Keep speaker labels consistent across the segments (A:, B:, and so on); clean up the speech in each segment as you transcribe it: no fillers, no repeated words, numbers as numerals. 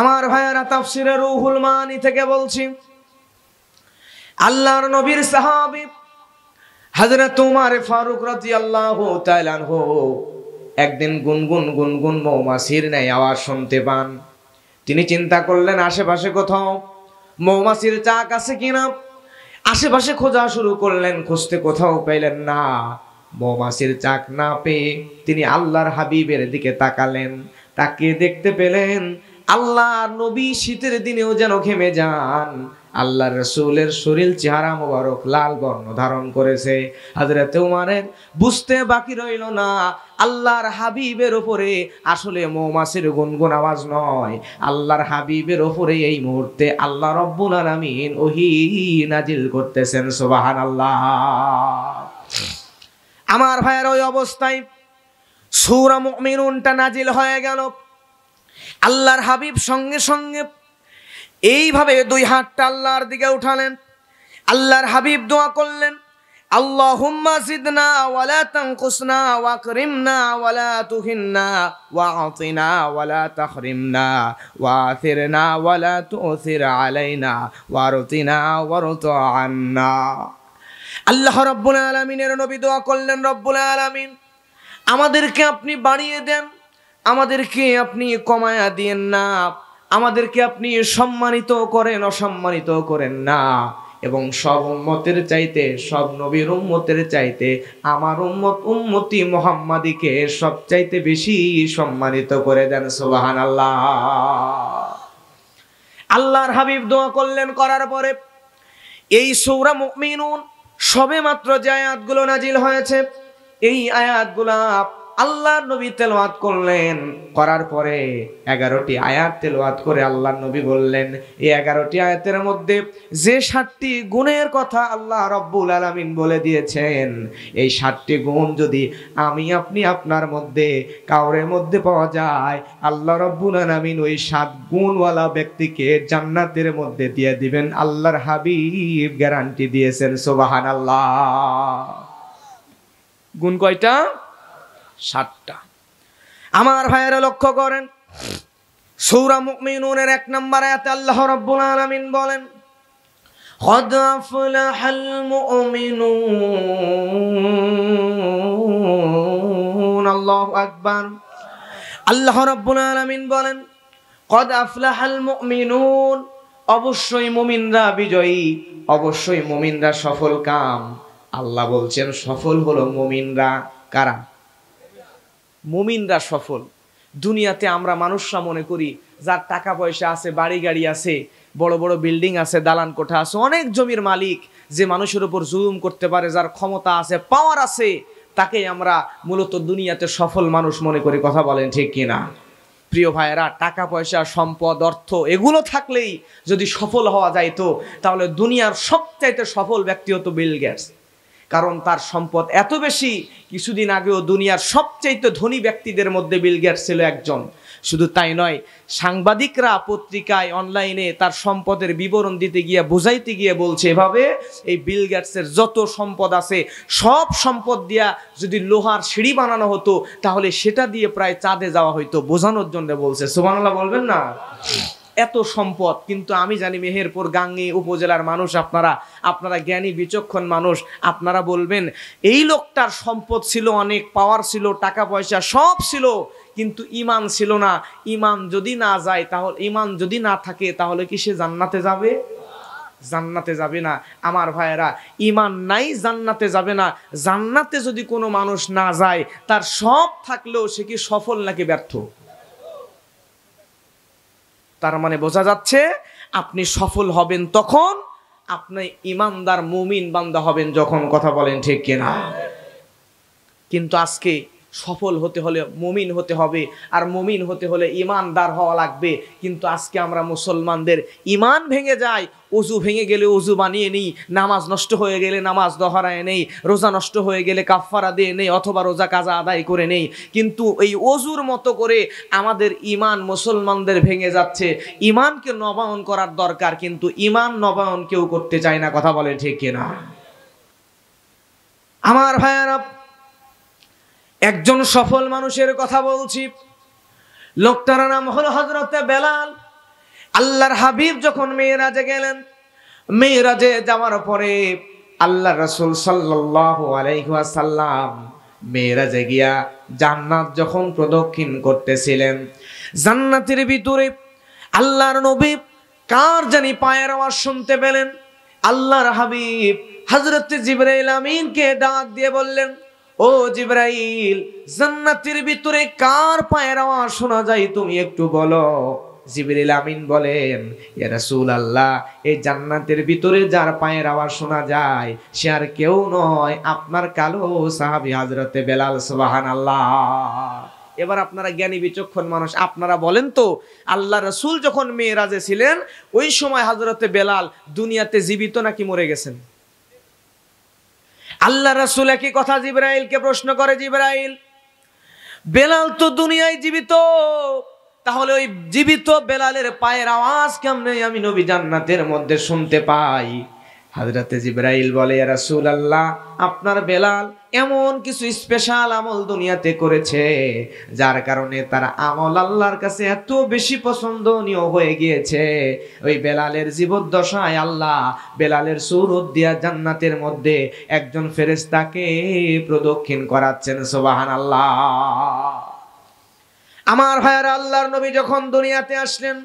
A: আমার ভাইয়েরা, তাফসিরে রুহুল মানি থেকে বলছি, আল্লাহর নবীর সাহাবী হযরত উমর ফারুক রাদিয়াল্লাহু তাআলা আনহু একদিন গুনগুন মৌমাছির ন্যায় আওয়াজ শুনতে পান। তিনি চিন্তা করলেন আশেপাশে কোথাও মৌমাছির চাক আছে কিনা। আশেপাশে খোঁজা শুরু করলেন, খুঁজতে কোথাও পেলেন না। মৌমাছির চাক না পেয়ে তিনি আল্লাহর হাবিবের দিকে তাকালেন। তাকিয়ে দেখতে পেলেন আল্লাহর নবী শীতের দিনেও যেন ঘেমে যান। আল্লাহর রাসূলের শরীর চেহারা মোবারক লাল বর্ণ ধারণ করেছে। হযরত উমরের বুঝতে বাকি রইল না, আল্লাহর হাবিবের উপরে আসলে মৌমাছির গুনগুন আওয়াজ নয়, আল্লাহর হাবিবের উপরে এই মুহূর্তে আল্লাহ রাব্বুল আলামিন ওহী নাজিল করতেছেন। সুবহানাল্লাহ। আমার ভাইয়ের, ওই অবস্থায় সূরা মুমিনুনটা নাজিল হয়ে গেল। আল্লাহর হাবিব সঙ্গে সঙ্গে এইভাবে দুই হাতটা আল্লাহর দিকে উঠালেন। আল্লাহর হাবিব দোয়া করলেন, আল্লাহুম্মা জিদনা ওয়ালা তানকুসনা ওয়াকরিমনা ওয়ালা তুহিন্না ওয়াআতিনা ওয়ালা তাহরিমনা ওয়াআথিরনা ওয়ালা তু'থির আলাইনা ওয়ারতিনা ওয়ারতা আন্না। আল্লাহ রাব্বুল আলামিনের নবী দোয়া করলেন, রব্বুল আলামিন আমাদেরকে আপনি বাড়িয়ে দেন, আমাদেরকে আপনি কমায়া দিয়েন না, আমাদেরকে আপনি সম্মানিত করেন, অসম্মানিত করেন না। এবং সব উম্মতের চাইতে, সব নবীর উম্মতের চাইতে আমার উম্মতি মুহাম্মাদীকে সব চাইতে বেশি সম্মানিত করে দেন। সুবহানাল্লাহ। আল্লাহর হাবিব দোয়া করলেন, করার পরে এই সূরা মুমিনুন সবে মাত্র যে আয়াতগুলো নাজিল হয়েছে, এই আয়াতগুলা আল্লাহর নবী তেলাওয়াত করলেন। করার পরে 11টি আয়াত তেলাওয়াত করে আল্লাহর নবী বললেন, এই 11টি আয়াতের মধ্যে যে 7টি গুণের কথা আল্লাহ রাব্বুল আলামিন বলে দিয়েছেন, এই 7টি গুণ যদি আমি আপনি আপনার মধ্যে কাউরের মধ্যে পাওয়া যায়, আল্লাহ রাব্বুল আলামিন ওই 7 গুণওয়ালা ব্যক্তিকে জান্নাতের মধ্যে দিয়ে দিবেন। আল্লাহর হাবিব গ্যারান্টি দিয়েছেন। সুবহানাল্লাহ। গুণ কয়টা? 7টা। আমার ভাইয়েরা লক্ষ্য করেন, সূরা মুমিনুনের 1 নম্বর আয়াতে আল্লাহ রাব্বুল আলামিন বলেন, قد أفلح المؤمنون। আল্লাহু আকবার। আল্লাহ রাব্বুল আলামিন বলেন, قد أفلح المؤمنون, অবশ্যই মুমিনরা বিজয়ী, অবশ্যই মুমিনরা সফল কাম। আল্লাহ বলছেন সফল হলো মুমিনরা। কারা? মুমিনরা সফল। দুনিয়াতে আমরা মানুষরা মনে করি যার টাকা পয়সা আছে, বাড়ি গাড়ি আছে, বড় বড় বিল্ডিং আছে, দালান কোঠা আছে, অনেক জমির মালিক, যে মানুষের উপর জুলুম করতে পারে, যার ক্ষমতা আছে, পাওয়ার আছে, তাকে আমরা মূলত দুনিয়াতে সফল মানুষ মনে করি। কথা বলেন ঠিক কিনা? প্রিয় ভাইয়েরা, টাকা পয়সা, সম্পদ, অর্থ এগুলো থাকলেই যদি সফল হওয়া যাইতো, তাহলে দুনিয়ার সবচাইতে সফল ব্যক্তি হতো বিল গেটস। কারণ তার সম্পদ এত বেশি। কিছুদিন আগেও দুনিয়ার সবচাইতে ধনী ব্যক্তিদের মধ্যে বিল গেটস ছিল একজন। শুধু তাই নয়, সাংবাদিকরা পত্রিকায়, অনলাইনে তার সম্পদের বিবরণ দিতে গিয়ে, বোঝাইতে গিয়ে বলছে এভাবে, এই বিল গেটসের যত সম্পদ আছে সব সম্পদ দিয়া যদি লোহার সিঁড়ি বানানো হতো, তাহলে সেটা দিয়ে প্রায় চাঁদে যাওয়া হইতো। বোঝানোর জন্য বলছে। সুবহানাল্লাহ বলবেন না? এত সম্পদ। কিন্তু আমি জানি মেহেরপুর গাঙ্গী উপজেলার মানুষ, আপনারা জ্ঞানী বিচক্ষণ মানুষ, আপনারা বলবেন এই লোকটার সম্পদ ছিল অনেক, পাওয়ার ছিল, টাকা পয়সা সব ছিল, কিন্তু ঈমান ছিল না। ঈমান যদি না যায়, তাহলে ঈমান যদি না থাকে, তাহলে কি সে জান্নাতে যাবে? জান্নাতে যাবে না। আমার ভাইয়েরা, ঈমান নাই, জান্নাতে যাবে না। জান্নাতে যদি কোনো মানুষ না যায়, তার সব থাকলেও সে কি সফল নাকি ব্যর্থ? তার মানে বোঝা যাচ্ছে আপনি সফল হবেন তখন, আপনি ইমানদার মুমিন বান্দা হবেন যখন। কথা বলেন ঠিক কিনা? কিন্তু আজকে সফল হতে হলে মুমিন হতে হবে, আর মুমিন হতে হলে ইমানদার হওয়া লাগবে। কিন্তু আজকে আমরা মুসলমানদের ইমান ভেঙে যায়, ওযু ভেঙে গেলে ওযু বানিয়ে নিই, নামাজ নষ্ট হয়ে গেলে নামাজ দোহরায় নেই, রোজা নষ্ট হয়ে গেলে কাফফারা দিয়ে নেই, অথবা রোজা কাজা আদায় করে নেই। কিন্তু এই ওযুর মতো করে আমাদের ইমান মুসলমানদের ভেঙে যাচ্ছে। ইমানকে নবায়ন করার দরকার, কিন্তু ইমান নবায়ন কেউ করতে চায় না। কথা বলে ঠিক কিনা? আমার ভাইয়েরা, একজন সফল মানুষের কথা বলছি। লোকটার নাম হলো হযরতে বেলাল আল্লাহর হাবিব যখন মেরাজে গেলেন, মেরাজে যাওয়ার পরে আল্লাহ রাসূল সাল্লাল্লাহু আলাইহি ওয়াসাল্লাম মেরাজে গিয়া জান্নাত যখন প্রদক্ষিণ করতেছিলেন, জান্নাতের ভিতরে আল্লাহর নবী কার জানি পায়ের আওয়াজ শুনতে পেলেন। আল্লাহর হাবিব হযরত জিবরাইল আমিনকে ডাক দিয়ে বললেন, ও জিবরাইল, জান্নাতের ভিতরে কার পায়ের আওয়াজ শোনা যায় তুমি একটু বলো। জিবরাইল আমিন বলেন, ইয়া রাসূলুল্লাহ, এই জান্নাতের ভিতরে যার পায়ের আওয়াজ শোনা যায় সে আর কেউ নয়, আপনার কালো সাহাবী হযরতে বেলাল। সুবহানাল্লাহ। এবার আপনারা জ্ঞানী বিচক্ষণ মানুষ, আপনারা বলেন তো, আল্লাহ রাসূল যখন মেরাজে ছিলেন ওই সময় হযরতে বেলাল দুনিয়াতে জীবিত নাকি মরে গেছেন? আল্লাহ রাসূল একই কথা জিবরাইলকে প্রশ্ন করে, জিবরাইল, বেলাল তো দুনিয়ায় জীবিত, তাহলে ওই জীবিত বেলালের পায়ের আওয়াজ কেমনে আমি নবী জান্নাতের মধ্যে শুনতে পাই? হযরতে জিবরাইল বলে, ইয়া রাসূলুল্লাহ, আপনার বেলাল এমন কিছু স্পেশাল আমল দুনিয়াতে করেছে যার কারণে তার আমল আল্লাহর কাছে এত বেশি পছন্দনীয় হয়ে গিয়েছে। ওই বেলালের জীবদ্দশায় আল্লাহ বেলালের সুরত দিয়া জান্নাতের মধ্যে একজন ফেরেশতাকে প্রদক্ষিণ করাচ্ছেন। সুবহানাল্লাহ। আমার ভাইয়েরা, আল্লাহর নবী যখন দুনিয়াতে আসলেন,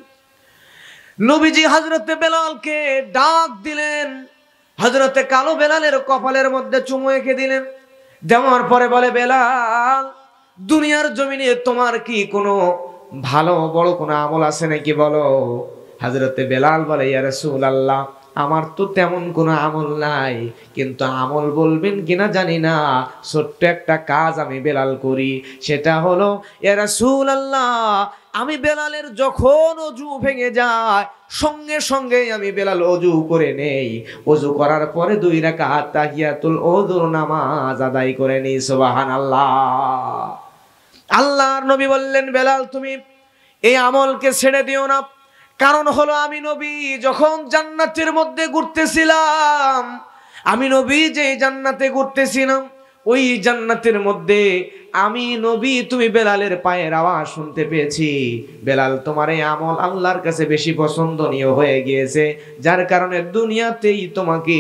A: নবীজি হযরতে বেলালকে ডাক দিলেন, হযরতে কালো বেলালের কপালের মধ্যে চুমু এঁকে দিলেন। দেওয়ার পরে বলে, বেলাল, দুনিয়ার জমিনে তোমার কি কোনো ভালো বড় কোনো আমল আছে নাকি বলো। হযরতে বেলাল বলে, ইয়া রাসূলুল্লাহ, আমার তো তেমন কোনো আমল নাই, কিন্তু আমল বলবেন কিনা জানি না, ছোট্ট একটা কাজ আমি বেলাল করি, সেটা হলো, ইয়া রাসূলুল্লাহ, আমি বেলালের যখন অজু ভেঙে যায় সঙ্গে সঙ্গে আমি বেলাল অজু করে নেই, অজু করার পরে 2 রাকাত তাহিয়াতুল ওযুর নামাজ আদায় করে নেই। সুবহানাল্লাহ। আল্লাহর নবী বললেন, বেলাল, তুমি এই আমলকে ছেড়ে দিও না, কারণ হলো আমি নবী যখন জান্নাতের মধ্যে ঘুরতেছিলাম, আমি নবী যে জান্নাতে ঘুরতেছিলাম ওই জান্নাতের মধ্যে আমি নবী তুমি বেলালের পায়ের আওয়াজ শুনতে পেয়েছি। বেলাল, তোমার এই আমল আল্লাহর কাছে বেশি পছন্দনীয় হয়ে গিয়েছে, যার কারণে দুনিয়াতেই তোমাকে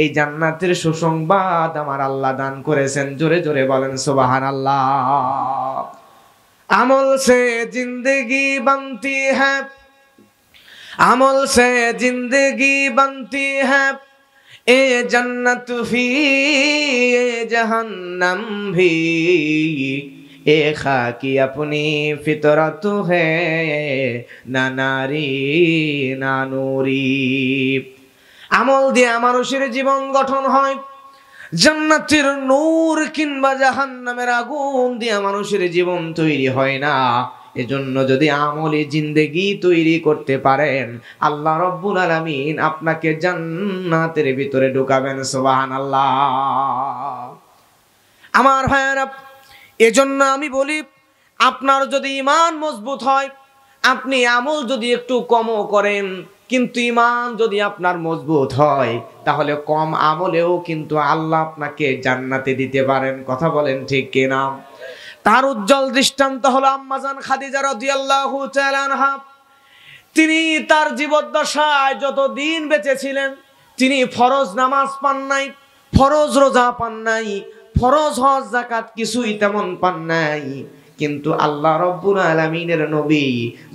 A: এই জান্নাতের সুসংবাদ আমার আল্লাহ দান করেছেন। জোরে জোরে বলেন সুবহানাল্লাহ। আমল সে জিंदगी बनती है, अमल से जिंदगी बनती है, ए जन्नत भी ए जहन्नम भी, ए खाकी अपनी फितरत है, ना नारी ना नूरी। আমল দিয়ে মানুষের জীবন গঠন হয়, জান্নাতের নূর কিংবা জাহান্নামের আগুন দিয়ে মানুষের জীবন তৈরি হয় না। এজন্য যদি আমলি জিন্দেগি তৈরি করতে পারেন, আল্লাহ রব্বুল আলামিন আপনাকে জান্নাতের ভিতরে ঢুকাবেন। সুবহানাল্লাহ। আমার ভাইয়েরা, এজন্য আমি বলি, আপনার যদি ঈমান মজবুত হয়, আপনি আমল যদি একটু কমও করেন, কিন্তু ঈমান যদি আপনার মজবুত হয়, তাহলে কম আমলেও কিন্তু আল্লাহ আপনাকে জান্নাতে দিতে পারেন। কথা বলেন ঠিক কিনা? তার উজ্জ্বল দৃষ্টান্ত হলো আম্মাজান খাদিজা রাদিয়াল্লাহু তাআলা আনহা। তিনি তার জীবদ্দশায় যতদিন বেঁচে ছিলেন তিনি ফরজ নামাজ পান নাই, ফরজ রোজা পান নাই, ফরজ হজ যাকাত কিছুই তেমন পান নাই। কিন্তু আল্লাহ রব্বুল আলামিনের নবী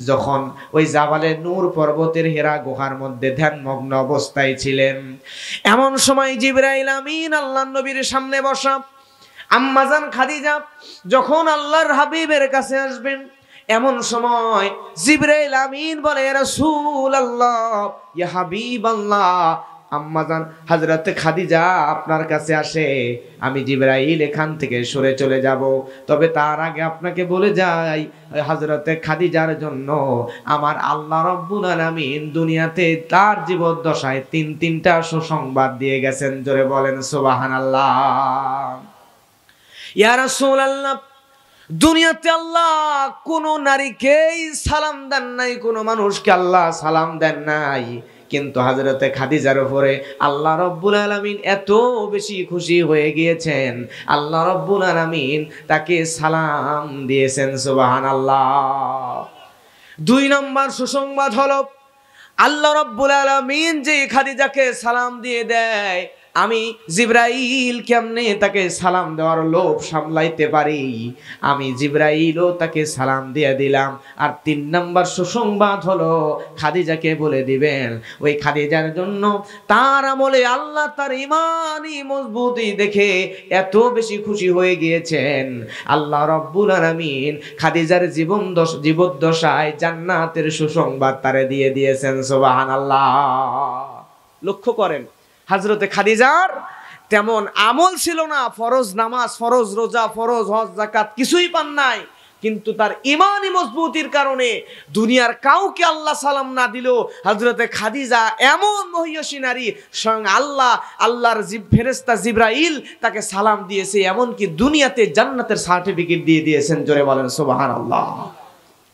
A: যখন ওই জাবালে নূর পর্বতের হেরা গুহার মধ্যে ধ্যানমগ্ন অবস্থায় ছিলেন, এমন সময় জিবরাইল আমিন আল্লাহর নবীর সামনে বসা। আম্মাজান খাদিজা যখন আল্লাহর হাবিবের কাছে আসবেন, এমন সময় জিবরাইল আমিন বলে, ইয়া রাসূলুল্লাহ, ইয়া হাবিবাল্লাহ, আম্মাজান হযরতে খাদিজা আপনার কাছে আসে। আমি জিবরাইল এখান থেকে সরে চলে যাব, তবে তার আগে আপনাকে বলে যাই, হযরতে খাদিজার জন্য আমার আল্লাহ রব্বুল আলামিন দুনিয়াতে তার জীবদ্দশায় 3টা সুসংবাদ দিয়ে গেছেন। জোরে বলেন সুবহানাল্লাহ। ইয়া রাসূলুল্লাহ, দুনিয়াতে আল্লাহ কোন নারীকেই সালাম দেন নাই, কোন মানুষকে আল্লাহ সালাম দেন নাই, কিন্তু হযরতে খাদিজার উপরে আল্লাহ রব্বুল আলামিন এত বেশি খুশি হয়ে গিয়েছেন, আল্লাহ রব্বুল আলামিন তাকে সালাম দিয়েছেন। সুবহানাল্লাহ। 2 নম্বর সুসংবাদ হলো আল্লাহ রাব্বুল আলামিন যে খাদিজাকে সালাম দিয়ে দেয়, আমি জিবরাইল কেমনে তাকে সালাম দেওয়ার লোভ সামলাইতে পারি, আমি জিবরাইলও তাকে সালাম দিয়ে দিলাম। আর 3 নাম্বার সুসংবাদ হলো খাদিজাকে বলে দিবেন, ওই খাদিজার জন্য তার আমলে আল্লাহ তার ইমানি মজবুতি দেখে এত বেশি খুশি হয়ে গিয়েছেন, আল্লাহ রাব্বুল আলামিন খাদিজার জীবদ্দশায় জান্নাতের সুসংবাদ তারে দিয়ে দিয়েছেন। সুবহানাল্লাহ। লক্ষ্য করেন, হযরতে খাদিজার তেমন আমল ছিল না, ফরজ নামাজ, ফরজ রোজা, ফরজ হজ যাকাত কিছুই পান নাই, কিন্তু তার ইমানি মজবুতির কারণে দুনিয়ার কাউকে আল্লাহ সালাম না দিলেও হযরতে খাদিজা এমন মহিয়সী নারী, স্বয়ং আল্লাহর ফেরেশতা জিবরাইল তাকে সালাম দিয়েছে, এমনকি দুনিয়াতে জান্নাতের সার্টিফিকেট দিয়ে দিয়েছেন। জোরে বলেন সুবহানাল্লাহ।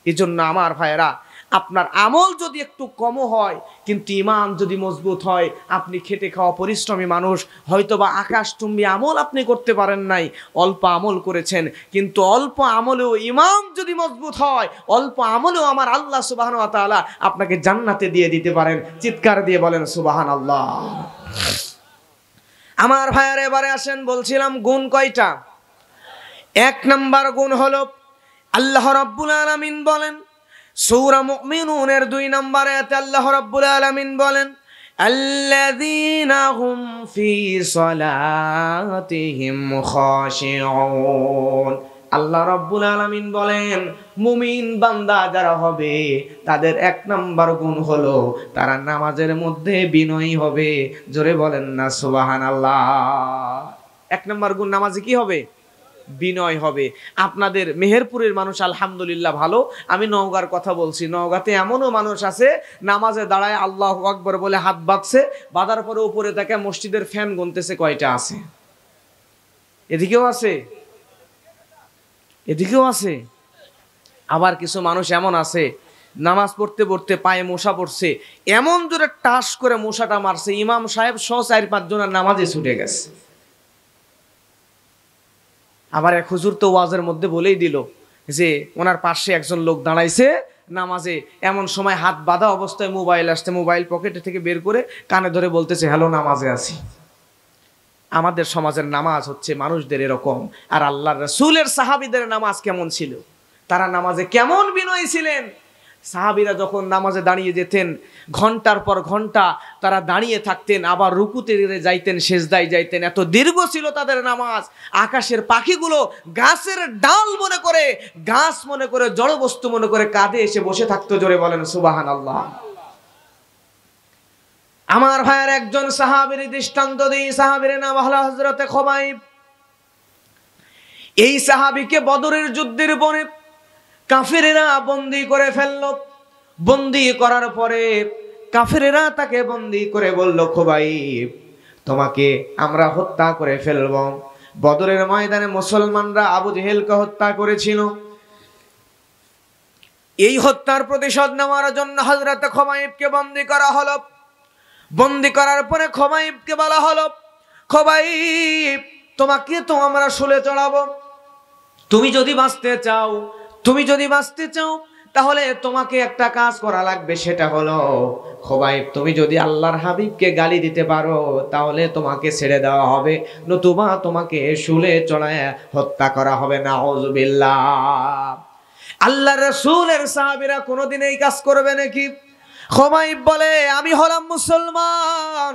A: এজন্য আমার ভাইয়েরা, আপনার আমল যদি একটু কমও হয় কিন্তু ইমান যদি মজবুত হয়, আপনি খেটে খাওয়া পরিশ্রমী মানুষ, হয়তোবা আকাশচুম্বী আমল আপনি করতে পারেন নাই, অল্প আমল করেছেন, কিন্তু অল্প আমলেও ইমান যদি মজবুত হয়, অল্প আমলেও আমার আল্লাহ সুবহানাহু ওয়া তাআলা আপনাকে জান্নাতে দিয়ে দিতে পারেন। চিৎকার দিয়ে বলেন সুবহানাল্লাহ। আমার ভাইয়ার এবারে আসেন, বলছিলাম গুণ কয়টা? 1 নাম্বার গুণ হলো আল্লাহ রাব্বুল আলামিন বলেন সূরা মুমিনুনের 2 নম্বর আয়াতে আল্লাহ রাব্বুল আলামিন বলেন, আল্লাযীনা হুম ফি সালাতিহিম খাশিউন। আল্লাহ রাব্বুল আলামিন বলেন, মুমিন বান্দা যারা হবে তাদের 1 নম্বর গুণ হলো তারা নামাজের মধ্যে বিনয়ী হবে। জোরে বলেন না সুবহানাল্লাহ। 1 নম্বর গুণ নামাজে কি হবে? বিনয় হবে। আপনাদের মেহেরপুরের মানুষ আলহামদুলিল্লাহ ভালো, আমি নওগাঁর কথা বলছি। নওগাঁতে এমনও মানুষ আছে নামাজে দাঁড়ায় আল্লাহু আকবার বলে হাত বাঁধছে, বাঁধার পরে উপরে তাকে মসজিদের ফ্যান গুনতেছে কয়টা আছে। এদিকেও আছে, এদিকেও আছে। আবার কিছু মানুষ এমন আছে নামাজ পড়তে পড়তে পায়ে মশা পড়ছে, এমন জোরে টাস করে মশাটা মারছে, ইমাম সাহেব সহ 4-5 জনের নামাজে ছুটে গেছে। আবার এক হুজুর তো ওয়াজের মধ্যে বলেই দিল যে ওনার পাশে একজন লোক দাঁড়াইছে নামাজে, এমন সময় হাত বাঁধা অবস্থায় মোবাইল আসছে, মোবাইল পকেটে থেকে বের করে কানে ধরে বলতেছে, হ্যালো, নামাজে আছি। আমাদের সমাজের নামাজ হচ্ছে মানুষদের এরকম। আর আল্লাহর রাসূলের সাহাবীদের নামাজ কেমন ছিল, তারা নামাজে কেমন বিনয়ী ছিলেন। সাহাবীরা যখন নামাজে দাঁড়িয়ে যেতেন, ঘন্টার পর ঘন্টা তারা দাঁড়িয়ে থাকতেন, আবার রুকুতে যাইতেন, সেজদায় যাইতেন, এত দীর্ঘ ছিল তাদের নামাজ। আকাশের পাখিগুলো গাছের ডাল মনে করে, গাছ মনে করে, জড় বস্তু মনে করে কাঁধে এসে বসে থাকতো। জোরে বলেন সুবহানাল্লাহ। আমার ভাইয়ের একজন সাহাবীর দৃষ্টান্ত দিই, সাহাবীর নাম হলো হযরতে খুবাইব। এই সাহাবীকে বদরের যুদ্ধের বনে কাফেরেরা বন্দী করে ফেলল। বন্দী করার পরে কাফেরেরা তাকে বন্দী করে বলল, খুবাইব, তোমাকে আমরা হত্যা করে ফেলব। বদরের ময়দানে মুসলমানরা আবু জেহেলকে হত্যা করেছিল। এই হত্যার প্রতিশোধ নেওয়ার জন্য হযরতে খুবাইবকে বন্দী করা হলো। বন্দী করার পরে খুবাইবকে বলা হলো, খুবাইব, তোমাকে তো আমরা শুলে চড়াবো, তুমি যদি বাঁচতে চাও তাহলে তোমাকে একটা কাজ করা লাগবে, সেটা হলো খুবাইব, তুমি যদি আল্লাহর হাবিবকে গালি দিতে পারো তাহলে তোমাকে ছেড়ে দেওয়া হবে, নতুবা তোমাকে শুলে চড়ায় হত্যা করা হবে। নাউযুবিল্লাহ। আল্লাহর রাসূলের সাহাবীরা কোনোদিন এই কাজ করবে নাকি? খুবাইব বলে, আমি হলাম মুসলমান,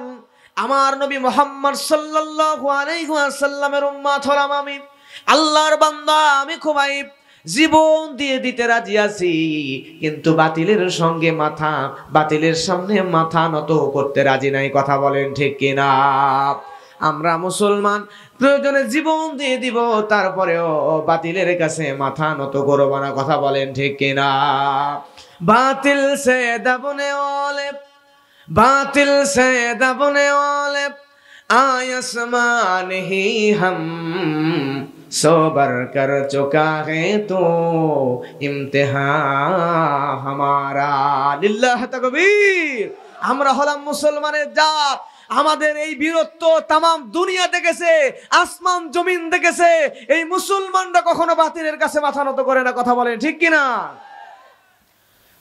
A: আমার নবী মুহাম্মদ সাল্লাল্লাহু আলাইহি ওয়াসাল্লামের উম্মত হলাম আমি, আল্লাহর বান্দা আমি খুবাইব, জীবন দিয়ে দিতে রাজি আছি, কিন্তু বাতিলের সামনে মাথা নত করতে রাজি নাই। কথা বলেন ঠিক কিনা? আমরা মুসলমান, প্রয়োজনে জীবন দিয়ে দিব, তারপরেও বাতিলের কাছে মাথা নত করব না। কথা বলেন ঠিক কিনা? बातिल से दबने वाले आसमान ही हम सोबर कर चुका है तो इम्तिहान हमारा। लिल्लाह तकबीर। আমরা হলাম মুসলমানের জাত, আমাদের এই বীরত্ব তাম দুনিয়া দেখেছে, আসমান জমিন দেখেছে। এই মুসলমানরা কখনো বাতিলের কাছে মাথা নত করে না। কথা বলেন ঠিক কিনা?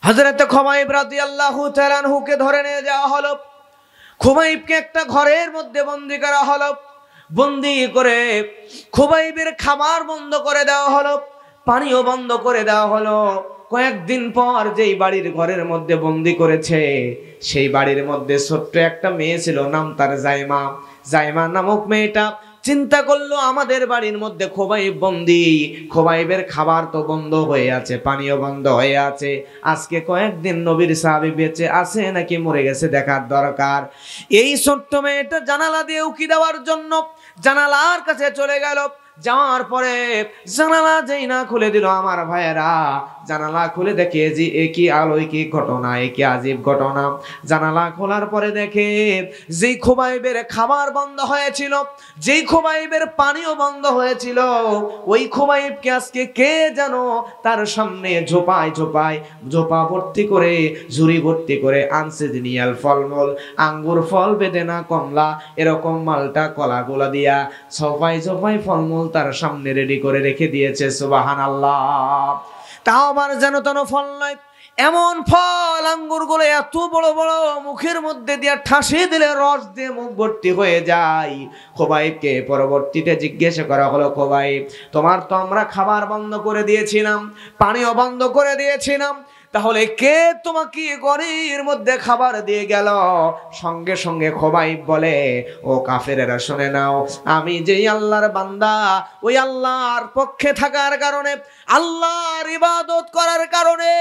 A: হযরত খুবাইব রাদিয়াল্লাহু তাআলা আনহুকে ধরে নিয়ে যাওয়া হলো। খুবাইবকে একটা ঘরের মধ্যে বন্দী করা হলো। বন্দী করে খুবাইবের খাবার বন্ধ করে দেওয়া হলো, পানিও বন্ধ করে দেওয়া হলো। কয়েকদিন পর যেই বাড়ির ঘরের মধ্যে বন্দী করেছে, সেই বাড়ির মধ্যে ছোট্ট একটা মেয়ে ছিল, নাম তার জাইমা। জাইমা নামক মেয়েটা চিন্তা করলো, আমাদের বাড়ির মধ্যে খুবাইব বন্দী, খুবাইবের খাবার তো বন্ধ হয়ে আছে, পানিও বন্ধ হয়ে আছে, আজকে কয়েকদিন নবীর সাহাবী বেঁচে আছে নাকি মরে গেছে দেখার দরকার। এই ছোট্ট মেয়েটা জানালা দিয়ে উকি দেওয়ার জন্য জানালার কাছে চলে গেল। যাওয়ার পরে জানালা যেই না খুলে দিল, আমার ভাইয়েরা জানালা খুলে দেখে যে এ কি অলৌকিক ঘটনা, এ কি আজীব ঘটনা। জানালা খোলার পরে দেখে যেই খুবাইবের খাবার বন্ধ হয়েছিল, যেই খুবাইবের পানিও বন্ধ হয়েছিল, ওই খুবাইবকে আজকে কে যেন তার সামনে ঝোপায় ঝোপায় ঝোপা ভর্তি করে, ঝুড়ি ভর্তি করে আনছে জিনিয়াল ফলমূল, আঙ্গুর ফল, বেদেনা, কমলা, এরকম মালটা কলাগুলা দিয়া ঝোপায় ঝোপায় ফলমূল তার সামনে রেডি করে রেখে দিয়েছে। সুবহানাল্লাহ। তাও আবার যেন তেন ফল নয়, এমন ফল, আঙ্গুর গুলো এত বড় বড়, মুখের মধ্যে দিয়ে ঠাসিয়ে দিলে রস দিয়ে মুখ ভর্তি হয়ে যায়। খুবাইবকে পরবর্তীতে জিজ্ঞাসা করা হলো, খুবাইব তোমার তো আমরা খাবার বন্ধ করে দিয়েছিলাম, পানিও বন্ধ করে দিয়েছিলাম, তাহলে কে তোমাকে ঘরের মধ্যে খাবার দিয়ে গেল? সঙ্গে সঙ্গে খুবাইব বলে, ও কাফেরেরা শুনে নাও, আমি যেই আল্লাহর বান্দা, ওই আল্লাহর পক্ষে থাকার কারণে, আল্লাহর ইবাদত করার কারণে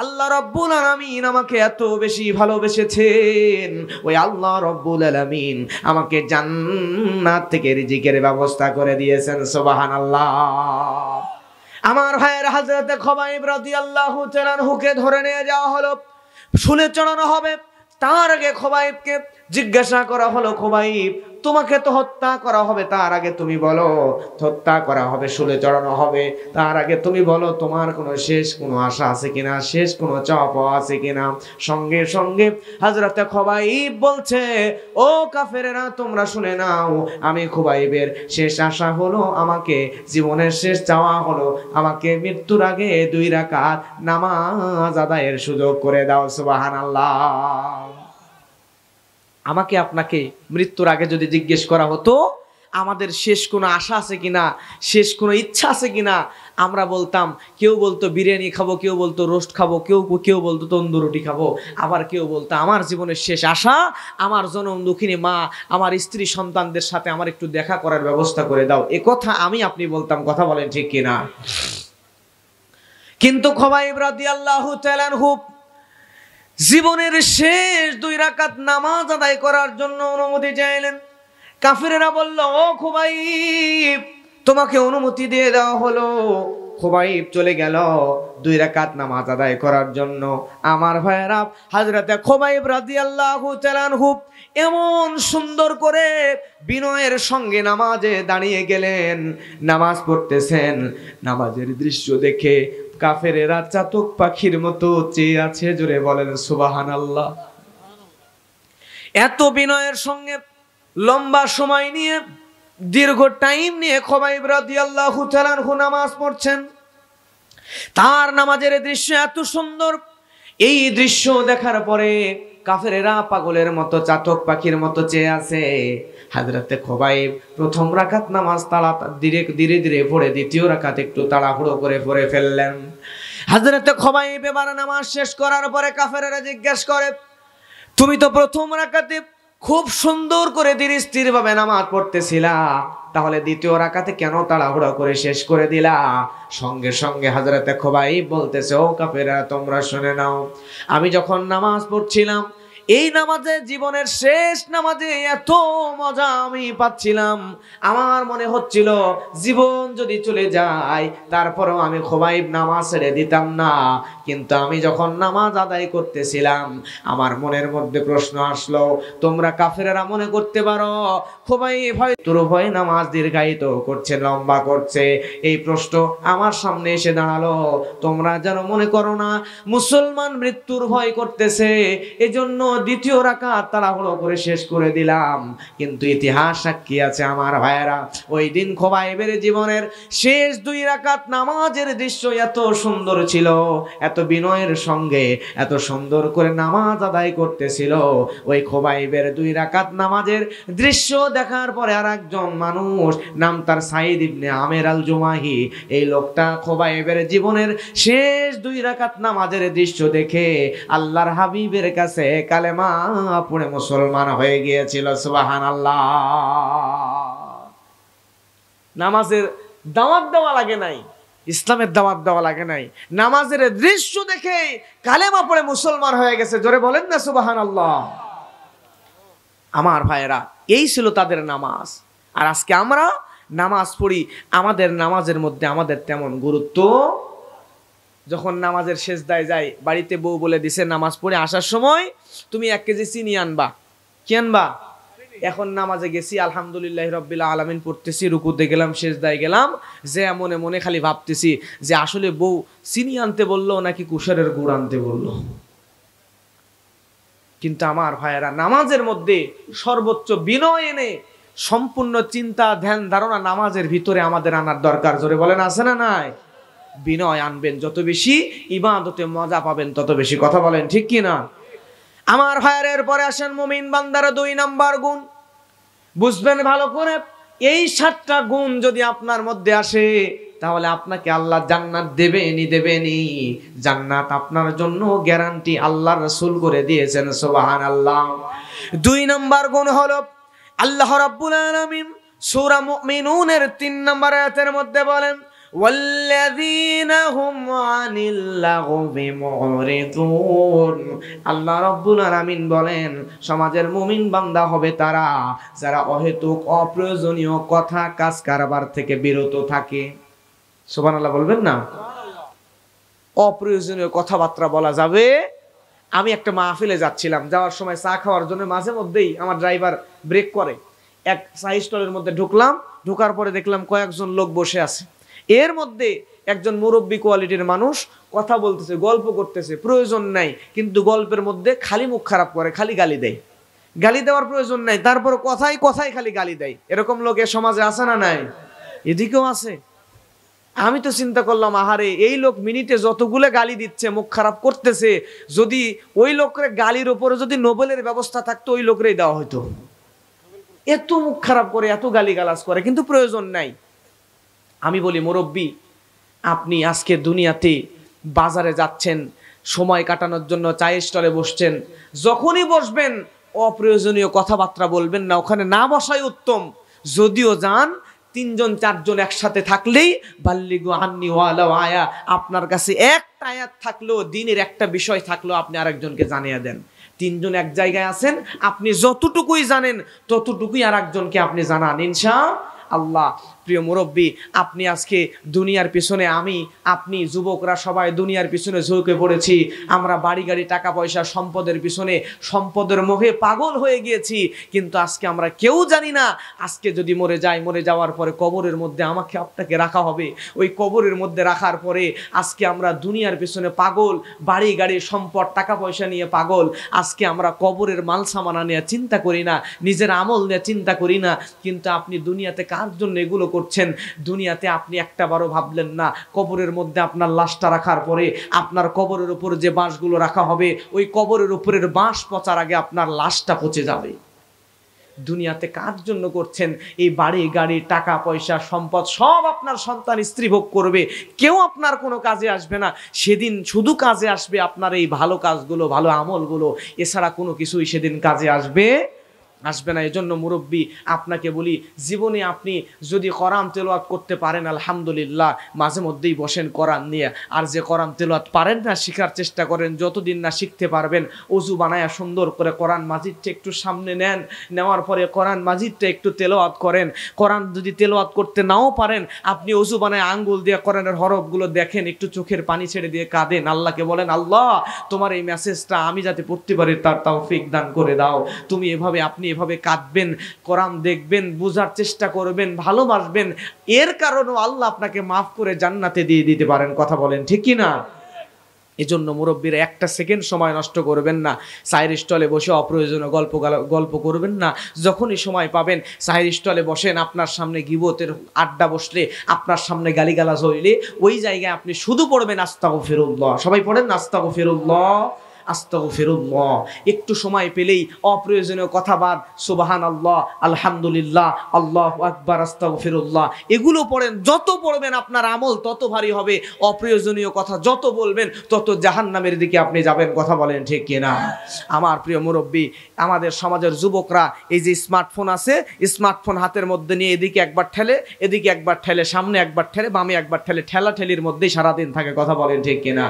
A: আল্লাহ রাব্বুল আলামিন আমাকে এত বেশি ভালোবেসেছেন, ওই আল্লাহ রাব্বুল আলামিন আমাকে জান্নাত থেকে রিজিকের ব্যবস্থা করে দিয়েছেন। সুবহানাল্লাহ। আমার ভাইয়ের হযরত খুবাইব রাদিয়াল্লাহু তাআলা আনহুকে ধরে নিয়ে যাওয়া হলো, শুলে চড়ানো হবে। তার আগে খুবাইবকে জিজ্ঞাসা করা হলো, খুবাইব তোমাকে তো হত্যা করা হবে, তার আগে তুমি বলো, হত্যা করা হবে, শুলে চড়ানো হবে, তার আগে তুমি বলো তোমার কোনো শেষ কোনো আশা আছে কিনা, শেষ কোনো চাওয়া পাওয়া আছে কিনা। সঙ্গে সঙ্গে হযরত খুবাইব বলছে, ও কাফেরেরা তোমরা শুনে নাও, আমি খুবাইবের শেষ আশা হলো, আমাকে জীবনের শেষ চাওয়া হলো, আমাকে মৃত্যুর আগে 2 রাকাত নামাজ আদায়ের সুযোগ করে দাও। সুবহানাল্লাহ। আমাকে আপনাকে মৃত্যুর আগে যদি জিজ্ঞেস করা হতো আমাদের শেষ কোনো আশা আছে কিনা, শেষ কোনো ইচ্ছা আছে কিনা, আমরা বলতাম, কেউ বলতো বিরিয়ানি খাবো, কেউ বলতো রোস্ট খাবো, কেউ বলতো তন্দুর রুটি খাবো, আবার কেউ বলতো আমার জীবনের শেষ আশা আমার জনম দুঃখিনী মা, আমার স্ত্রী সন্তানদের সাথে আমার একটু দেখা করার ব্যবস্থা করে দাও। এ কথা আমি আপনি বলতাম, কথা বলেন ঠিক কিনা? কিন্তু খুবাইব রাদিয়াল্লাহু তাআলা আনহু জীবনের শেষ 2 রাকাত নামাজ আদায় করার জন্য অনুমতি চাইলেন। কাফিরেরা বলল, ও খুবাইব তোমাকে অনুমতি দিয়ে দেওয়া হলো। খুবাইব চলে গেল 2 রাকাত নামাজ আদায় করার জন্য। আমার ভাইয়েরা, হযরতে খুবাইব রাদিয়াল্লাহু তাআলা আনহু এমন সুন্দর করে বিনয়ের সঙ্গে নামাজে দাঁড়িয়ে গেলেন, নামাজ পড়তেছেন। নামাজের দৃশ্য দেখে কাফেরেরা চাতক পাখির মতো চেয়ে আছে। জোরে বলেন সুবহানাল্লাহ। এত বিনয়ের সঙ্গে লম্বা সময় নিয়ে, দীর্ঘ টাইম নিয়ে খুবাইব রাদিয়াল্লাহু তাআলা আনহু নামাজ পড়ছেন। তার নামাজের দৃশ্য এত সুন্দর, এই দৃশ্য দেখার পরে কাফেরেরা পাগলের মতো, চাতক পাখির মতো চেয়ে আছে। হযরতে খুবাইব প্রথম রাকাত নামাজ ধীরে ধীরে পড়ে, দ্বিতীয় রাকাত একটু তাড়াহুড়ো করে পড়ে ফেললেন। হযরতে খুবাইব এবার নামাজ শেষ করার পরে কাফেরেরা জিজ্ঞাসা করে, তুমি তো প্রথম রাকাতে খুব সুন্দর করে ধীর স্থির ভাবে নামাজ পড়তেছিলা, তাহলে দ্বিতীয় রাকাতে কেন তাড়াহুড়ো করে শেষ করে দিলা? সঙ্গে সঙ্গে হযরতে খুবাইব বলতেছে, ও কাফেররা তোমরা শুনে নাও, আমি যখন নামাজ পড়ছিলাম, এই নামাজে, জীবনের শেষ নামাজে এত মজা আমি পাচ্ছিলাম, আমার মনে হচ্ছিল জীবন যদি চলে যায় তারপরেও আমি খুবাইব নামাজ ছেড়ে দিতাম না। কিন্তু আমি যখন নামাজ আদায় করতেছিলাম, আমার মনের মধ্যে প্রশ্ন আসলো, তোমরা কাফেরেরা মনে করতে পারো খুবাইব হয়তো ভয় নামাজ দীর্ঘায়িত করছে, লম্বা করছে, এই প্রশ্ন আমার সামনে এসে দাঁড়ালো। তোমরা যেন মনে করো না মুসলমান মৃত্যুর ভয় করতেছে, এজন্য দ্বিতীয় রাকাত তাড়াহুড়ো করে শেষ করে দিলাম। কিন্তু ইতিহাস সাক্ষী আছে আমার ভাইয়েরা, ওই দিন খোবাইবের জীবনের শেষ 2 রাকাত নামাজের দৃশ্য এত সুন্দর ছিল, এত বিনয়ের সঙ্গে এত সুন্দর করে নামাজ আদায় করতেছিল। ওই খোবাইবের 2 রাকাত নামাজের দৃশ্য দেখার পরে আর একজন মানুষ, নাম তার সাইদ ইবনে আমের আল জুমাহি, এই লোকটা খোবাইবের জীবনের শেষ 2 রাকাত নামাজের দৃশ্য দেখে আল্লাহর হাবিবের কাছে কালেমা পড়ে মুসলমান হয়ে গিয়েছিল। সুবহানাল্লাহ। নামাজের দাওয়াত দেওয়া লাগে নাই, ইসলামের দাওয়াত দেওয়া লাগে নাই, নামাজের দৃশ্য দেখে কালেমা পড়ে মুসলমান হয়ে গেছে। জোরে বলেন না সুবহানাল্লাহ। আমার ভাইয়েরা, এই ছিল তাদের নামাজ। আর আজকে আমরা নামাজ পড়ি, আমাদের নামাজের মধ্যে আমাদের তেমন গুরুত্ব। যখন নামাজের সেজদায় যাই, বাড়িতে বউ বলে দিছে নামাজ পড়ে আসার সময় তুমি 1 কেজি চিনি আনবা। কি আনবা? এখন নামাজে গেছি, আলহামদুলিল্লাহ রাব্বিল আলামিন পড়তেছি, রুকুতে গেলাম, সেজদায় গেলাম, যে মনে মনে খালি ভাবতেছি যে আসলে বউ চিনি আনতে বললো নাকি কুশারের গুড় আনতে বললো। কিন্তু আমার ভাইয়েরা, নামাজের মধ্যে সর্বোচ্চ বিনয় এনে সম্পূর্ণ চিন্তা ধ্যান ধারণা নামাজের ভিতরে আমাদের আনার দরকার। জোরে বলেন, আছে না নাই? বিনয় আনবেন, যত বেশি ইবাদতে মজা পাবেন তত বেশি। কথা বলেন ঠিক কি না? আমার ভাইয়ের এরপরে আসেন মুমিন বান্দার 2 নাম্বার গুণ। বুঝবেন ভালো করে, এই 7টা গুণ যদি আপনার মধ্যে আসে তাহলে আপনাকে আল্লাহ জান্নাত দেবেনই। জান্নাত আপনার জন্য গ্যারান্টি আল্লাহ রাসূল করে দিয়েছেন। সুবহানাল্লাহ। 2 নাম্বার গুণ হলো আল্লাহ রাব্বুল আলামিন সূরা মুমিনুনের 3 নম্বর আয়াতের মধ্যে বলেন, ওয়াল্লাযীনা হুম আনিল লাগবি মুরিদুন। আল্লাহ রাব্বুল আলামিন বলেন, সমাজের মুমিন বান্দা হবে তারা যারা অহেতুক অপ্রয়োজনীয় কথা কাজ কারবার থেকে বিরত থাকে। সুবহানাল্লাহ বলবেন না? অপ্রয়োজনীয় কথাবার্তা বলা যাবে। আমি একটা মাহফিলে যাচ্ছিলাম, যাওয়ার সময় চা খাওয়ার জন্য মাঝে মধ্যেই আমার ড্রাইভার ব্রেক করে। এক চা স্টলের মধ্যে ঢুকলাম, ঢোকার পরে দেখলাম কয়েকজন লোক বসে আছে। এর মধ্যে একজন মুরব্বী কোয়ালিটির মানুষ কথা বলতেছে, গল্প করতেছে, প্রয়োজন নাই, কিন্তু গল্পের মধ্যে খালি মুখ খারাপ করে, খালি গালি দেয়। গালি দেওয়ার প্রয়োজন নাই, তারপর কথায় কথায় খালি গালি দেয়। এরকম লোক এ সমাজে আছে না নাই? এদিকেও আছে। আমি তো চিন্তা করলাম, আহারে, এই লোক মিনিটে যতগুলো গালি দিচ্ছে, মুখ খারাপ করতেছে, যদি ওই লোকের গালির উপরে যদি নোবেলের ব্যবস্থা থাকতো ওই লোকরেই দেওয়া হইতো। এত মুখ খারাপ করে, এত গালিগালাজ করে, কিন্তু প্রয়োজন নাই। আমি বলি, মুরব্বী, আপনি আজকে দুনিয়াতে বাজারে যাচ্ছেন, সময় কাটানোর জন্য চায়ের স্টলে বসছেন, যখনই বসবেন অপ্রয়োজনীয় কথাবার্তা বলবেন না, ওখানে না বসাই উত্তম। যদিও যান 3 জন 4 জন একসাথে থাকলেই বাল্লিগু আন্নি ওয়ালাউ আয়া, আপনার কাছে একটা আয়াত থাকলেও, দিনের একটা বিষয় থাকলেও আপনি আরেকজনকে জানিয়ে দেন। 3 জন এক জায়গায় আছেন, আপনি যতটুকুই জানেন ততটুকুই আরেকজনকে আপনি জানান, ইনশাআল্লাহ। প্রিয় মুরব্বী, আপনি আজকে দুনিয়ার পিছনে, আপনি যুবকরা সবাই দুনিয়ার পিছনে ঝুঁকে পড়েছি। আমরা বাড়ি গাড়ি টাকা পয়সা সম্পদের পিছনে, সম্পদের মোহে পাগল হয়ে গিয়েছি। কিন্তু আজকে আমরা কেউ জানি না, আজকে যদি মরে যাই, মরে যাওয়ার পরে কবরের মধ্যে আমাকে আপনাকে রাখা হবে। ওই কবরের মধ্যে রাখার পরে আজকে আমরা দুনিয়ার পিছনে পাগল, বাড়ি গাড়ি সম্পদ টাকা পয়সা নিয়ে পাগল। আজকে আমরা কবরের মাল সামানা নিয়ে চিন্তা করি না, নিজের আমল নিয়ে চিন্তা করি না। কিন্তু আপনি দুনিয়াতে কার জন্য এগুলো করছেন? দুনিয়াতে আপনি একটাবারও ভাবলেন না কবরের মধ্যে আপনার লাশটা রাখার পরে আপনার কবরের উপর যে বাঁশগুলো রাখা হবে, ওই কবরের উপরের বাঁশ পচার আগে আপনার লাশটা পচে যাবে। দুনিয়াতে কার জন্য করছেন? এই বাড়ি গাড়ি টাকা পয়সা সম্পদ সব আপনার সন্তান স্ত্রী ভোগ করবে, কেউ আপনার কোনো কাজে আসবে না। সেদিন শুধু কাজে আসবে আপনার এই ভালো কাজগুলো, ভালো আমলগুলো, এছাড়া কোনো কিছুই সেদিন কাজে আসবে না। এজন্য মুরব্বী, আপনাকে বলি, জীবনে আপনি যদি কোরআন তেলাওয়াত করতে পারেন আলহামদুলিল্লাহ, মাঝে মধ্যেই বসেন কোরআন নিয়ে। আর যে কোরআন তেলাওয়াত পারেন না, শেখার চেষ্টা করেন। যতদিন না শিখতে পারবেন, ওযু বানায়া সুন্দর করে কোরআন মাজিদটা একটু সামনে নেন, নেওয়ার পরে কোরআন মাজিদটা একটু তেলাওয়াত করেন। কোরআন যদি তেলাওয়াত করতে নাও পারেন, আপনি ওযু বানায় আঙ্গুল দিয়ে কোরআনের হরফগুলো দেখেন, একটু চোখের পানি ছেড়ে দিয়ে কাঁদেন, আল্লাহকে বলেন, আল্লাহ তোমার এই মেসেজটা আমি যাতে পড়তে পারি তার তৌফিক দান করে দাও। তুমি আপনি এভাবে কাঁদবেন, কোরআন দেখবেন, বোঝার চেষ্টা করবেন, ভালোবাসবেন। এর কারণে আল্লাহ আপনাকে মাফ করে জান্নাতে দিয়ে দিতে পারেন। কথা বলেন ঠিক কি না? এজন্য মুরব্বীরা একটা সেকেন্ড সময় নষ্ট করবেন না, চায়ের স্টলে বসে অপ্রয়োজনীয় গল্প করবেন না। যখনই সময় পাবেন চায়ের স্টলে বসেন, আপনার সামনে গিবতের আড্ডা বসলে, আপনার সামনে গালিগালাজ হইলে, ওই জায়গায় আপনি শুধু পড়বেন আস্তাগফিরুল্লাহ। সবাই পড়েন আস্তাগফিরুল্লাহ আস্তাগফিরুল্লাহ। একটু সময় পেলেই অপ্রয়োজনীয় কথা বাদ, সুবহানাল্লাহ, আলহামদুলিল্লাহ, আল্লাহু আকবার, আস্তাগফিরুল্লাহ, এগুলো পড়েন। যত পড়বেন আপনার আমল তত ভারী হবে। অপ্রয়োজনীয় কথা যত বলবেন তত জাহান্নামের দিকে আপনি যাবেন। কথা বলেন ঠিক কিনা? আমার প্রিয় মুরব্বী, আমাদের সমাজের যুবকরা এই যে স্মার্টফোন আছে, স্মার্টফোন হাতের মধ্যে নিয়ে এদিকে একবার ঠেলে, এদিকে একবার ঠেলে, সামনে একবার ঠেলে, বামে একবার ঠেলে, ঠেলাঠেলির মধ্যেই সারাদিন থাকে। কথা বলেন ঠিক কিনা?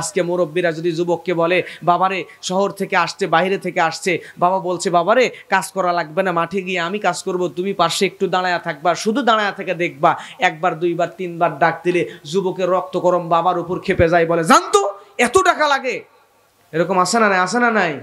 A: আজকে মুরব্বীরা যদি যুবককে বলে, বাবারে শহর থেকে আসছে, বাইরে থেকে আসছে, বাবা বলছে বাবারে কাজ করা লাগবে না, মাঠে গিয়ে আমি কাজ করব, তুমি পাশে একটু দাঁড়ায়া থাকবা, শুধু দাঁড়ায়া থেকে দেখবা। একবার, দুইবার, তিনবার ডাক দিলে যুবকের রক্ত গরম বাবার উপর খেপে যায়, বলে জানতো এত টাকা লাগে। এরকম আসে না নাই? আসে না নাই?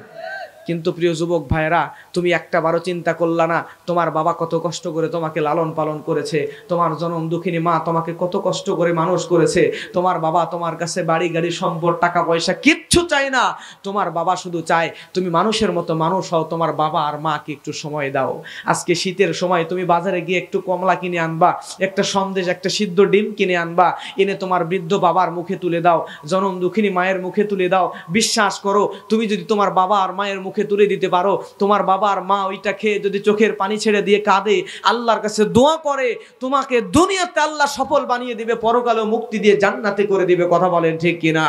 A: কিন্তু প্রিয় যুবক ভাইরা, তুমি একটা বারো চিন্তা করলা না তোমার বাবা কত কষ্ট করে তোমাকে লালন পালন করেছে, তোমার জনম দুঃখিনী মা তোমাকে কত কষ্ট করে মানুষ করেছে। তোমার বাবা তোমার কাছে বাড়ি গাড়ি সম্পদ টাকা পয়সা কিচ্ছু চায় না, তোমার বাবা শুধু চায় তুমি মানুষের মতো মানুষ হও। তোমার বাবা আর মাকে একটু সময় দাও। আজকে শীতের সময় তুমি বাজারে গিয়ে একটু কমলা কিনে আনবা, একটা সন্দেশ, একটা সিদ্ধ ডিম কিনে আনবা, এনে তোমার বৃদ্ধ বাবার মুখে তুলে দাও, জনম দুঃখিনী মায়ের মুখে তুলে দাও। বিশ্বাস করো, তুমি যদি তোমার বাবা আর মায়ের মুখে তুলে দিতে পারো, তোমার বাবা আর মা ওইটা খেয়ে যদি চোখের পানি ছেড়ে দিয়ে কাঁদে, আল্লাহর কাছে দোয়া করে, তোমাকে দুনিয়াতে আল্লাহ সফল বানিয়ে দিবে, পরকালেও মুক্তি দিয়ে জান্নাতে করে দিবে। কথা বলেন ঠিক কিনা?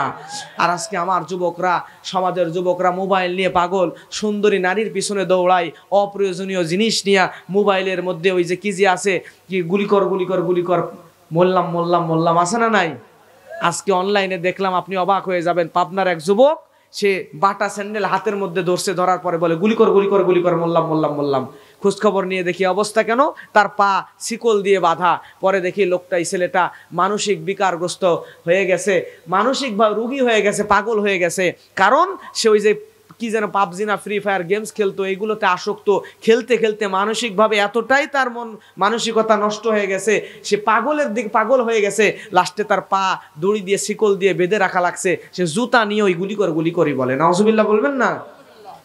A: আর আজকে আমার যুবকরা, সমাজের যুবকরা মোবাইল নিয়ে পাগল, সুন্দরী নারীর পিছনে দৌড়ায়, অপ্রয়োজনীয় জিনিস নিয়ে মোবাইলের মধ্যে ওই যে কি যে আছে, কি গুলি কর গুলি কর গুলি কর, মোল্লাম মোল্লাম মোল্লাম, আছে না নাই? আজকে অনলাইনে দেখলাম, আপনি অবাক হয়ে যাবেন। পাবনার এক যুবক, সে বাটা স্যান্ডেল হাতের মধ্যে ধরছে, ধরার পরে বলে গুলি কর গুলি কর গুলি কর, মোল্লাম মোল্লাম মোল্লাম। খোঁজখবর নিয়ে দেখি অবস্থা কেন, তার পা শিকল দিয়ে বাঁধা। পরে দেখি লোকটা, এই ছেলেটা মানসিক বিকারগ্রস্ত হয়ে গেছে, মানসিকভাবে রোগী হয়ে গেছে, পাগল হয়ে গেছে। কারণ সে ওই যে কি যেন পাবজি না ফ্রি ফায়ার গেমস খেলতো, এইগুলোতে আসক্ত। খেলতে খেলতে মানসিকভাবে এতটাই তার মানসিকতা নষ্ট হয়ে গেছে, সে পাগলের দিকে পাগল হয়ে গেছে। লাস্টে তার পা দড়ি দিয়ে শিকল দিয়ে বেঁধে রাখা লাগছে, সে জুতা নিয়ে ওই গুলি করি বলে। নাউজুবিল্লাহ বলবেন না?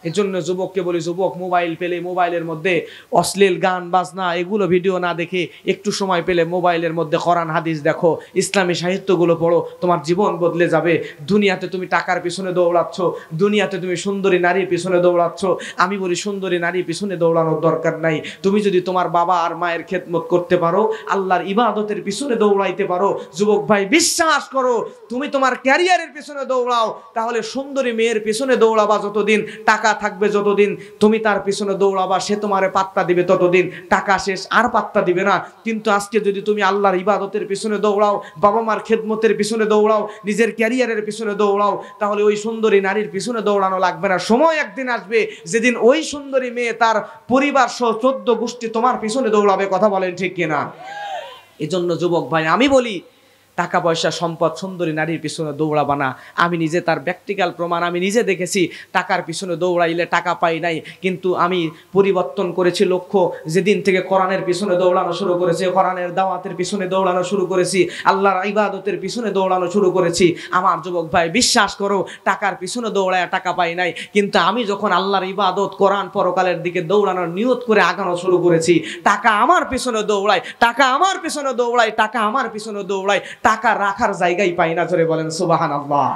A: এজন্য যুবককে বলি, যুবক মোবাইল পেলে মোবাইলের মধ্যে অশ্লীল গান বাজনা এগুলো ভিডিও না দেখে একটু সময় পেলে মোবাইলের মধ্যে কোরআন হাদিস দেখো, ইসলামী সাহিত্যগুলো পড়ো, তোমার জীবন বদলে যাবে। দুনিয়াতে তুমি টাকার পিছনে দৌড়াচ্ছ, দুনিয়াতে তুমি সুন্দরী নারীর পিছনে দৌড়াচ্ছ। আমি বলি সুন্দরী নারীর পিছনে দৌড়ানোর দরকার নাই। তুমি যদি তোমার বাবা আর মায়ের খেদমত করতে পারো, আল্লাহর ইবাদতের পিছনে দৌড়াইতে পারো, যুবক ভাই বিশ্বাস করো, তুমি তোমার ক্যারিয়ারের পিছনে দৌড়াও, তাহলে সুন্দরী মেয়ের পিছনে দৌড়াবা যতদিন, টাকা থাকবে যতদিন, তুমি তার পিছনে দৌড়াবা, সে তোমারে পাত্তা দিবে ততদিন, টাকা শেষ আর পাত্তা দিবে না। কিন্তু আজকে যদি তুমি আল্লাহর ইবাদতের পিছনে দৌড়াও, বাবা মার খেদমতের পিছনে দৌড়াও, নিজের ক্যারিয়ারের পিছনে দৌড়াও, তাহলে ওই সুন্দরী নারীর পিছনে দৌড়ানো লাগবে না। সময় একদিন আসবে যেদিন ওই সুন্দরী মেয়ে তার পরিবার সহ 14 গোষ্ঠী তোমার পিছনে দৌড়াবে। কথা বলেন ঠিক কিনা? এজন্য যুবক ভাই আমি বলি, টাকা পয়সা সম্পদ সুন্দরী নারীর পিছনে দৌড়াবা না। আমি নিজে তার প্র্যাকটিক্যাল প্রমাণ আমি নিজে দেখেছি। টাকার পিছনে দৌড়াইলে টাকা পাই নাই, কিন্তু আমি পরিবর্তন করেছি লক্ষ্য। যেদিন থেকে কোরআনের পিছনে দৌড়ানো শুরু করেছি, কোরআনের দাওয়াতের পিছনে দৌড়ানো শুরু করেছি, আল্লাহর ইবাদতের পিছনে দৌড়ানো শুরু করেছি, আমার যুবক ভাই বিশ্বাস করো, টাকার পিছনে দৌড়ায় টাকা পাই নাই, কিন্তু আমি যখন আল্লাহর ইবাদত, কোরআন, পরকালের দিকে দৌড়ানোর নিয়ত করে আগানো শুরু করেছি, টাকা আমার পিছনে দৌড়ায়, টাকা আমার পিছনে দৌড়ায়, টাকা আমার পিছনে দৌড়ায়, টাকা রাখার জায়গায় পাই না। জোরে বলেন সুবহানাল্লাহ।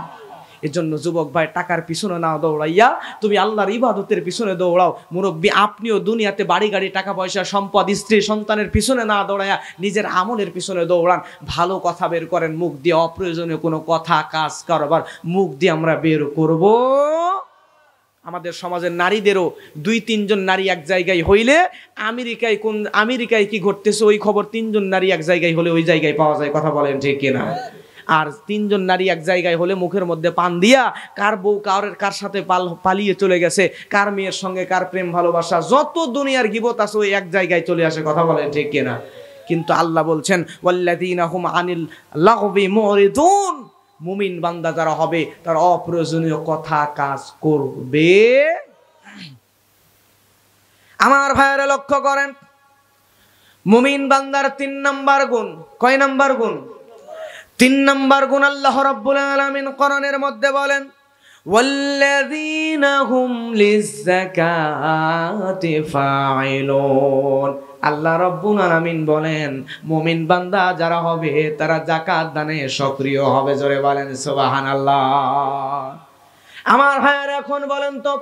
A: এজন্য যুবক ভাই, টাকার পিছনে না দৌড়াইয়া তুমি আল্লাহর ইবাদতের পিছনে দৌড়াও। মুরব্বী আপনিও দুনিয়াতে বাড়ি গাড়ি টাকা পয়সা সম্পদ স্ত্রী সন্তানের পিছনে না দৌড়াইয়া নিজের আমলের পিছনে দৌড়ান। ভালো কথা বের করেন মুখ দিয়ে, অপ্রয়োজনীয় কোনো কথা কাজ কারবার মুখ দিয়ে আমরা বের করব। আমাদের সমাজের নারীদেরও 2-3 জন নারী এক জায়গায় হইলে আমেরিকায় কি ঘটতেছে ওই খবর 3 জন নারী এক জায়গায় হলে ওই জায়গায় পাওয়া যায়। কথা বলেন ঠিক কিনা? আর 3 জন নারী এক জায়গায় হলে মুখের মধ্যে পান দিয়া কার বউ কার সাথে পালিয়ে চলে গেছে, কার মেয়ের সঙ্গে কার প্রেম ভালোবাসা, যত দুনিয়ার গীবত আছে ওই এক জায়গায় চলে আসে। কথা বলেন ঠিক কিনা? কিন্তু আল্লাহ বলছেন ওয়াল্লাযীনা হুম আনিল লাগবি মুরিদুন, মুমিন বান্দা যারা হবে তারা অপ্রয়োজনীয় কথা কাজ করবে। আমার ভাইয়েরা লক্ষ্য করেন, মুমিন বান্দার 3 নাম্বার গুণ। কয় নাম্বার গুণ? তিন নাম্বার গুণ আল্লাহ রাব্বুল আলামিন কোরআনের মধ্যে বলেন, ওয়াল্লাযীনা হুম লিয-যাকাতি ফাঈলুন। আল্লাহ রাব্বুল আলামিন বলেন, মুমিন বান্দা যারা হবে তারা যাকাত দানে সক্রিয় হবে। জোরে বলেন সুবহানাল্লাহ। আমার ভাইয়েরা, এখন বলেন তো,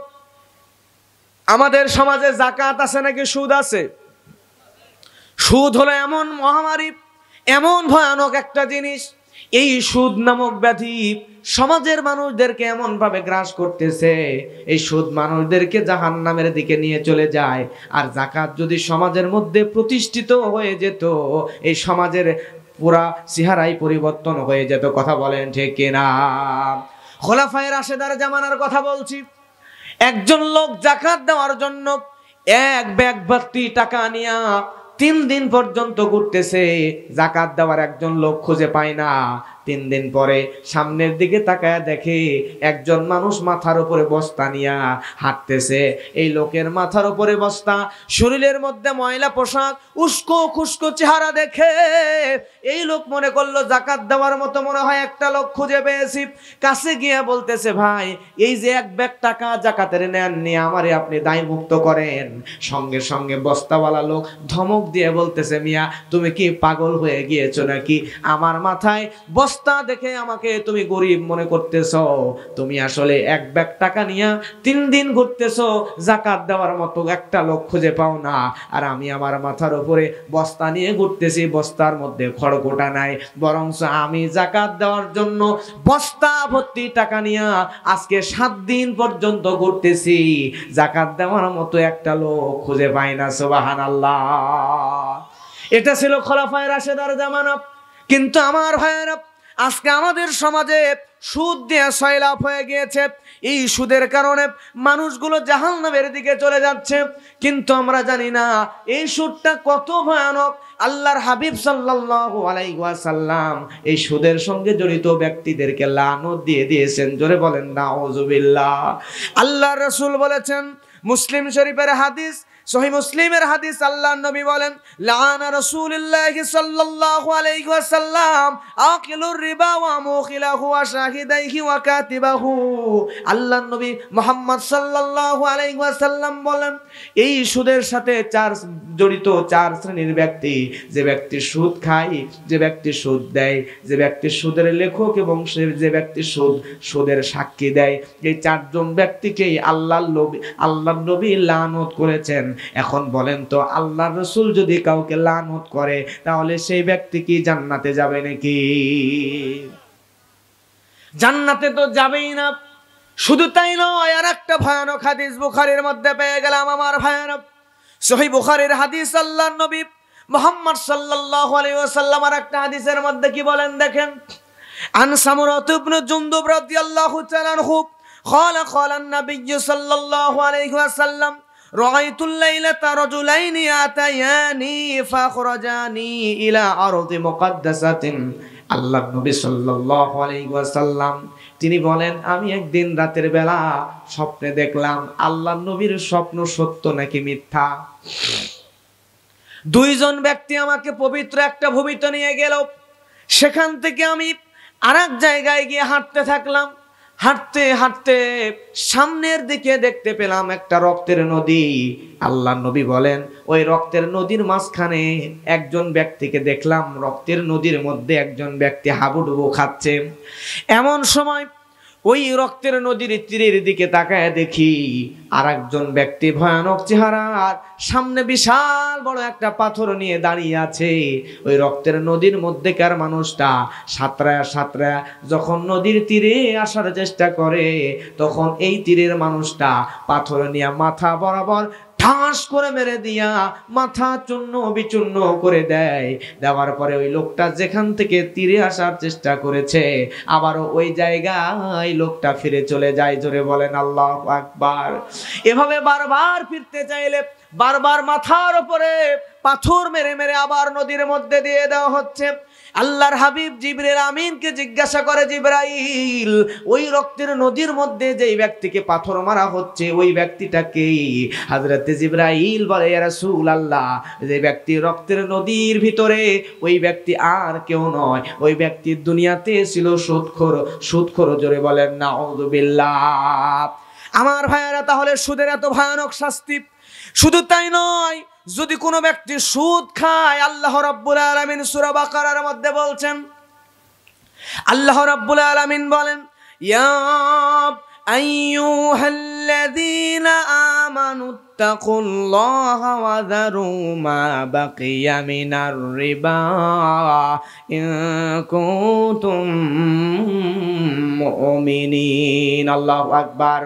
A: আমাদের সমাজে যাকাত আছে নাকি সুদ আছে? সুদ হলো এমন মহামারী, এমন ভয়ানক একটা জিনিস। এই সুদ নামক ব্যাধি সমাজের মানুষদেরকে এমন ভাবে গ্রাস করতেছে, এই সুদ মানুষদেরকে জাহান্নামের দিকে নিয়ে চলে যায়। আর যাকাত যদি সমাজের মধ্যে প্রতিষ্ঠিত হয়ে যেত, এই সমাজের পুরা চেহারাই পরিবর্তন হয়ে যেত। কথা বলেন ঠিক কিনা? খোলাফায়ে রাশেদার জামানার কথা বলছি। একজন লোক যাকাত দেওয়ার জন্য এক ব্যাগ ভর্তি টাকা নিয়ে 3 দিন পর্যন্ত ঘুরতেছে, যাকাত দেওয়ার একজন লোক খুঁজে পায় না। 3 দিন পরে সামনের দিকে তাকায় দেখে একজন মানুষ মাথার উপরে বস্তা নিয়ে হাঁটতেছে। এই লোকের মাথার উপরে বস্তা, শরীরের মধ্যে ময়লা পোশাক, উস্কো খুস্কো চেহারা দেখে এই লোক মনে করলো যাকাত দেওয়ার মতো মনে হয় একটা লোক খুঁজে পেয়েছি। কাছে গিয়ে বলতেছে, ভাই এই যে এক ব্যাগ টাকা যাকাতের নেননি, আমারে আপনি দায় মুক্ত করেন। সঙ্গে সঙ্গে বস্তাওয়ালা লোক ধমক দিয়ে বলতেছে, মিয়া তুমি কি পাগল হয়ে গিয়েছো নাকি? আমার মাথায় বস্তা দেখে আমাকে তুমি গরিব মনে করতেছো? তুমি আসলে এক ব্যাগ টাকা নিয়ে 3 দিন ঘুরতেছো, যাকাত দেওয়ার মতো একটা লোক খুঁজে পাও না। আর আমি আমার মাথার উপরে বস্তা নিয়ে ঘুরতেছি, বস্তার মধ্যে খড়কোটা নাই, বরং আমি যাকাত দেওয়ার জন্য বস্তা ভর্তি টাকা নিয়ে আজকে 7 দিন পর্যন্ত ঘুরতেছি, যাকাত দেওয়ার মতো একটা লোক খুঁজে পাই না। সুবহানাল্লাহ। এটা ছিল খোলাফায়ে রাশেদার জামানা। কিন্তু আমার ভাইয়েরা, আজকে আমাদের সমাজে সুদ দিয়ে সয়লাভ হয়ে গিয়েছে। এই সুদের কারণে মানুষগুলো জাহান্নামের দিকে চলে যাচ্ছে। কিন্তু আমরা জানি না এই সুদটা কত ভয়ানক। আল্লাহর হাবিব সাল্লাল্লাহু আলাইহি ওয়াসাল্লাম এই সুদের সঙ্গে জড়িত ব্যক্তিদেরকে লানত দিয়ে দিয়েছেন। জোরে বলেন নাউযুবিল্লাহ। আল্লাহর রাসূল বলেছেন, মুসলিম শরীফের হাদিস, সহিহ মুসলিমের হাদিস, আল্লাহর নবী বলেন, লাআনা রাসূলুল্লাহি সাল্লাল্লাহু আলাইহি ওয়াসাল্লাম আকিলুর রিবা ওয়া মুখিলাহু ওয়া শাহিদাইহি ওয়া কাতিবাহু। আল্লাহর নবী মুহাম্মদ সাল্লাল্লাহু আলাইহি ওয়াসাল্লাম বলেন, এই সুদের সাথে জড়িত 4 শ্রেণীর ব্যক্তি। যে ব্যক্তি সুদ খায়, যে ব্যক্তি সুদ দেয়, যে ব্যক্তি সুদের লেখক এবং যে ব্যক্তি সুদের সাক্ষী দেয়, এই 4 জন ব্যক্তিকেই আল্লাহর নবী লানত করেছেন। এখন বলেন তো, আল্লাহর রাসূল যদি কাউকে লানত করে তাহলে সেই ব্যক্তি কি জান্নাতে যাবে নাকি? জান্নাতে তো যাবেই না। শুধু তাই নয়, আর একটা ভয়ানক হাদিস বুখারীর মধ্যে পেয়ে গেলাম আমার ভাইয়েরা। সহিহ বুখারীর হাদিস, আল্লাহর নবী মুহাম্মদ সাল্লাল্লাহু আলাইহি ওয়াসাল্লাম আর একটা হাদিসের মধ্যে কি বলেন দেখেন, আন সামুরাত ইবনে জুনদুব রাদিয়াল্লাহু তাআলা আনহু قال قال النبي صلى الله عليه وسلم رأيت الليلة رجلين يأتياني فأخرجاني إلى أرض مقدسة। আল্লাহর নবী সাল্লাল্লাহু আলাইহি ওয়াসাল্লাম তিনি বলেন, আমি একদিন রাতের বেলা স্বপ্নে দেখলাম। আল্লাহর নবীর স্বপ্ন সত্য নাকি মিথ্যা? 2 জন ব্যক্তি আমাকে পবিত্র একটা ভূমিতে নিয়ে গেল। সেখান থেকে আমি আরেক জায়গায় গিয়ে হাঁটতে থাকলাম। হাঁটতে হাঁটতে সামনের দিকে দেখতে পেলাম একটা রক্তের নদী। আল্লাহর নবী বলেন, ওই রক্তের নদীর মাঝখানে একজন ব্যক্তিকে দেখলাম, রক্তের নদীর মধ্যে একজন ব্যক্তি হাবুডুবু খাচ্ছে। এমন সময় ওই রক্তের নদীর তীরের দিকে তাকায় দেখি আর একজন ব্যক্তি ভয়ানক চেহারার, সামনে বিশাল বড় একটা পাথর নিয়ে দাঁড়িয়ে আছে। ওই রক্তের নদীর মধ্যেকার মানুষটা সাঁতরায়া যখন নদীর তীরে আসার চেষ্টা করে, তখন এই তীরের মানুষটা পাথর নিয়ে মাথা বরাবর ঠাস করে মেরে দিয়া মাথা চূর্ণ বিচূর্ণ করে দেয়। দেওয়ার পরে ওই লোকটা যেখান থেকে তীরে আসার চেষ্টা করেছে, আবারও ওই জায়গায় লোকটা ফিরে চলে যায়। জোরে বলেন আল্লাহু আকবার। এভাবে বারবার ফিরতে চাইলে বারবার মাথার উপরে পাথর মেরে মেরে আবার নদীর মধ্যে দিয়ে দেওয়া হচ্ছে। আল্লাহর হাবিব জিবরাইল আমিনকে জিজ্ঞাসা করে, জিবরাইল, ওই রক্তের নদীর মধ্যে যেই ব্যক্তিকে পাথর মারা হচ্ছে ওই ব্যক্তিটাকে? হযরত জিবরাইল বলে, ইয়া রাসূলুল্লাহ, যে ব্যক্তি রক্তের নদীর ভিতরে ওই ব্যক্তি আর কেউ নয়, ওই ব্যক্তি দুনিয়াতে ছিল সুদখোর। জোরে বলেন নাউযুবিল্লাহ। আমার ভাইয়েরা, তাহলে সুদের এত ভয়ানক শাস্তি। শুধু তাই নয়, যদি কোনো ব্যক্তি সুদ খায়, আল্লাহ রাব্বুল আলামিন সূরা বাকারার মধ্যে বলছেন, আল্লাহ রাব্বুল আলামিন বলেন, ইয়া আইয়ুহাল্লাযীনা আমানুত্তাকুল্লাহা ওয়া যারু মা বাকিয়া মিনার রিবা ইন কুনতুম মুমিনিন। আল্লাহু আকবার।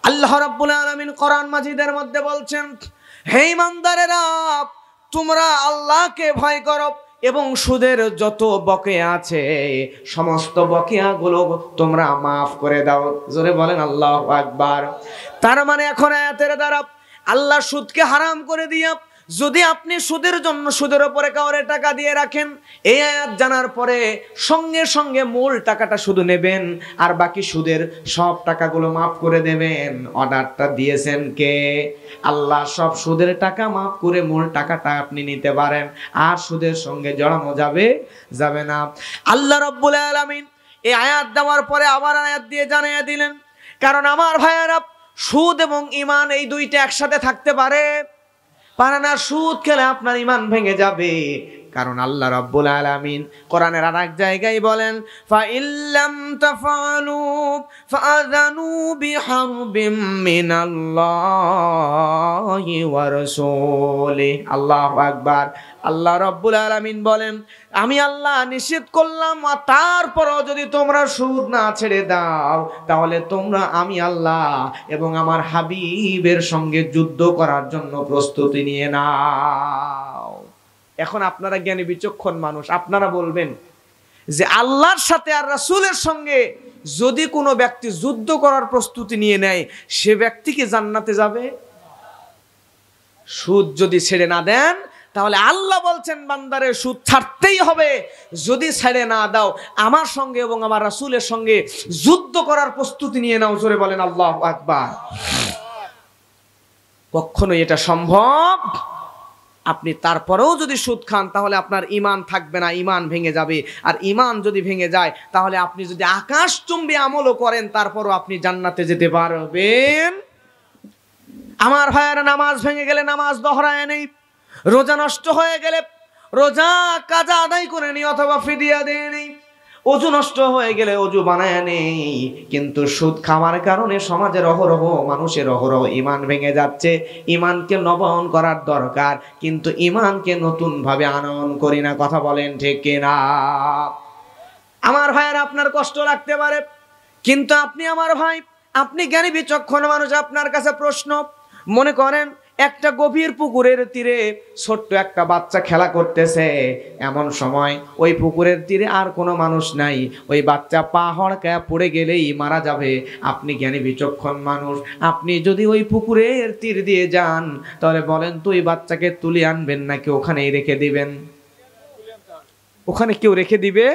A: আল্লাহ রাব্বুল আলামিন কোরআন মাজিদের মধ্যে বলছেন, হে ইমানদারেরা, তোমরা আল্লাহকে ভয় করো এবং সুদের যত বকেয়া আছে সমস্ত বকেয়াগুলো তোমরা মাফ করে দাও। জোরে বলেন আল্লাহু আকবার। তার মানে এখন আয়াতের দ্বারা আল্লাহ সুদকে হারাম করে দিয়া, যদি আপনি সুদের জন্য সুদের উপরে কাউরে টাকা দিয়ে রাখেন, এই আয়াত জানার পরে সঙ্গে সঙ্গে মূল টাকাটা শুধু নেবেন আর বাকি সুদের সব টাকাগুলো মাফ করে দেবেন। অর্ডারটা দিয়েছেন কে? আল্লাহ। সব সুদের টাকা মাফ করে মূল টাকাটা আপনি নিতে পারেন, আর সুদের সঙ্গে জড়ানো যাবে না। আল্লাহ রাব্বুল আলামিন এই আয়াত দেওয়ার পরে আবার আয়াত দিয়ে জানিয়ে দিলেন, কারণ আমার ভাইয়েরা, সুদ এবং ঈমান এই দুইটা একসাথে থাকতে পারে না। সুদ খেলে আপনার ঈমান ভেঙে যাবে, কারণ আল্লাহ রাব্বুল আলামিন কোরআনের আরেক জায়গায় বলেন, ফা ইল্লাম তাফআলু ফাআযানু বিহারবিম মিনাল্লাহি ওয়া রাসূলিহি। আল্লাহু আকবার। আল্লাহ রাব্বুল আলামিন বলেন, আমি আল্লাহ নিষেধ করলাম, আর তারপরও যদি তোমরা সুদ না ছেড়ে দাও, তাহলে তোমরা আমি আল্লাহ এবং আমার হাবিবের সঙ্গে যুদ্ধ করার জন্য প্রস্তুতি নিয়ে নাও। এখন আপনারা জ্ঞানী বিচক্ষণ মানুষ, আপনারা বলবেন যে আল্লাহর সাথে আর রাসূলের সঙ্গে যদি কোনো ব্যক্তি যুদ্ধ করার প্রস্তুতি নিয়ে নেয়, সে ব্যক্তি কি জান্নাতে যাবে? সুদ যদি ছেড়ে না দেন, তাহলে আল্লাহ বলছেন বান্দারে সুদ ছাড়তেই হবে। যদি ছেড়ে না দাও, আমার সঙ্গে এবং আমার রাসূলের সঙ্গে যুদ্ধ করার প্রস্তুতি নিয়ে নাও। জোরে বলেন আল্লাহু আকবার। কখনোই এটা সম্ভব? আপনি তারপরেও যদি সুদ খান, তাহলে আপনার ঈমান থাকবে না, ঈমান ভেঙে যাবে। আর ঈমান যদি ভেঙে যায়, তাহলে আপনি যদি আকাশচুম্বী আমলও করেন, তারপরও আপনি জান্নাতে যেতে পারবেন? আমার ভাইয়েরা, নামাজ ভেঙে গেলে নামাজ দোহরায় নেই, রোজা নষ্ট হয়ে গেলে রোজা কাজা আদায় করে নেই অথবা ফিদিয়া দিয়ে নেই, অজু নষ্ট হয়ে গেলে অজু বানায় নেই। কিন্তু সুদ খাওয়ার কারণে সমাজের মানুষের অহরহ ঈমান ভেঙে যাচ্ছে। ঈমানকে নবায়ন করার দরকার, কিন্তু ঈমানকে নতুন ভাবে আনয়ন করি না। কথা বলেন ঠিক কিনা? আমার ভাইয়ের, আপনার কষ্ট লাগতে পারে, কিন্তু আপনি আমার ভাই, আপনি জ্ঞানী বিচক্ষণ মানুষ। আপনার কাছে প্রশ্ন, মনে করেন একটা গভীর পুকুরের তীরে ছোট্ট একটা বাচ্চা খেলা করতেছে। এমন সময় ওই পুকুরের তীরে আর কোনো মানুষ নাই, ওই বাচ্চা পা হড়কায় পড়ে গেলেই মারা যাবে। আপনি জ্ঞানী বিচক্ষণ মানুষ, আপনি যদি ওই পুকুরের তীর দিয়ে যান, তাহলে বলেন তো ওই বাচ্চাকে তুলে আনবেন নাকি ওখানেই রেখে দিবেন? ওখানে কেউ রেখে দিবে,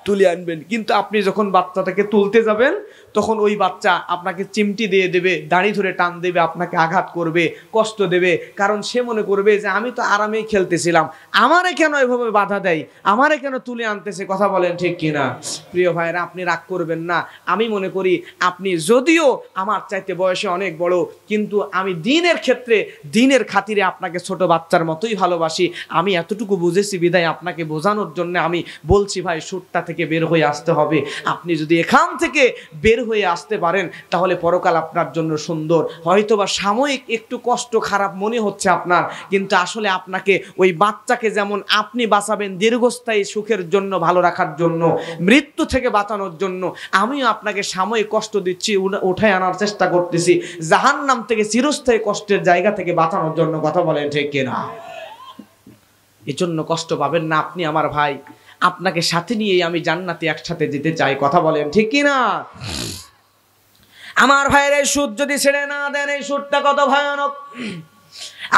A: তুলে আনবেন। কিন্তু আপনি যখন বাচ্চাটাকে তুলতে যাবেন, তখন ওই বাচ্চা আপনাকে চিমটি দিয়ে দেবে, দাড়ি ধরে টান দেবে, আপনাকে আঘাত করবে, কষ্ট দেবে। কারণ সে মনে করবে যে আমি তো আরামেই খেলতেছিলাম, আমারে কেন এভাবে বাধা দেয়, আমারে কেন তুলে আনতেছে। কথা বলেন ঠিক কিনা? প্রিয় ভাইরা, আপনি রাগ করবেন না। আমি মনে করি আপনি যদিও আমার চাইতে বয়সে অনেক বড়, কিন্তু আমি দিনের ক্ষেত্রে, দিনের খাতিরে আপনাকে ছোট বাচ্চার মতোই ভালোবাসি। আমি এতটুকু বুঝেছি বিদায় আপনাকে বোঝানোর জন্য আমি বলছি, ভাই সুদটা থেকে বের হয়ে আসতে হবে। আপনি যদি এখান থেকে বের হয়ে আসতে পারেন, তাহলে পরকাল আপনার জন্য সুন্দর। হয়তোবা সাময়িক একটু কষ্ট, খারাপ মনে হচ্ছে আপনার, কিন্তু আসলে আপনাকে ওই বাচ্চাকে যেমন আপনি বাঁচাবেন দীর্ঘস্থায়ী সুখের জন্য, ভালো রাখার জন্য, মৃত্যু থেকে বাঁচানোর জন্য, আমিও আপনাকে সাময়িক কষ্ট দিচ্ছি, উঠায় আনার চেষ্টা করতেছি জাহান্নাম থেকে, চিরস্থায়ী কষ্টের জায়গা থেকে বাঁচানোর জন্য। কথা বলেন ঠিক কিনা? এজন্য কষ্ট পাবেন না। আপনি আমার ভাই, আপনাকে সাথে নিয়ে আমি জান্নাতে একসাথে যেতে চাই। কথা বলেন ঠিক কিনা? আমার ভাইয়ের, এই সুদ যদি ছেড়ে না দেন, এই সুদটা কত ভয়ানক।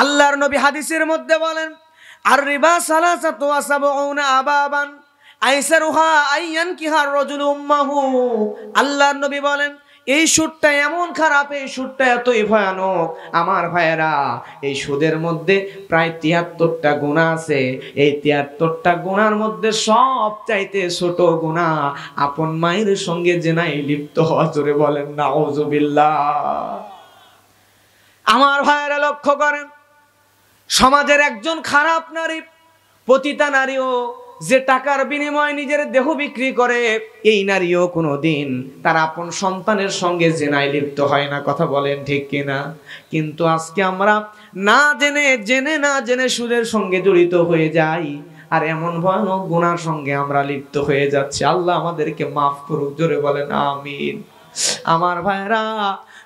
A: আল্লাহর নবী হাদিসের মধ্যে বলেন, আর রিবা সালাসাতু ওয়া সাবউনা আবাবান, আইসারুহা আইয়ান কিহার রাজুলু উম্মাহু। আল্লাহর নবী বলেন এই সুদটা এমন খারাপ, এই সুদটা এতই ভয়ানক আমার ভাইয়েরা, এই সুদের মধ্যে প্রায় ৭৩টা গুনাহ আছে। এই ৭৩টা গুনার মধ্যে সব চাইতে ছোট গুনাহ আপন মায়ের সঙ্গে জেনায় লিপ্ত হওয়া। জোরে বলেন নাউজুবিল্লাহ। আমার ভাইয়েরা লক্ষ্য করেন, সমাজের একজন খারাপ নারী, পতিতা নারীও যে টাকার বিনিময়ে নিজের দেহ বিক্রি করে, এই নারীও কোনোদিন তার আপন সন্তানের সঙ্গে জেনায় লিপ্ত হয় না। কথা বলেন ঠিক কিনা? কিন্তু আজকে আমরা না জেনে না জেনে সুদের সঙ্গে জড়িত হয়ে যাই, আর এমন ভয়ানক গুনার সঙ্গে আমরা লিপ্ত হয়ে যাচ্ছি। আল্লাহ আমাদেরকে মাফ করুক। জোরে বলেন আমিন। আমার ভাইরা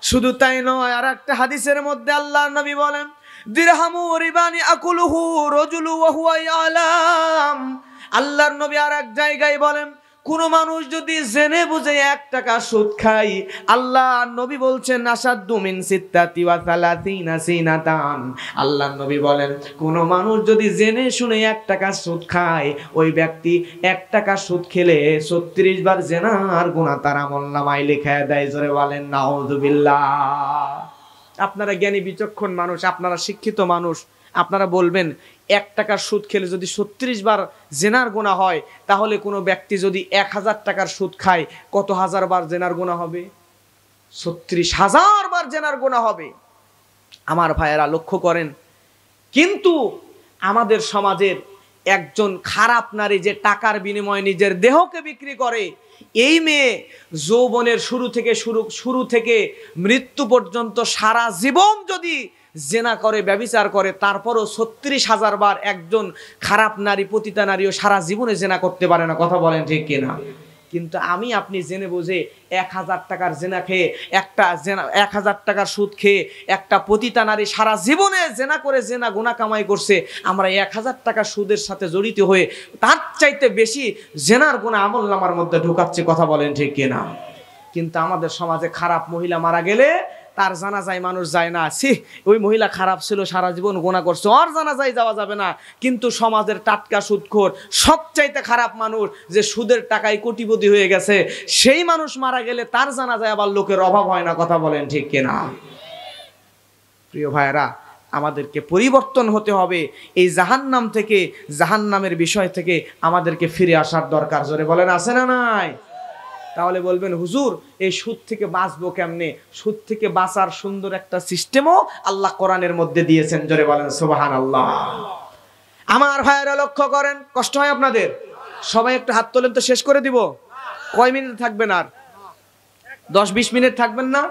A: শুধু তাই নয়, আর একটা হাদিসের মধ্যে আল্লাহর নবী বলেন দিরহামু রিবানি আকুলুহু রাজুলু ওয়া হুয়া ইয়ালাম। আল্লাহর নবী আর এক জায়গায় বলেন কোন মানুষ যদি জেনে বুঝে ১ টাকা সুদ খায়, আল্লাহর নবী বলছেন আসাদ্দু মিন সিত্তাতি ওয়া সালাসিনা সিনাতান। আল্লাহর নবী বলেন কোন মানুষ যদি জেনে শুনে ১ টাকা সুদ খায়, ওই ব্যক্তি ১ টাকা সুদ খেলে ৩৬ বার জিনার গুনাহ তার আমলনামায় লিখে দেয়। জোরে বলেন নাউযুবিল্লাহ। আপনারা জ্ঞানী বিচক্ষণ মানুষ, আপনারা শিক্ষিত মানুষ, আপনারা বলবেন ১ টাকার সুদ খেলে যদি ৩৬ বার জেনার গুনাহ হয়, তাহলে কোনো ব্যক্তি যদি ১,০০০ টাকার সুদ খায় কত হাজার বার জেনার গুনাহ হবে? ৩৬,০০০ বার জেনার গুনাহ হবে। আমার ভাইয়েরা লক্ষ্য করেন, কিন্তু আমাদের সমাজের একজন খারাপ নারী যে টাকার বিনিময়ে নিজের দেহকে বিক্রি করে, এই মেয়ে যৌবনের শুরু থেকে মৃত্যু পর্যন্ত সারা জীবন যদি জেনা করে, ব্যভিচার করে, তারপরও ৩৬,০০০ বার একজন খারাপ নারী, পতিতা নারীও সারা জীবনে জেনা করতে পারে না। কথা বলেন ঠিক কিনা? কিন্তু আমি আপনি জেনে বুঝে ১,০০০ টাকার জেনা খেয়ে, ১,০০০ টাকার সুদ খেয়ে একটা পতিতা নারী সারা জীবনে জেনা করে জেনা গুনাহ কামাই করছে, আমরা ১,০০০ টাকা সুদের সাথে জড়িত হয়ে তার চাইতে বেশি জেনার গুনাহ আমলনামার মধ্যে ঢুকাচ্ছে। কথা বলেন ঠিক কিনা? কিন্তু আমাদের সমাজে খারাপ মহিলা মারা গেলে তার জানাজায় মানুষ যায় না, ওই মহিলা খারাপ ছিল, সারা জীবন গুনাহ করছে, ওর জানাজায় যাওয়া যাবে না। কিন্তু সমাজের টাটকা সুদখোর, সবচাইতে খারাপ মানুষ যে সুদের টাকায় কোটিপতি হয়ে গেছে, সেই মানুষ মারা গেলে তার জানাজায় আবার লোকের অভাব হয় না। কথা বলেন ঠিক কিনা? প্রিয় ভাইয়েরা, আমাদেরকে পরিবর্তন হতে হবে। এই জাহান্নাম থেকে, জাহান্নামের বিষয় থেকে আমাদেরকে ফিরে আসার দরকার। জোরে বলেন আছে না নাই? তাহলে বলবেন হুজুর এই সুদ থেকে বাঁচবো কেমনে? সুদ থেকে বাঁচার সুন্দর একটা সিস্টেমও আল্লাহ কোরআনের মধ্যে দিয়েছেন। জোরে বলেন সুবহানাল্লাহ। আমার ভাইয়েরা লক্ষ্য করেন, কষ্ট হয় আপনাদের? সবাই একটু হাত তোলেন তো, শেষ করে দিব। কয় মিনিট থাকবেন? আর ১০-২০ মিনিট থাকবেন না?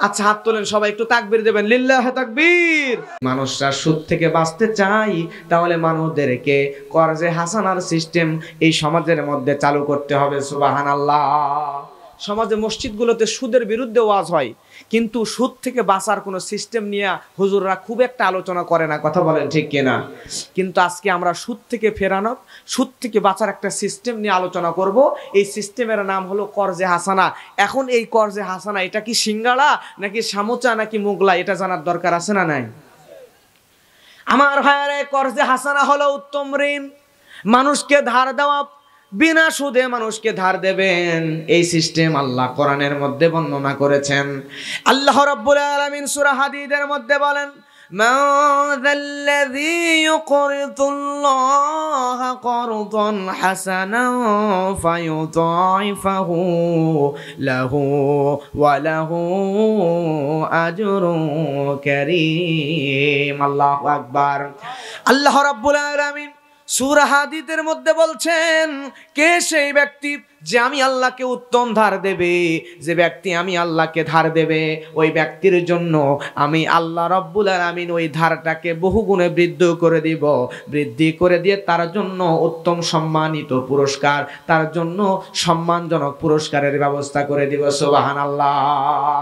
A: আচ্ছা হাত তোলেন সবাই, একটু তাকবীর দেবেন, লিল্লাহি তাকবীর। মানুষরা সুদ থেকে বাঁচতে চাই, তাহলে মানুষদেরকে কর্জে হাসানার সিস্টেম এই সমাজের মধ্যে চালু করতে হবে। সুবহানাল্লাহ। সমাজে মসজিদগুলোতে সুদের বিরুদ্ধে ওয়াজ হয়, কিন্তু সুদ থেকে বাঁচার কোনো সিস্টেম নিয়ে হুজুররা খুব একটা আলোচনা করে না। কথা বলেন ঠিক কিনা? কিন্তু আজকে আমরা সুদ থেকে ফেরানো, সুদ থেকে বাঁচার একটা সিস্টেম নিয়ে আলোচনা করব। এই সিস্টেমের নাম হলো কর্জে হাসানা। এখন এই কর্জে হাসানা এটা কি সিঙ্গাড়া নাকি সামোচা নাকি মোগলা, এটা জানার দরকার আছে না নাই? আমার ভাইয়ারে, কর্জে হাসানা হলো উত্তম ঋণ, মানুষকে ধার দেওয়া, বিনা সুদে মানুষকে ধার দেবেন। এই সিস্টেম আল্লাহ কোরআনের মধ্যে বর্ণনা করেছেন। আল্লাহ রাব্বুল আলামিন সূরা হাদীদের মধ্যে বলেন মান যাল্লাযী ইউকরিদুল্লাহা করদান হাসানান ফায়ুদাইফাহু লাহু ওয়া লাহু আজরুন কারীম। আল্লাহু আকবার। আল্লাহ রাব্বুল আলামিন সূরা হাদীদের মধ্যে বলছেন, কে সেই ব্যক্তি যে আমি আল্লাহকে উত্তম ধার দেবে, যে ব্যক্তি আমি আল্লাহকে ধার দেবে, ওই ব্যক্তির জন্য আমি আল্লাহ রাব্বুল আলামিন ওই ধারটাকে বহুগুণে বৃদ্ধি করে দিব। বৃদ্ধি করে দিয়ে তার জন্য উত্তম সম্মানিত পুরস্কার, তার জন্য সম্মানজনক পুরস্কারের ব্যবস্থা করে দিব। সুবহানাল্লাহ।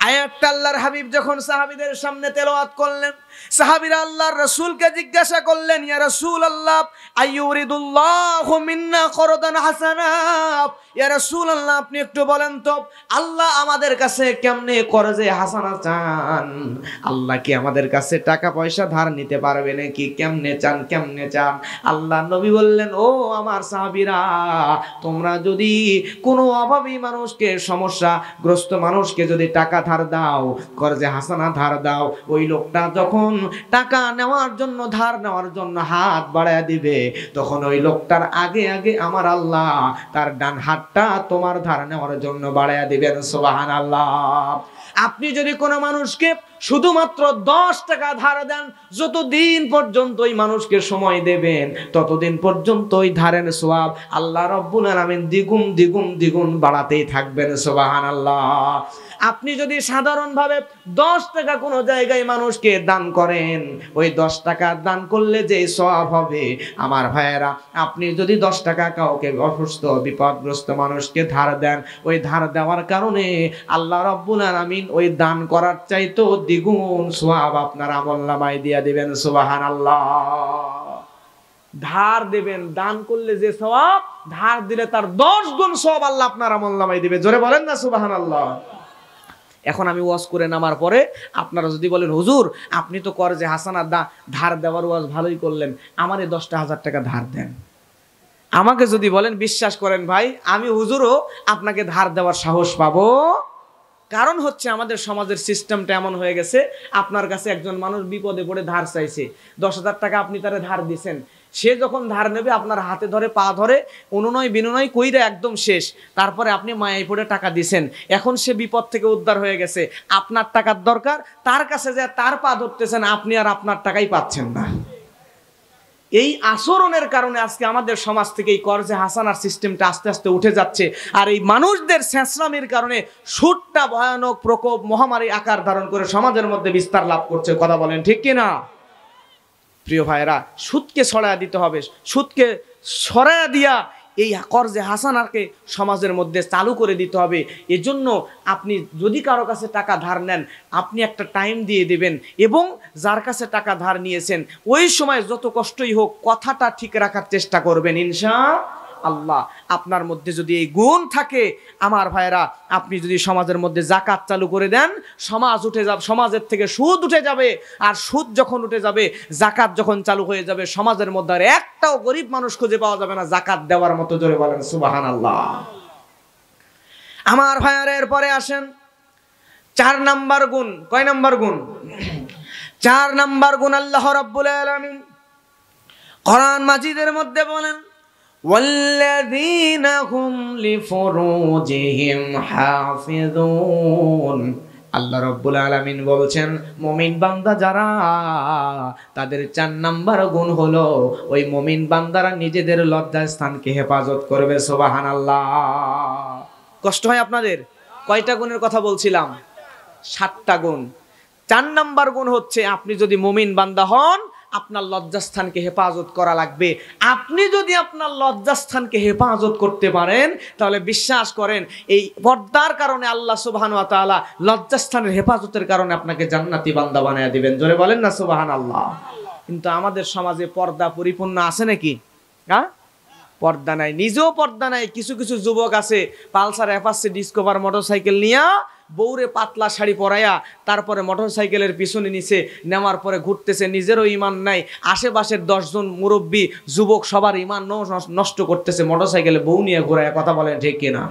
A: আয়াতটা আল্লাহর হাবিব যখন সাহাবীদের সামনে তেলাওয়াত করলেন, সাহাবীরা আল্লাহর রাসূলকে জিজ্ঞাসা করলেন, ইয়া রাসূলুল্লাহ আইয়ুরিদুল্লাহু মিন্না করদান হাসানা। ইয়া রাসূলুল্লাহ, আপনি একটু বলেন তো আল্লাহ আমাদের কাছে কেমনে করজে হাসানা চান? আল্লাহ কি আমাদের কাছে টাকা পয়সা ধার নিতে পারবে নাকি? কেমনে চান, কেমনে চান? আল্লাহ নবী বললেন, ও আমার সাহাবীরা, তোমরা যদি কোনো অভাবী মানুষকে, সমস্যাগ্রস্ত মানুষকে যদি টাকা ধার দাও, করজে হাসানা ধার দাও, ওই লোকটা যখন টাকা নেওয়ার জন্য, ধার নেওয়ার জন্য হাত বাড়ায় দিবে, তখন ওই লোকটার আগে আগে আমার আল্লাহ তার ডান হাতটা তোমার ধার নেওয়ার জন্য বাড়ায় দিবেন। সুবহানাল্লাহ। আপনি যদি কোনো মানুষকে শুধুমাত্র 10 টাকা ধার দেন, যতদিন পর্যন্ত ওই মানুষকে সময় দেবেন, ততদিন পর্যন্ত ওই ধারের সওয়াব আল্লাহ রাব্বুল আলামিন দ্বিগুণ দ্বিগুণ দ্বিগুণ বাড়াতেই থাকবেন। সুবহানাল্লাহ। আপনি যদি সাধারণভাবে 10 টাকা কোনো জায়গায় মানুষকে দান করেন, ওই 10 টাকা দান করলে যে সওয়াব হবে, আমার ভাইয়েরা, আপনি যদি 10 টাকা কাউকে অসুস্থ বিপদগ্রস্ত মানুষকে ধার দেন, ওই ধার দেওয়ার কারণে আল্লাহ রাব্বুল আলামিন ওই দান করার চাইতেও দ্বিগুণ সওয়াব আপনার আমলনামায় দিয়ে দিবেন। সুবহানাল্লাহ। ধার দেবেন, দান করলে যে সওয়াব, ধার দিলে তার 10 গুণ সওয়াব আল্লাহ আপনার আমলনামায় দিবে। জোরে বলেন না সুবহানাল্লাহ। এখন আমি ওয়াজ করে নামার পরে আপনারা যদি বলেন, হুজুর আপনি তো করজে হাসানা ধার দেওয়ার ওয়াজ ভালোই করলেন, আমারে 10,000 টাকা ধার দেন। আমাকে যদি বলেন, বিশ্বাস করেন ভাই, আমি হুজুরও আপনাকে ধার দেওয়ার সাহস পাবো। কারণ হচ্ছে আমাদের সমাজের সিস্টেমটা এমন হয়ে গেছে, আপনার কাছে একজন মানুষ বিপদে পড়ে ধার চাইছে, 10,000 টাকা আপনি তারে ধার দিছেন, সে যখন ধার নেবে আপনার হাতে ধরে পা ধরে অনুনয় বিনয় কইরা একদম শেষ, তারপরে আপনি মায়ায় পড়ে টাকা দিছেন, এখন সে বিপদ থেকে উদ্ধার হয়ে গেছে, আপনার টাকার দরকার, তার কাছে যে তার পা ধরতেছেন আপনি, আর আপনার টাকাই পাচ্ছেন না। এই আচরণের কারণে আজকে আমাদের সমাজ থেকে এই করজে হাসানার সিস্টেমটা আস্তে আস্তে উঠে যাচ্ছে। আর এই মানুষদের ছেঁচড়ামির কারণে সুদটা ভয়ানক প্রকোপ, মহামারী আকার ধারণ করে সমাজের মধ্যে বিস্তার লাভ করছে। কথা বলেন ঠিক কিনা? প্রিয় ভাইরা, সুদকে ছড়ায়া দিতে হবে, সুদকে ছড়ায়া দিয়া এই করজে হাসানাকে সমাজের মধ্যে চালু করে দিতে হবে। এজন্য আপনি যদি কারো কাছে টাকা ধার নেন, আপনি একটা টাইম দিয়ে দেবেন, এবং যার কাছে টাকা ধার নিয়েছেন ওই সময় যত কষ্টই হোক কথাটা ঠিক রাখার চেষ্টা করবেন ইনশাআল্লাহ। আপনার মধ্যে যদি এই গুণ থাকে আমার ভাইরা, আপনি যদি সমাজের মধ্যে যাকাত চালু করে দেন, সমাজ উঠে যাবে, সমাজের থেকে সুদ উঠে যাবে, আর সুদ যখন উঠে যাবে, যাকাত যখন চালু হয়ে যাবে, সমাজের মধ্যে আর একটাও গরিব মানুষ খুঁজে পাওয়া যাবে না যাকাত দেওয়ার মতো। জোরে বলেন সুবহানাল্লাহ। আমার ভাইরা, এরপরে আসেন 4 নাম্বার গুণ। কয় নাম্বার গুণ? 4 নাম্বার গুণ আল্লাহ রাব্বুল আলামিন কোরআন মাজিদের মধ্যে বলেন, ওয়াল্লাযীনা হুম লিফুরুজিহিম হাফিজুন। আল্লাহ রাব্বুল আলামিন বলছেন, মুমিন বান্দা যারা, তাদের 4 নাম্বার গুণ হলো ওই মুমিন বান্দারা নিজেদের লজ্জাস্থানকে হেফাজত করবে। সুবহানাল্লাহ। কষ্ট হয় আপনাদের? কয়টা গুণের কথা বলছিলাম? 7টা গুণ। 4 নাম্বার গুণ হচ্ছে, আপনি যদি মুমিন বান্দা হন, আপনার লজ্জাস্থানকে হেফাজত করা লাগবে। আপনি যদি আপনার লজ্জাস্থানকে হেফাজত করতে পারেন, তাহলে বিশ্বাস করেন এই পর্দার কারণে আল্লাহ সুবহানাহু ওয়া তাআলা লজ্জাস্থানের হেফাজতের কারণে আপনাকে জান্নাতি বান্দা বানায়া দিবেন। জোরে বলেন না সুবহানাল্লাহ। কিন্তু আমাদের সমাজে পর্দা পরিপূর্ণ আছে নাকি? হ্যাঁ, পর্দা নাই, নিজেও পর্দা নাই। কিছু কিছু যুবক আছে পালসার, অ্যাপাচি, ডিসকভার মোটরসাইকেল নিয়ে বউরে পাতলা শাড়ি পরাইয়া তারপরে মোটরসাইকেলের পিছনে নিচে নেওয়ার পরে ঘুরতেছে, নিজেরও ইমান নাই, আশেপাশের 10 জন মুরব্বী যুবক সবার ইমান নষ্ট করতেছে, মোটরসাইকেলে বউ নিয়ে ঘোরায়। কথা বলেন ঠিক কিনা?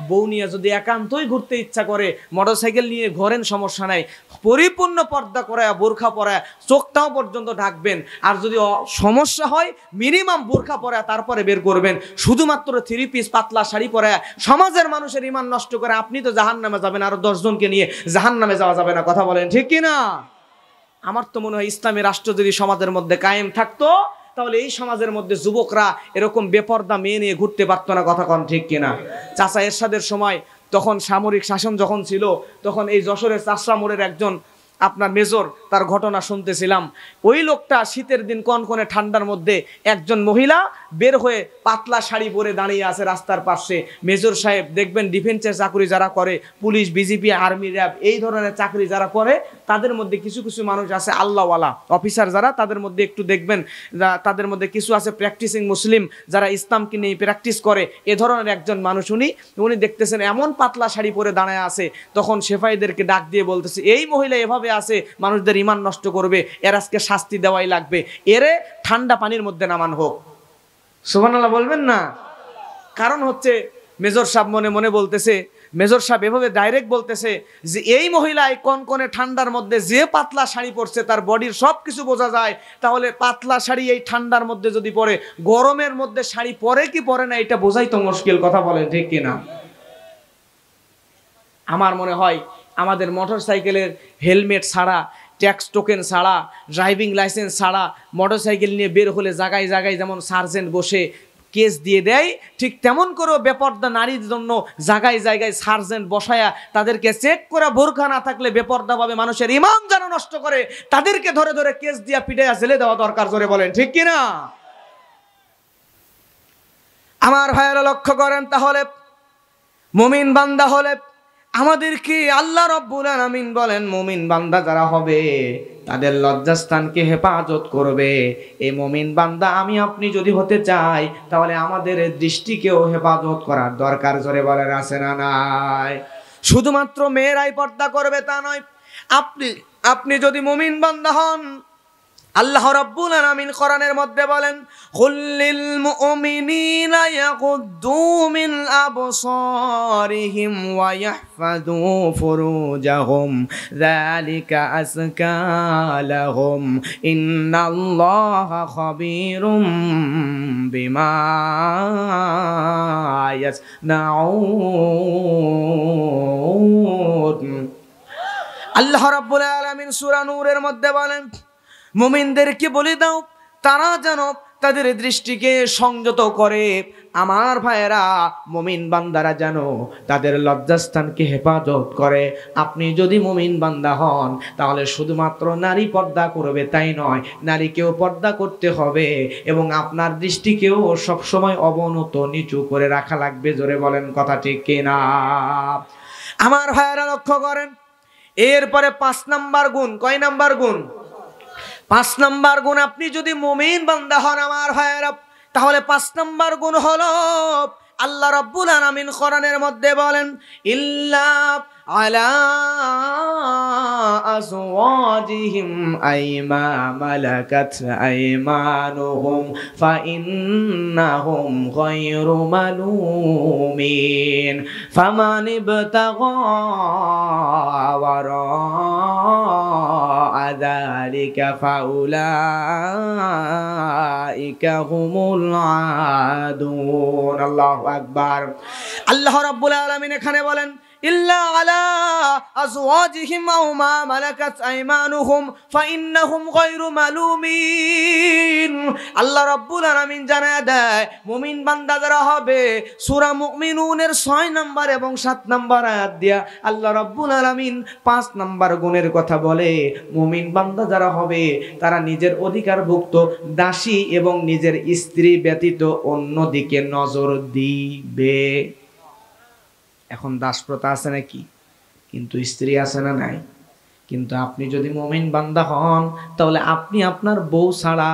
A: বউ নিয়ে যদি একান্তই ঘুরতে ইচ্ছা করে, মোটরসাইকেল নিয়ে ঘোরেন, সমস্যা নাই, পরিপূর্ণ পর্দা করায়, বোরখা পরায়, চোখটাও পর্যন্ত ঢাকবেন। আর যদি সমস্যা হয়, মিনিমাম বোরখা পরায় তারপরে বের করবেন। শুধুমাত্র 3 পিস পাতলা শাড়ি পরায় সমাজের মানুষের ইমান নষ্ট করে আপনি তো জাহান্নামে যাবেন, আরো 10 জনকে নিয়ে জাহান্নামে যাওয়া যাবে না। কথা বলেন ঠিক কিনা? আমার তো মনে হয় ইসলামী রাষ্ট্র যদি সমাজের মধ্যে কায়েম থাকতো, তাহলে এই সমাজের মধ্যে যুবকরা এরকম বেপর্দা মেয়ে নিয়ে ঘুরতে পারতো না। কথা কন ঠিক কিনা? চাচা এরশাদের সময়, তখন সামরিক শাসন যখন ছিল, তখন এই যশোরের চাষরা মোড়ের একজন আপনার মেজর, তার ঘটনা শুনতেছিলাম। ওই লোকটা শীতের দিন কনকনে ঠান্ডার মধ্যে একজন মহিলা বের হয়ে পাতলা শাড়ি পরে দাঁড়িয়ে আছে রাস্তার পাশে। মেজর সাহেব দেখবেন ডিফেন্সের চাকরি যারা করে, পুলিশ, বিজিপি, আর্মি, র্যাব, এই ধরনের চাকরি যারা করে, তাদের মধ্যে কিছু কিছু মানুষ আছে আল্লাহওয়ালা অফিসার যারা, তাদের মধ্যে একটু দেখবেন তাদের মধ্যে কিছু আছে প্র্যাকটিসিং মুসলিম, যারা ইসলামকে নিয়ে প্র্যাকটিস করে। এ ধরনের একজন মানুষ উনি দেখতেছেন এমন পাতলা শাড়ি পরে দাঁড়ায় আছে, তখন সেফাইদেরকে ডাক দিয়ে বলতেছে, এই মহিলা এভাবে আছে মানুষদের ঈমান নষ্ট করবে, এর আজকে শাস্তি দেওয়াই লাগবে, এরে ঠান্ডা পানির মধ্যে নামান হোক। সুবহানাল্লাহ বলবেন না? কারণ হচ্ছে মেজর সাহেব মনে মনে বলতেছে, মেজর সাহেব এভাবে ডাইরেক্ট বলতেছে যে এই মহিলায় কনকনে ঠান্ডার মধ্যে যে পাতলা শাড়ি পরছে তার বডির সব কিছু বোঝা যায়, তাহলে পাতলা শাড়ি এই ঠান্ডার মধ্যে যদি পরে, গরমের মধ্যে শাড়ি পরে কি পরে না এটা বোঝাই তো মুশকিল। কথা বলেন ঠিক কিনা? আমার মনে হয় আমাদের মোটর সাইকেলের হেলমেট ছাড়া, ট্যাক্স টোকেন ছাড়া, ড্রাইভিং লাইসেন্স ছাড়া মোটর সাইকেল নিয়ে বের হলে জায়গায় জায়গায় যেমন সার্জেন্ট বসে কেস দিয়ে দেয়, ঠিক তেমন করেও বেপর্দা নারীর জন্য জায়গায় জায়গায় সার্জেন্ট বসায়া তাদেরকে চেক করা, বোরখা না থাকলে বেপর্দাভাবে মানুষের ঈমান যেন নষ্ট করে তাদেরকে ধরে ধরে কেস দিয়া পিটাইয়া জেলে দেওয়া দরকার। জোরে বলেন ঠিক কিনা? আমার ভাইয়েরা লক্ষ্য করেন, তাহলে মুমিন বান্দা হলে আমাদেরকে আল্লাহ রাব্বুল আলামিন বলেন মুমিন বান্দা যারা হবে তাদের লজ্জাস্থানকে হেফাজত করবে। এই মুমিন বান্দা আমি আপনি যদি হতে চাই তাহলে আমাদের দৃষ্টিকেও হেফাজত করার দরকার। জোরে বলেন আছে না নাই? শুধুমাত্র মেয়েরাই পর্দা করবে তা নয়, আপনি যদি মুমিন বান্দা হন, আল্লাহ রাব্বুল আলামিন কোরআনের মধ্যে বলেন, কুল্লিল মুমিনিনা ইয়াগুদ্দু মিন আবসারিহিম ওয়া ইয়াহফাযু ফুরুজাহুম যালিকা আযকা লাহুম ইন্নাল্লাহা খাবীরুম বিমা ইয়াসনাউন। আল্লাহ রাব্বুল আলামিন সূরা নূরের মধ্যে বলেন, মুমিনদেরকে বলে দাও তারা যেন তাদের দৃষ্টিকে সংযত করে। আমার ভাইয়েরা, মুমিন বান্দারা যেন তাদের লজ্জাস্থানকে হেফাজত করে। আপনি যদি মুমিন বান্দা হন তাহলে শুধুমাত্র নারী পর্দা করবে তাই নয়, নারীকেও পর্দা করতে হবে এবং আপনার দৃষ্টিকেও সবসময় অবনত নিচু করে রাখা লাগবে। জোরে বলেন কথা ঠিক কিনা? আমার ভাইয়েরা লক্ষ্য করেন, এরপরে 5 নাম্বার গুণ। কয় নাম্বার গুণ? 5 নাম্বার গুণ। আপনি যদি মুমিন বান্দা হন আমার ভাইয়েরা, তাহলে 5 নাম্বার গুণ হলো আল্লাহ রাব্বুল আলামিন কোরআনের মধ্যে বলেন, ইল্লা আলা আজওয়াজিহিম আইমা মালাকাত আইমানুহুম ফাইন্নাহুম গায়রু মালুমিন ফামান ইবতাগা ওয়ারা যালিকা ফাউলাইকা হুমুল আদুন। আল্লাহু আকবার। আল্লাহ রাব্বুল আলামিন এখানে বলেন, ইল্লা আলা আজওয়াজিহিম আও মা মালাকাত আইমানুহুম ফাইন্নাহুম গায়রু মালুমিন। আল্লাহ রাব্বুল আলামিন জানায় দেয় মুমিন বান্দা যারা হবে, সূরা মুমিনুনের 6 নাম্বার এবং 7 নাম্বার আয়াত দিয়া আল্লাহ রাব্বুল আলামিন 5 নাম্বার গুণের কথা বলে। মুমিন বান্দা যারা হবে তারা নিজের অধিকারভুক্ত দাসী এবং নিজের স্ত্রী ব্যতীত অন্যদিকে নজর দিবে। এখন দাস প্রথা আছে নাকি? কিন্তু স্ত্রী আছে না নাই? কিন্তু আপনি যদি মুমিন বান্দা হন তাহলে আপনি আপনার বউ ছাড়া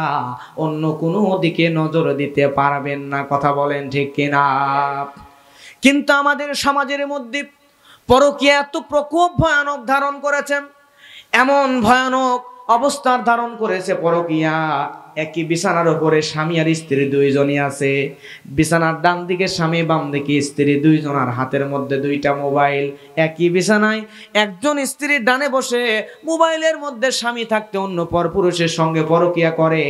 A: অন্য কোনো দিকে নজর দিতে পারবেন না। কথা বলেন ঠিক কিনা? কিন্তু আমাদের সমাজের মধ্যে পরকীয়া এত প্রকোপ ভয়ানক ধারণ করেছে, এমন ভয়ানক অবস্থার ধারণ করেছে পরকীয়া। একই বিছানার উপরে স্বামী আর স্ত্রী দুইজনই আছে। বিছানার ডান দিকে স্বামী, বাম দিকে স্ত্রী, দুইজনের হাতের মধ্যে 2টা মোবাইল। একই বিছানায় একজন স্ত্রীর ডানে বসে মোবাইলের মধ্যে স্বামী থাকতে অন্য পরপুরুষের সঙ্গে পরকীয়া করে।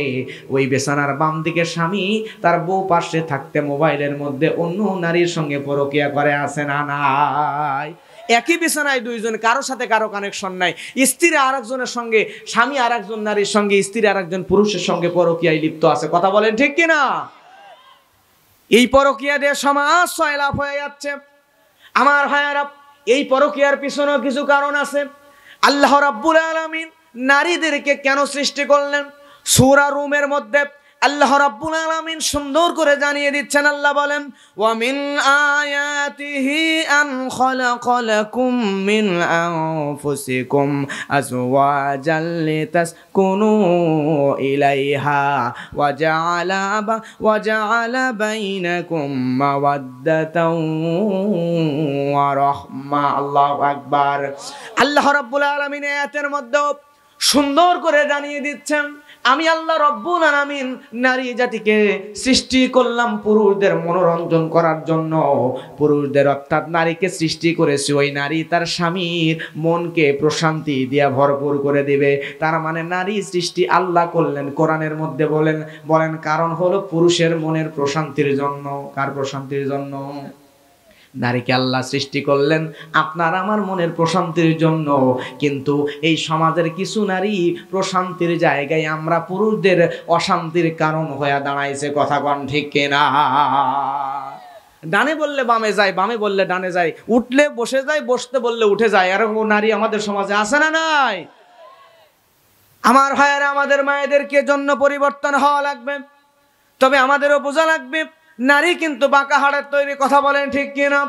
A: ওই বিছানার বাম দিকে স্বামী তার বউ পাশে থাকতে মোবাইলের মধ্যে অন্য নারীর সঙ্গে পরকীয়া করে। আছে না নাই? একই বিছানায় দুইজন, কারোর সাথে কারো কানেকশন নাই। স্ত্রী আরেকজনের সঙ্গে, স্বামী আরেকজন নারীর সঙ্গে, স্ত্রী আরেকজন পুরুষের সঙ্গে পরকীয়ায় লিপ্ত আছে। কথা বলেন ঠিক কিনা? এই পরকীয়া দিয়ে সমাজ সয়লাভ হয়ে যাচ্ছে। আমার ভাইয়েরা, এই পরকীয়ার পিছনেও কিছু কারণ আছে। আল্লাহ রাব্বুল আলামিন নারীদেরকে কেন সৃষ্টি করলেন? সূরা রুমের মধ্যে আল্লাহ রাব্বুল আলামিন সুন্দর করে জানিয়ে দিচ্ছেন। আল্লাহ বলেন, ওয়া মিন আয়াতিহি আন খালাকালাকুম মিন আনফুসিকুম আজওয়াজাল লিতাসকুনু ইলাইহা ওয়া জাআলা বাইনাকুম মাওয়াদ্দাতাও ওয়া রাহমা। আল্লাহু আকবার। আল্লাহ রাব্বুল আলামিন আয়াতের মধ্যে সুন্দর করে জানিয়ে দিচ্ছেন, আমি আল্লাহ রব্বুল আলামিন নারী জাতিকে সৃষ্টি করলাম পুরুষদের মনোরঞ্জন করার জন্য। পুরুষদের অর্থাৎ নারীকে সৃষ্টি করেছি, ওই নারী তার স্বামীর মনকে প্রশান্তি দিয়া ভরপুর করে দিবে। তার মানে নারী সৃষ্টি আল্লাহ করলেন, কোরআনের মধ্যে বলেন কারণ হলো পুরুষের মনের প্রশান্তির জন্য। কার প্রশান্তির জন্য? নারীকে আল্লাহ সৃষ্টি করলেন আপনার আমার মনের প্রশান্তির জন্য। কিন্তু এই সমাজের কিছু নারী প্রশান্তির জায়গায় আমরা পুরুষদের অশান্তির কারণ হয়ে দাঁড়াইছে। কথা কোন ঠিক কিনা? ডানে বললে বামে যায়, বামে বললে ডানে যায়, উঠলে বসে যায়, বসতে বললে উঠে যায়। এরকম নারী আমাদের সমাজে আছে না নাই? আমার ভাইয়েরা, আমাদের মায়েদেরকে জন্য পরিবর্তন হওয়া লাগবে। তবে আমাদেরও বোঝা লাগবে নারী কিন্তু বাঁকা হাড়ের তৈরি। কথা বলেন ঠিক কিনা?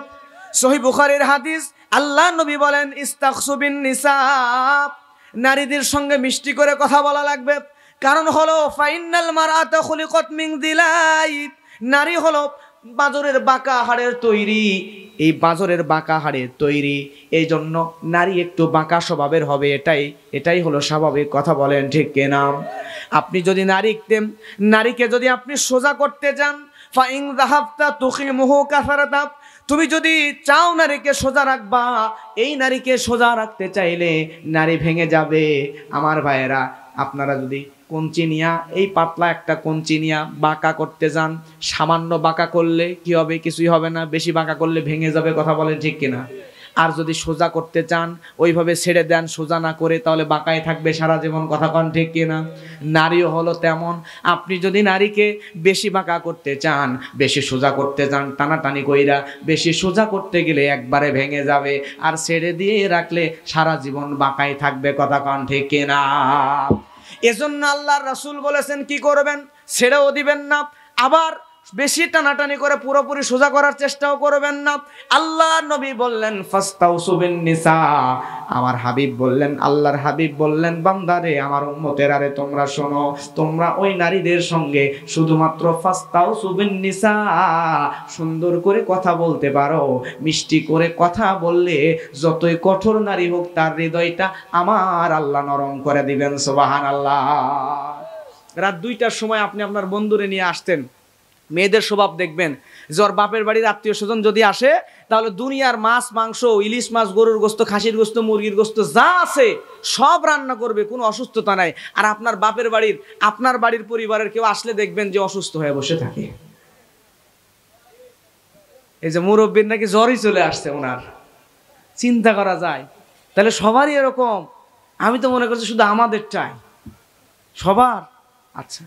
A: সহিহ বুখারীর হাদিস, আল্লাহ নবী বলেন, ইস্তাখসু বিন নিসা, নারীদের সঙ্গে মিষ্টি করে কথা বলা লাগবে। কারণ হলো ফাইনাল মারআতা খুলিকাত মিন দিলাই, নারী হলো বাজরের বাঁকা হাড়ের তৈরি। এই বাজরের বাঁকা হাড়ের তৈরি, এই জন্য নারী একটু বাঁকা স্বভাবের হবে। এটাই হলো স্বাভাবিক। কথা বলেন ঠিক কিনা? আপনি যদি নারীকে যদি আপনি সোজা করতে চান, ফাইন যাহাবতা তুকিমুহু কাসারাতা, তুমি যদি চাও নারীকে সোজা রাখবা, এই নারীকে সোজা রাখতে চাইলে নারী ভেঙে যাবে। আমার ভাইয়েরা, আপনারা যদি কঞ্চি নিয়া, এই পাতলা একটা কঞ্চি নিয়া বাঁকা করতে যান, সামান্য বাঁকা করলে কি হবে? কিছুই হবে না। বেশি বাঁকা করলে ভেঙে যাবে। কথা বলেন ঠিক কিনা? আর যদি সোজা করতে চান, ওইভাবে ছেড়ে দেন সোজা না করে, তাহলে বাঁকায় থাকবে সারা জীবন। কথা কন ঠিক কিনা? নারীও হলো তেমন। আপনি যদি নারীকে বেশি বাঁকা করতে চান, বেশি সোজা করতে চান, টানাটানি কইরা বেশি সোজা করতে গেলে একবারে ভেঙে যাবে, আর ছেড়ে দিয়ে রাখলে সারা জীবন বাঁকায় থাকবে। কথা কন ঠিক কিনা? এজন্য আল্লাহর রাসূল বলেছেন কি করবেন? ছেড়েও দিবেন না, আবার বেশি টানাটানি করে পুরোপুরি সোজা করার চেষ্টাও করবেন না। আল্লাহ নবী বললেন, ফাস্তাউসু বিন নিসা। আমার হাবিব বললেন, আল্লাহর হাবিব বললেন, বান্দারে, আমার উম্মতেরা রে, তোমরা শোনো, তোমরা ওই নারীদের সঙ্গে শুধুমাত্র ফাস্তাউসু বিন নিসা, সুন্দর করে কথা বলতে পারো। মিষ্টি করে কথা বললে যতই কঠোর নারী হোক, তার হৃদয়টা আমার আল্লাহ নরম করে দিবেন। সুবহানাল্লাহ। রাত 2টার সময় আপনি আপনার বন্ধুরে নিয়ে আসতেন, মেয়েদের স্বভাব দেখবেন যে ওর বাপের বাড়ির আত্মীয় স্বজন যদি আসে, তাহলে দুনিয়ার মাছ, মাংস, ইলিশ মাছ, গরুর গোস্ত, খাসির গোস্ত, মুরগির গোস্ত যা আছে সব রান্না করবে, কোনো অসুস্থতা নাই। আর আপনার বাপের বাড়ির, আপনার বাড়ির পরিবারের কেউ আসলে দেখবেন যে অসুস্থ হয়ে বসে থাকে। এই যে মুরব্বীর নাকি জ্বরই চলে আসছে ওনার, চিন্তা করা যায়। তাহলে সবারই এরকম? আমি তো মনে করছি শুধু আমাদেরটাই, সবার। আচ্ছা,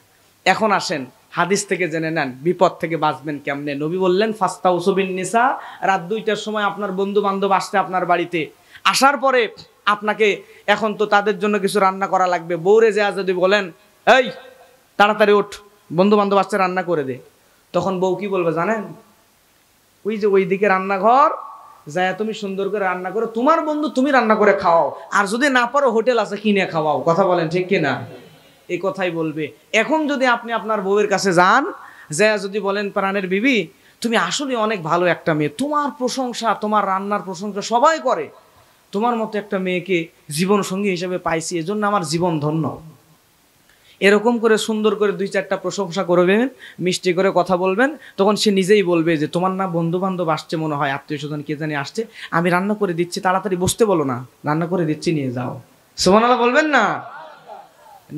A: এখন আসেন হাদিস থেকে জেনে নেন বিপদ থেকে বাঁচবেন কেমনে। নবী বললেন, ফাস্তাউসু বিন নিসা। রাত 2টার সময় আপনার বন্ধু বান্ধব আসছে আপনার বাড়িতে, আসার পরে আপনাকে এখন তো তাদের জন্য কিছু রান্না করা লাগবে। বউরে যা যদি বলেন, এই তাড়াতাড়ি ওঠ, বন্ধু বান্ধব আসছে, রান্না করে দে, তখন বউ কি বলবে জানেন? ওই যে ওইদিকে রান্নাঘর যায়, তুমি সুন্দর করে রান্না করে তোমার বন্ধু তুমি রান্না করে খাওয়াও, আর যদি না পারো হোটেল আছে কিনে খাওয়াও। কথা বলেন ঠিক কিনা? এই কথাই বলবে। এখন যদি আপনি আপনার বউয়ের কাছে যান, যা যদি বলেন, প্রাণের বিবি, তুমি আসলে অনেক ভালো একটা মেয়ে, তোমার প্রশংসা, তোমার রান্নার প্রশংসা সবাই করে, তোমার মতো একটা মেয়েকে জীবন সঙ্গী হিসেবে পাইছি, এজন্য আমার জীবন ধন্য। এরকম করে সুন্দর করে 2-4টা প্রশংসা করবেন, মিষ্টি করে কথা বলবেন, তখন সে নিজেই বলবে যে তোমার না বন্ধু বান্ধব আসছে, মনে হয় আত্মীয় স্বজন কে জানি আসছে, আমি রান্না করে দিচ্ছি, তাড়াতাড়ি বসতে বলো না, রান্না করে দিচ্ছি, নিয়ে যাও। সুবহানাল্লাহ বলবেন না?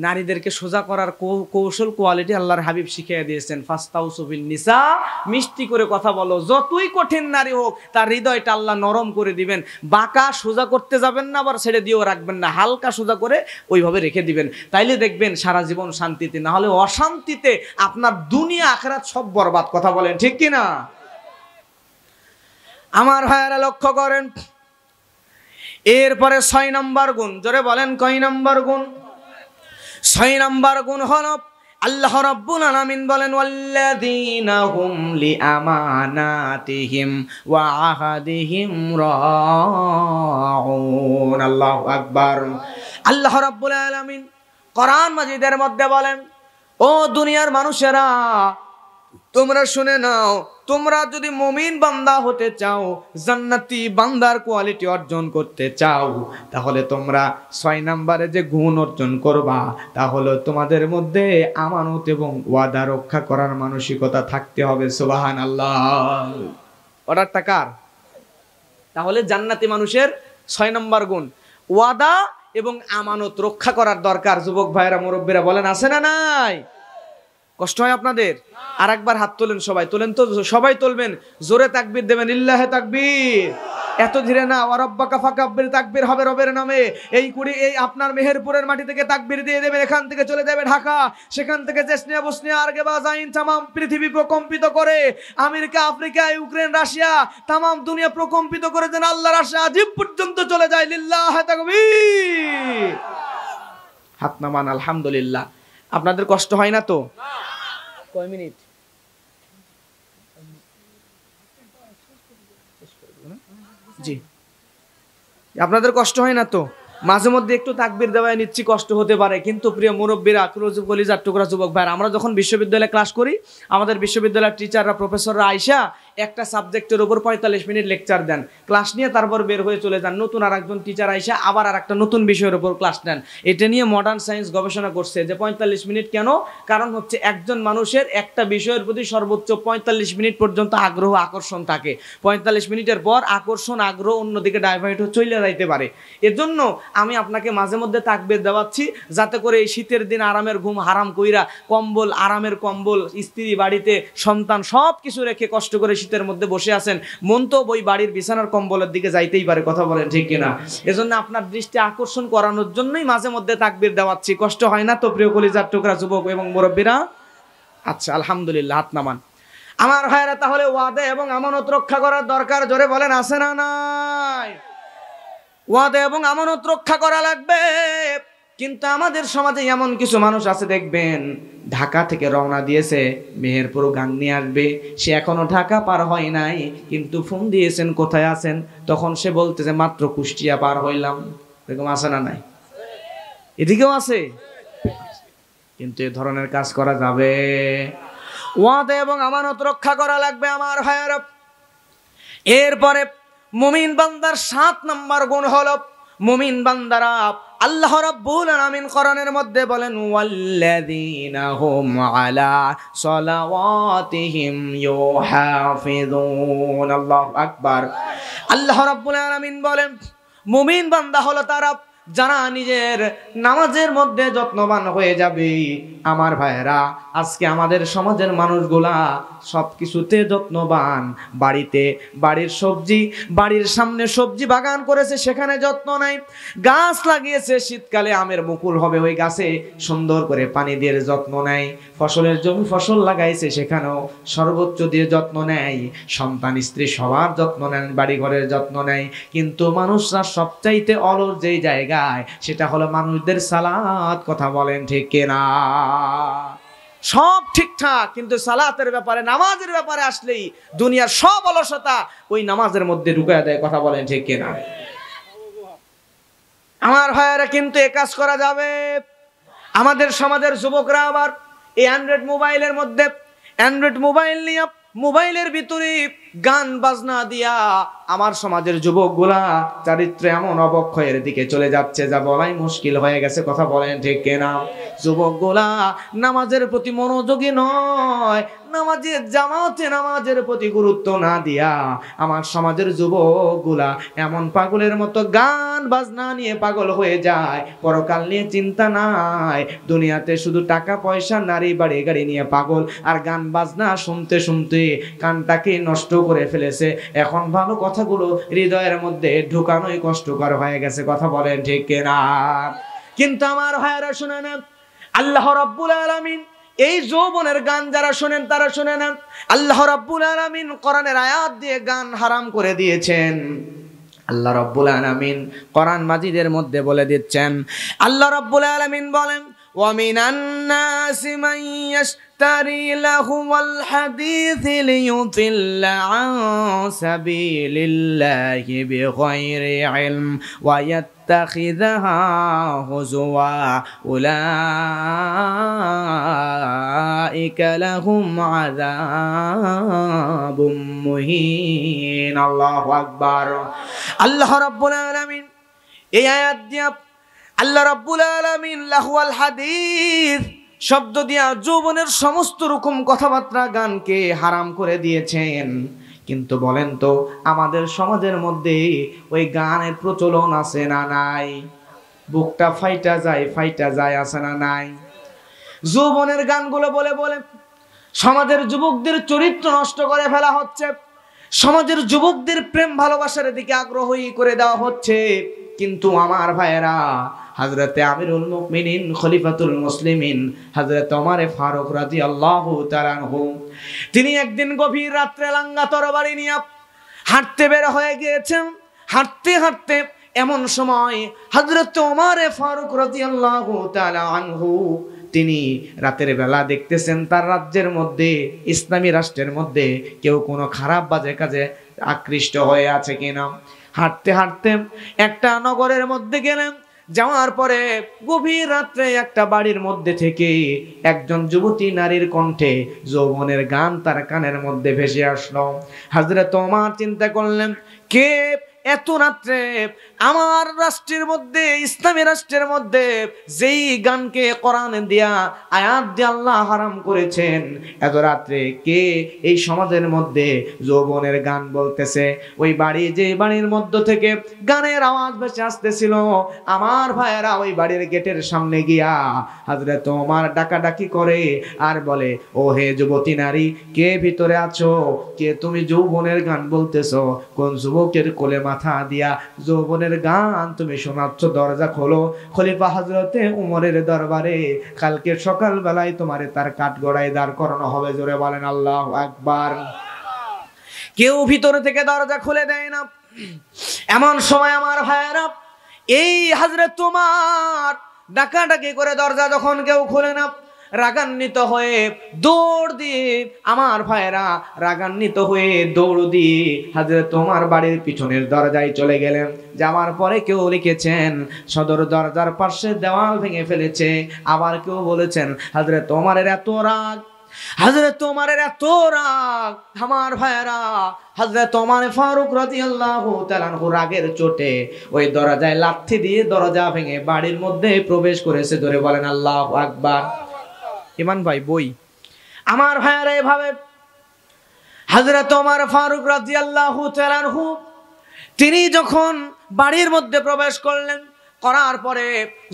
A: নারীদেরকে সোজা করার কৌশল, কোয়ালিটি আল্লাহর হাবিব শিখিয়ে দিয়েছেন। ফাস্তাউসু বিন নিসা, মিষ্টি করে কথা বলো। যতই কঠিন নারী হোক, তার হৃদয়টা আল্লাহ নরম করে দিবেন। বাঁকা সোজা করতে যাবেন না, আবার ছেড়ে দিয়েও রাখবেন না, হালকা সোজা করে ওইভাবে রেখে দিবেন। তাইলে দেখবেন সারা জীবন শান্তিতে, না হলে অশান্তিতে আপনার দুনিয়া আখিরাত সব বরবাদ। কথা বলেন ঠিক কিনা? আমার ভাইয়েরা লক্ষ্য করেন, এরপরে 6 নম্বর গুণ, জোরে বলেন কয় নম্বর গুণ? 6 নম্বর গুণ হলো আল্লাহ রাব্বুল আলামিন বলেন ওয়াল্লাযীনা হুম লিআমানাতিহিম ওয়া আহাদিহিম রাউন। আল্লাহু আকবার। আল্লাহ রাব্বুল আলামিন কোরআন মাজিদের মধ্যে বলেন, ও দুনিয়ার মানুষেরা তোমরা শুনে নাও, তোমরা যদি মুমিন বান্দা হতে চাও, জান্নাতি বান্দার কোয়ালিটি অর্জন করতে চাও, তাহলে তোমরা 6 নম্বরে যে গুণ অর্জন করবা তা হলো তোমাদের মধ্যে আমানত এবং ওয়াদা রক্ষা করার মানসিকতা থাকতে হবে। সুবহানাল্লাহ। অর্ডারটা কার? তাহলে জান্নাতি মানুষের 6 নম্বর গুণ ওয়াদা এবং আমানত রক্ষা করার দরকার। যুবক ভাইরা, মুরব্বীরা বলেন আছে না নাই? কষ্ট হয় আপনাদের? আর একবার হাত তোলেন, সবাই তোলেন তো, সবাই তুলবেন, জোরে তাকবীর দেবেন, লিল্লাহে তাকবীর। এত ধীরে না, ওয়ারাব্বাকা ফাকাব্বির, তাকবীর হবে রবের নামে। এই আপনার মেহেরপুরের মাটি থেকে তাকবীর দিয়ে দেবেন, এখান থেকে চলে যাবে ঢাকা, সেখান থেকে চেচনিয়া, বসনিয়া, আরগেবাজাইন, তামাম পৃথিবী প্রকম্পিত করে, আমেরিকা, আফ্রিকা, ইউক্রেন, রাশিয়া, তামাম দুনিয়া প্রকম্পিত করে দেন, আল্লাহর আরশে আজিম পর্যন্ত চলে যায়। লিল্লাহে তাকবীর। হাত নামান। আলহামদুলিল্লাহ। আপনাদের কষ্ট হয় না তো? কয় মিনিট? জি, আপনাদের কষ্ট হয় না তো? মাঝে মধ্যে একটু তাকবীর দেওয়ায় নিচ্ছি, কষ্ট হতে পারে, কিন্তু প্রিয় মুরব্বীরা, কলিজার টুকরা যুবক ভাইরা, আমরা যখন বিশ্ববিদ্যালয়ে ক্লাস করি, আমাদের বিশ্ববিদ্যালয়ের টিচাররা, প্রফেসররা আইসা একটা সাবজেক্টের উপর 45 মিনিট লেকচার দেন, ক্লাস নিয়ে তারপর বের হয়ে চলে যান। নতুন আর একজন টিচার আইসা আবার আর একটা নতুন বিষয়ের উপর ক্লাস নেন। এটা নিয়ে মডার্ন সায়েন্স গবেষণা করছে যে 45 মিনিট কেন? কারণ হচ্ছে একজন মানুষের একটা বিষয়ের প্রতি সর্বোচ্চ 45 মিনিট পর্যন্ত আগ্রহ, আকর্ষণ থাকে। 45 মিনিটের পর আকর্ষণ, আগ্রহ অন্যদিকে ডাইভার্ট হয়ে চলে যাইতে পারে। এজন্য আমি আপনাকে মাঝে মধ্যে তাকবীর দেওয়াচ্ছি, যাতে করে এই শীতের দিন আরামের ঘুম হারাম কইরা, কম্বল, আরামের কম্বল, স্ত্রী, বাড়িতে সন্তান সব কিছু রেখে কষ্ট করে শীতের মধ্যে বসে আছেন, মন তো ওই বাড়ির বিছানার কম্বলের দিকে যাইতেই পারে। কথা বলেন ঠিক কিনা? এজন্য আপনার দৃষ্টি আকর্ষণ করানোর জন্যই মাঝে মধ্যে তাকবীর দেওয়াচ্ছি। কষ্ট হয় না তো প্রিয় কলিজার টুকরা যুবক এবং মুরব্বীরা? আচ্ছা, আলহামদুলিল্লাহ। হাত নামান। আমার ভাইয়েরা, তাহলে ওয়াদা এবং আমানত রক্ষা করার দরকার। জোরে বলেন আছে না নাই? ওয়াদা এবং আমানত রক্ষা করা লাগবে। কিন্তু আমাদের সমাজে এমন কিছু মানুষ আছে, দেখবেন ঢাকা থেকে রওনা দিয়েছে, মেহেরপুর গান নিয়ে আসবে, সে এখনো ঢাকা পার হয় নাই, কিন্তু ফোন দিয়েছেন কোথায় আছেন, তখন সে বলতেছে মাত্র কুষ্টিয়া পার হইলাম। এরকম আছে না নাই? এদিকেও আছে। কিন্তু এ ধরনের কাজ করা যাবে? ওয়াদা এবং আমানত রক্ষা করা লাগবে আমার ভাইয়েরা। এরপরে মুমিন বান্দার 7 নম্বর গুণ হলো, মুমিন বান্দারা আল্লাহ রাব্বুল আলামিন কোরআনের মধ্যে বলেন ওয়াল্লাযীনা হুম আলা সালাওয়াতিহিম ইউহাফিযুন। আল্লাহু আকবার। আল্লাহ রাব্বুল আলামিন বলেন মুমিন বান্দা হলো তারা যারা নিজের নামাজের মধ্যে যত্নবান হয়ে যাবে। আমার ভাইয়েরা, আজকে আমাদের সমাজের মানুষগুলা সবকিছুতে যত্নবান। বাড়িতে বাড়ির সবজি, বাড়ির সামনে সবজি বাগান করেছে, সেখানে যত্ন নাই। গাছ লাগিয়েছে, শীতকালে আমের মুকুল হবে, ওই গাছে সুন্দর করে পানি দিয়ে যত্ন নেয়। ফসলের জমি ফসল লাগাইছে, সেখানেও সর্বোচ্চ দিয়ে যত্ন নেয়। সন্তান, স্ত্রী সবার যত্ন নেন, বাড়ি ঘরের যত্ন নেয়। কিন্তু মানুষরা সবচাইতে অলস যেই জায়গায়, সেটা হলো মানুষদের সালাত। কথা বলেন ঠিক কিনা? সব ঠিকঠাক, কিন্তু সালাতের ব্যাপারে, নামাজের ব্যাপারে আসলেই দুনিয়ার সব অলসতা ওই নামাজের মধ্যে ঢুকায় দেয়। কথা বলেন ঠিক কিনা? আমার ভাইয়েরা, কিন্তু এ কাজ করা যাবে। আমাদের সমাজের যুবকরা আবার এই অ্যান্ড্রয়েড মোবাইলের মধ্যে, অ্যান্ড্রয়েড মোবাইল নিয়ে, মোবাইলের ভিতরে গান বাজনা দিয়া আমার সমাজের যুবকগুলা চরিত্র এমন অবক্ষয়ের দিকে চলে যাচ্ছে যা বলাই মুশকিল হয়ে গেছে। কথা বলেন ঠিক কিনা? যুবকগুলা নামাজের প্রতি মনোযোগী নয়, নামাজের জামাতে নামাজের প্রতি গুরুত্ব না দিয়া আমার সমাজের যুবকগুলা এমন পাগলের মতো গান বাজনা নিয়ে পাগল হয়ে যায়। পরকাল নিয়ে চিন্তা নাই, দুনিয়াতে শুধু টাকা পয়সা, নারী, বাড়ি, গাড়ি নিয়ে পাগল। আর গান বাজনা শুনতে শুনতে কানটাকে নষ্ট করে ফেলেছে। এখন ভালো কথাগুলো হৃদয়ের মধ্যে ঢুকানোই কষ্টকর হয়ে গেছে। কথা বলেন ঠিক কিনা? কিন্তু আমার ভাইয়েরা শুনে নেন, আল্লাহ রাব্বুল আলামিন এই যৌবনের গান যারা শোনেন তারা শুনে নেন, আল্লাহ রাব্বুল আলামিন কোরআনের আয়াত দিয়ে গান হারাম করে দিয়েছেন। আল্লাহ রাব্বুল আলামিন কোরআন মাজিদের মধ্যে বলে দিচ্ছেন, আল্লাহ রাব্বুল আলামিন বলেন ومن الناس من يشتري لهو الحديث ليضل عن سبيل الله بغير علم ويتخذها هزوا أولئك لهم عذاب مهين الله أكبر الله رب العالمين এই আয়াত দিয়া আল্লাহ রাব্বুল আলামিন লাহওয়াল হাদিস শব্দ দিয়া যৌবনের সমস্ত রকম কথাবার্তা গানকে হারাম করে দিয়েছেন। কিন্তু বলেন তো আমাদের সমাজের মধ্যে ওই গানের প্রচলন আছে না নাই? বুকটা ফাইটা যায় আছে না নাই? যৌবনের গানগুলো বলে বলে সমাজের যুবকদের চরিত্র নষ্ট করে ফেলা হচ্ছে, সমাজের যুবকদের প্রেম ভালোবাসার দিকে আগ্রহী করে দেওয়া হচ্ছে। কিন্তু আমার ভাইয়েরা, হযরতে আমিরুল মুমিনিন খলিফাতুল মুসলিমিন হযরত ওমর ফারুক রাদিয়াল্লাহু তাআলা আনহু তিনি একদিন গভীর রাত্রে লাঙ্গা তরবারি নিয়ে হাঁটতে বের হয়ে গিয়েছেন। হাঁটতে হাঁটতে এমন সময় হযরত ওমর ফারুক রাদিয়াল্লাহু তাআলা আনহু তিনি রাতের বেলা দেখতেছেন তার রাজ্যের মধ্যে, ইসলামী রাষ্ট্রের মধ্যে কেউ কোনো খারাপ বাজে কাজে আকৃষ্ট হয়ে আছে কিনা। হাঁটতে হাঁটতে একটা নগরের মধ্যে গেলেন। যাওয়ার পরে গভীর রাত্রে একটা বাড়ির মধ্যে থেকে একজন যুবতী নারীর কণ্ঠে যৌবনের গান তার কানের মধ্যে ভেসে আসলো। হযরত ওমর চিন্তা করলেন, কে এত রাত্রে আমার রাষ্ট্রের মধ্যে, ইসলামী রাষ্ট্রের মধ্যে যেই গানকে কোরআন দিয়া আয়াত দিয়ে আল্লাহ হারাম করেছেন, এত রাত্রে কে এই সমাজের মধ্যে যৌবনের গান বলতেছে? ওই বাড়ি, যে বাড়ির মধ্য থেকে গানের আওয়াজ ভেসে আসতেছিল, আমার ভাইয়েরা ওই বাড়ির গেটের সামনে গিয়া হযরত ওমর ডাকাডাকি করে আর বলে, ও হে যুবতী নারী, কে ভিতরে আছো? কে তুমি যৌবনের গান বলতেছো? কোন যুবকের কোলে মাথা দিয়া যৌবনের গান তুমি শোনাচ্ছ? দরজা খোলো। খলিফা হযরতে উমরের দরবারে কালকে সকাল বেলায় তোমারে তার কাঠগড়ায় দাঁড় করানো হবে। জোরে বলেন আল্লাহু আকবার। কেউ ভিতরে থেকে দরজা খুলে দেয় না। এমন সময় আমার ভাইয়েরা, এই হযরত উমর ডাকাডাকি করে দরজা যখন কেউ খুলে না, রাগান্বিত হয়ে দৌড় দিয়ে, আমার ভাইয়েরা রাগান্বিত হয়ে দৌড় দিয়ে হযরত ওমর বাড়ির পিছনের দরজায় চলে গেলেন। যাওয়ার পরে কেউ লিখেছেন সদর দরজার পাশে দেওয়াল ভেঙে ফেলেছে। আবার কেউ বলেছেন হযরত ওমরের এত রাগ, হযরত ওমরের এত রাগ, আমার ভাইয়েরা হযরত ওমর ফারুক রাদিয়াল্লাহু তাআলা আনহু রাগের চোটে ওই দরজায় লাথি দিয়ে দরজা ভেঙে বাড়ির মধ্যে প্রবেশ করেছে। ধরে বলেন আল্লাহু আকবার। ইমান ভাই বই, আমার ভাইয়েরা এভাবে হযরত ওমর ফারুক রাদিয়াল্লাহু তাআলা আনহু তিনি যখন বাড়ির মধ্যে প্রবেশ করলেন, করার পরে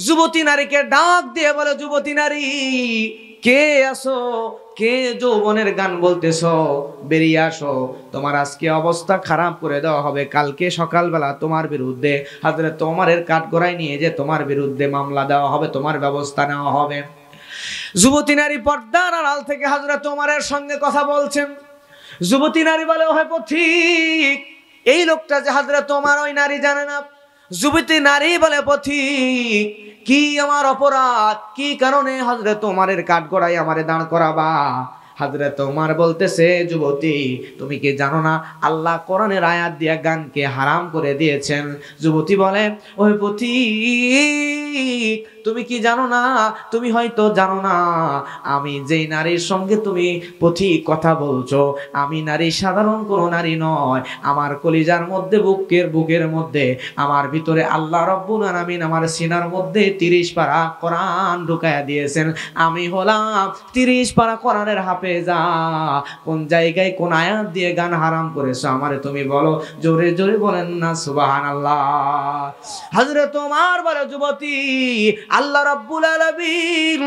A: যুবতী নারীকে ডাক দিয়ে বলে, যুবতী নারী, কে আসো? কে যৌবনের গান বলতেছো? বেরিয়ে আসো, তোমার আজকে অবস্থা খারাপ করে দেওয়া হবে। কালকে সকালবেলা তোমার বিরুদ্ধে হযরত ওমরের কাঠগড়ায় নিয়ে যে তোমার বিরুদ্ধে মামলা দেওয়া হবে, তোমার ব্যবস্থা নেওয়া হবে। যুবতী নারী পর্দার আড়াল থেকে হযরত ওমরের সঙ্গে কথা বলছেন। যুবতী নারী বলে, ওহে পথিক, এই লোকটা যে হযরত ওমর, ওই নারী জানে না। যুবতী নারী বলে, পথিক, কি আমার অপরাধ? কি কারণে হযরত ওমরের কাঠগড়ায় আমারে দাঁড় করাবা? হযরত ওমর বলতেছে, যুবতী, তুমি কি জানো না আল্লাহ কোরআনের আয়াত দিয়ে গানকে হারাম করে দিয়েছেন? যুবতী বলে, ওহে পথিক, তুমি কি জানো না? তুমি হয়তো জানো না, আমি যেই নারীর সঙ্গে তুমি পথিক কথা বলছো, আমি নারী সাধারণ কোনো নারী নয়। আমার কলিজার মধ্যে, বুকের মধ্যে, আমার ভিতরে আল্লাহ রব্বুল আলামিন আমার সিনার মধ্যে 30 পারা কোরআন ঢুকায়া দিয়েছেন। আমি হলাম 30 পারা কোরআনের হাফেজা। কোন জায়গায় কোন আয়াত দিয়ে গান হারাম করেছো আমারে তুমি বলো। জোরে জোরে বলেন না সুবহানাল্লাহ। হযরত ওমর বলে, যুবতী, আল্লাহ রাব্বুল আলামিন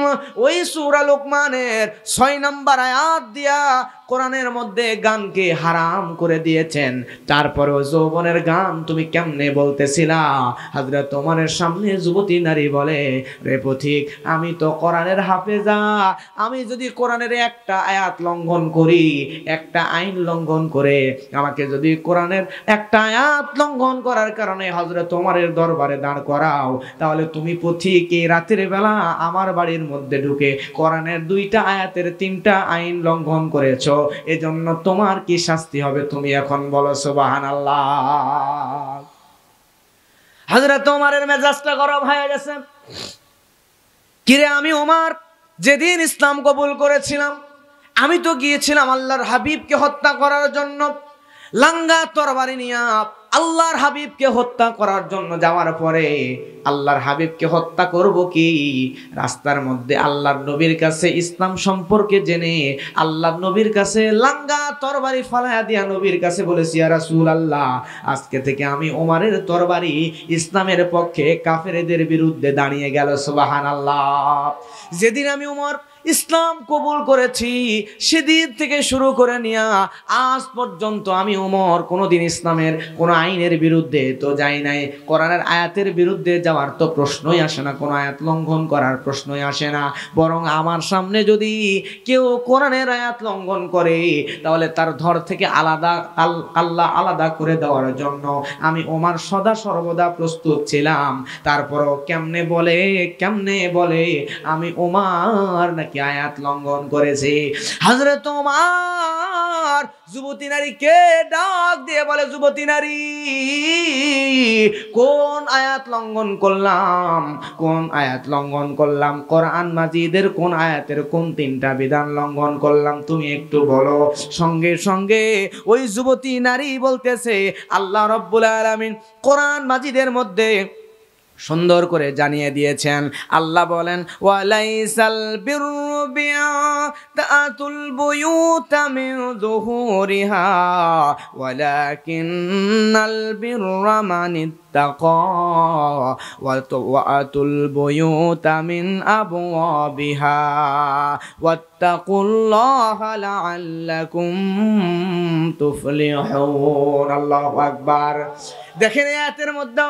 A: ওই সূরা লুকমানের 6 নম্বর আয়াত দিয়া কোরআনের মধ্যে গানকে হারাম করে দিয়েছেন, তারপরেও যৌবনের গান তুমি কেমনে বলতেছিলা? হযরত ওমরের সামনে যুবতী নারী বলে, রে পথিক, আমি তো কোরআনের হাফেজা, আমি যদি কোরআনের একটা আয়াত লঙ্ঘন করি, একটা আইন লঙ্ঘন করে, আমাকে যদি কোরআনের একটা আয়াত লঙ্ঘন করার কারণে হযরত ওমরের দরবারে দাঁড় করাও, তাহলে তুমি পথিক এই রাতের বেলা আমার বাড়ির মধ্যে ঢুকে কোরআনের 2টা আয়াতের 3টা আইন লঙ্ঘন করেছো, এজন্য তোমার কি শাস্তি হবে? তুমি এখন বলো সুবহানাল্লাহ। হযরত ওমরের মেজাজটা গরম হয়ে গেছে। কিরে আমি ওমর, যেদিন ইসলাম কবুল করেছিলাম আমি তো গিয়েছিলাম আল্লাহর হাবিবকে হত্যা করার জন্য, লাঙ্গা তরবারি নিয়ে আল্লাহর হাবিবকে হত্যা করার জন্য যাওয়ার পরে আল্লাহর হাবিবকে হত্যা করব কি, রাস্তার মধ্যে আল্লাহর নবীর কাছে ইসলাম সম্পর্কে জেনে আল্লাহর নবীর কাছে লাঙ্গা তরবারি ফালায়া দিয়া নবীর কাছে বলেছি, ইয়া রাসূলুল্লাহ, আজকে থেকে আমি ওমরের তরবারি ইসলামের পক্ষে কাফেরদের বিরুদ্ধে দাঁড়িয়ে গেল। সুবহানাল্লাহ। যেদিন আমি ওমর ইসলাম কবুল করেছি সেদিন থেকে শুরু করে নিয়া আজ পর্যন্ত আমি ওমর কোনোদিন ইসলামের কোন আইনের বিরুদ্ধে তো যাই নাই, কোরআনের আয়াতের বিরুদ্ধে যাওয়ার তো প্রশ্নই আসে না, কোন আয়াত লঙ্ঘন করার প্রশ্নই আসে না। বরং আমার সামনে যদি কেউ কোরআনের আয়াত লঙ্ঘন করে তাহলে তার ধর থেকে আলাদা আল্লাহ আলাদা করে দেওয়ার জন্য আমি ওমর সদা সর্বদা প্রস্তুত ছিলাম। তারপরও কেমনে বলে আমি ওমর নাকি আয়াত লঙ্ঘন করেছে। হযরত ওমর যুবতী নারীকে ডাক দিয়ে বলে, যুবতী নারী, কোন আয়াত লঙ্ঘন করলাম? কোরআন মাজিদের কোন আয়াতের কোন 3টা বিধান লঙ্ঘন করলাম তুমি একটু বলো। সঙ্গে সঙ্গে ওই যুবতী নারী বলতেছে, আল্লাহ রাব্বুল আলামিন কোরআন মাজিদের মধ্যে সুন্দর করে জানিয়ে দিয়েছেন। আল্লাহ বলেন, ওয়ালাইসাল বিররু বিআতাতুল বুয়ুতা মিন যুহুরিহা ওয়ালাকিন্নাল বিররা মানিত্তাকা ওয়াতুল বুয়ুতা মিন আবওয়াবিহা ওয়াত্তাকুল্লাহা লাআল্লাকুম তুফলিহুন। আল্লাহু আকবার। দেখেন এই আয়াতের মধ্যে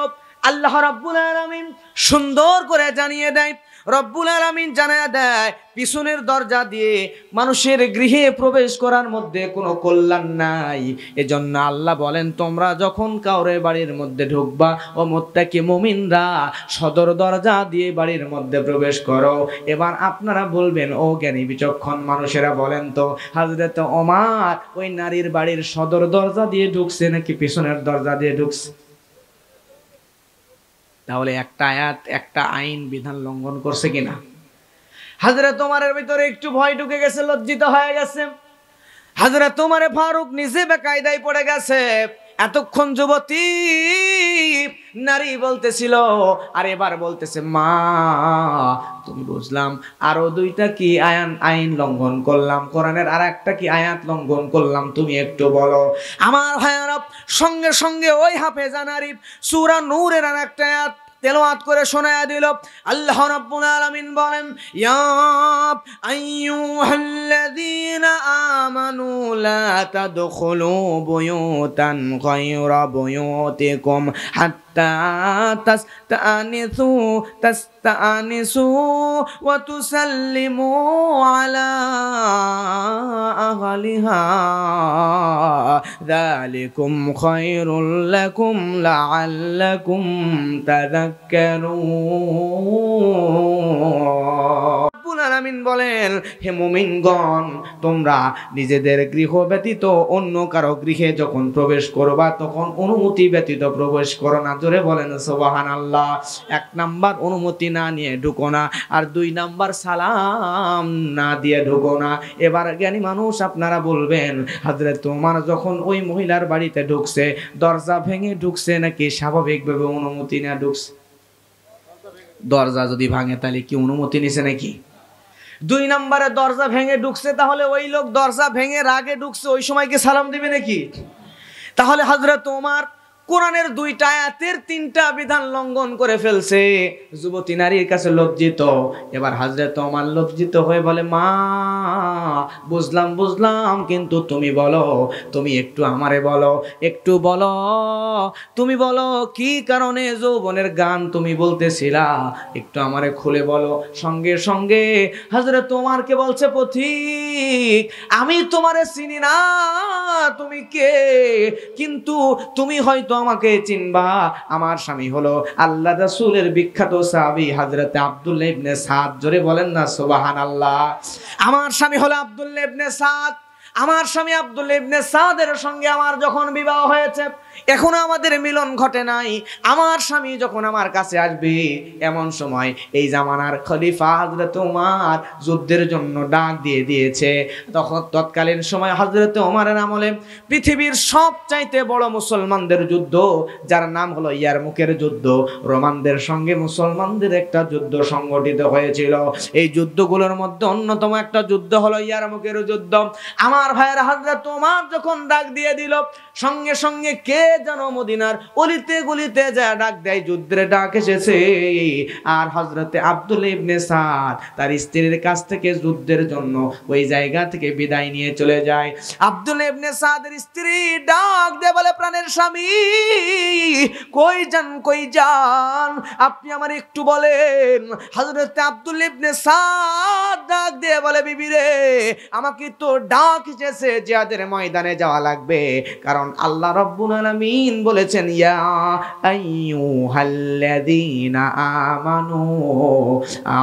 A: আল্লাহ রাব্বুল আলামিন সুন্দর করে জানিয়ে দেয়, রব্বুল আলামিন জানিয়ে দেয় পিছনের দরজা দিয়ে মানুষের গৃহে প্রবেশ করার মধ্যে কোনো কল্যাণ নাই। এজন্য আল্লাহ বলেন, তোমরা যখন কাউরে বাড়ির মধ্যে ঢুকবা ও মুত্তাকি মুমিনরা সদর দরজা দিয়ে বাড়ির মধ্যে প্রবেশ করো। এবার আপনারা বলবেন, ও জ্ঞানী বিচক্ষণ মানুষেরা বলেন তো, হযরত ওমর ওই নারীর বাড়ির সদর দরজা দিয়ে ঢুকছে নাকি পিছনের দরজা দিয়ে ঢুকছে? তাহলে একটা আয়াত একটা আইন বিধান লঙ্ঘন করছে কিনা? হযরত ওমরের ভিতরে একটু ভয় ঢুকে গেছে, লজ্জিত হয়ে গেছে। হযরত ওমর ফারুক নিজে বেকায়দায় পড়ে গেছে। এতক্ষণ যুবতী নারী বলতেছিল আর এবার বলতেছে, মা তুমি বুঝলাম আরো 2টা কি আইন লঙ্ঘন করলাম, কোরআনের আর একটা কি আয়াত লঙ্ঘন করলাম, তুমি একটু বলো। আমার ভাইয়ারা, সঙ্গে সঙ্গে ওই হাফেজা নারী সূরা নূরের আর একটা আয়াত তেলাওয়াত করে শোনায়া দিল। আল্লাহ রাব্বুল আলামিন বলেন, ইয়া আইয়ুহাল্লাযীনা আমানু লা তাদখুলু বুয়ুতান গায়রা বুয়ুতিকুম হাত্তা তাস্তানিসু ওয়া তুসাল্লিমু আলা আহলিহা যালিকুম খায়রুল লাকুম লাআল্লাকুম তাযাক্কারুন। আলামিন বলেন, হে মুমিনগণ, তোমরা নিজেদের গৃহ ব্যতীত অন্য কারো গৃহে যখন প্রবেশ করবা তখন অনুমতি ব্যতীত প্রবেশ করো না। জোরে বলেন সুবহানাল্লাহ। 1 নাম্বার অনুমতি না নিয়ে ঢুকো না, আর 2 নাম্বার সালাম না দিয়ে ঢুকো না। এবার জ্ঞানী মানুষ আপনারা বলবেন, হযরত ওমর যখন ওই মহিলার বাড়িতে ঢুকছে দরজা ভেঙে ঢুকছে নাকি স্বাভাবিকভাবে অনুমতি না ঢুকছে? দরজা যদি ভাঙে তাহলে কি অনুমতি নিছে নাকি? 2 নম্বরে দরজা ভেঙে ঢুকছে, তাহলে ওই লোক দরজা ভেঙে রাগে ঢুকছে, ওই সময় কি সালাম দিবে নাকি? তাহলে হযরত ওমর কোরআনের 2টা আয়াতের 3টা বিধান লঙ্ঘন করে ফেলছে। যুবতী নারীর কাছে লজ্জিত। এবার হযরত ওমর লজ্জিত হয়ে বলে, মা বুঝলাম, কিন্তু তুমি বলো, তুমি একটু আমারে বলো, একটু বলো, তুমি বলো কি কারণে যৌবনের গান তুমি বলতেছিলা, একটু আমারে খুলে বলো। সঙ্গে সঙ্গে হযরত ওমরকে বলছে, পথিক আমি তোমারে চিনি না, তুমি কে, কিন্তু তুমি হয়তো আমাকে চিনবা। আমার স্বামী হলো আল্লাহ রাসূলের বিখ্যাত সাহাবী হযরত আব্দুল্লাহ ইবনে সাদ। জোরে বলেন না সুবহানাল্লাহ। আমার স্বামী হলো আব্দুল্লাহ ইবনে সাদ। আমার স্বামী আব্দুল্লাহ ইবনে সাদের সঙ্গে আমার যখন বিবাহ হয়েছে, এখনো আমাদের মিলন ঘটে নাই। আমার স্বামী যখন আমার কাছে আসবে, এমন সময় এই জামানার খলিফা হযরত ওমর যুদ্ধের জন্য ডাক দিয়ে দিয়েছে। তখন তৎকালীন সময় হযরত ওমরের আমলে পৃথিবীর সবচাইতে বড় মুসলমানদের যুদ্ধ, যার নাম হলো ইয়ারমুকের যুদ্ধ, রোমানদের সঙ্গে মুসলমানদের একটা যুদ্ধ সংগঠিত হয়েছিল। এই যুদ্ধগুলোর মধ্যে অন্যতম একটা যুদ্ধ হলো ইয়ারমুকের যুদ্ধ। আমার ভাইয়ের হযরত ওমর যখন ডাক দিয়ে দিল, সঙ্গে সঙ্গে কে যেন মদিনার অলিতে গলিতে যা ডাক দেয়, যুদ্ধের ডাক এসেছে। আর হযরতে আব্দুল্লাহ ইবনে সাদ তার স্ত্রীর কাছ থেকে যুদ্ধের জন্য ওই জায়গা থেকে বিদায় নিয়ে চলে যায়। আব্দুল্লাহ ইবনে সাদের স্ত্রী ডাক দিয়ে বলে, প্রাণের স্বামী কই যান, আপনি আমার একটু বলেন। হযরতে আব্দুল্লাহ ইবনে সাদ ডাক দিয়ে বলে, বিবি রে, আমাকে তো ডাক এসেছে, জিহাদের ময়দানে যাওয়া লাগবে, কারণ আল্লাহ রাব্বুল আলামিন বলেছেন, ইয়া আইয়ুহাল্লাযীনা আমানু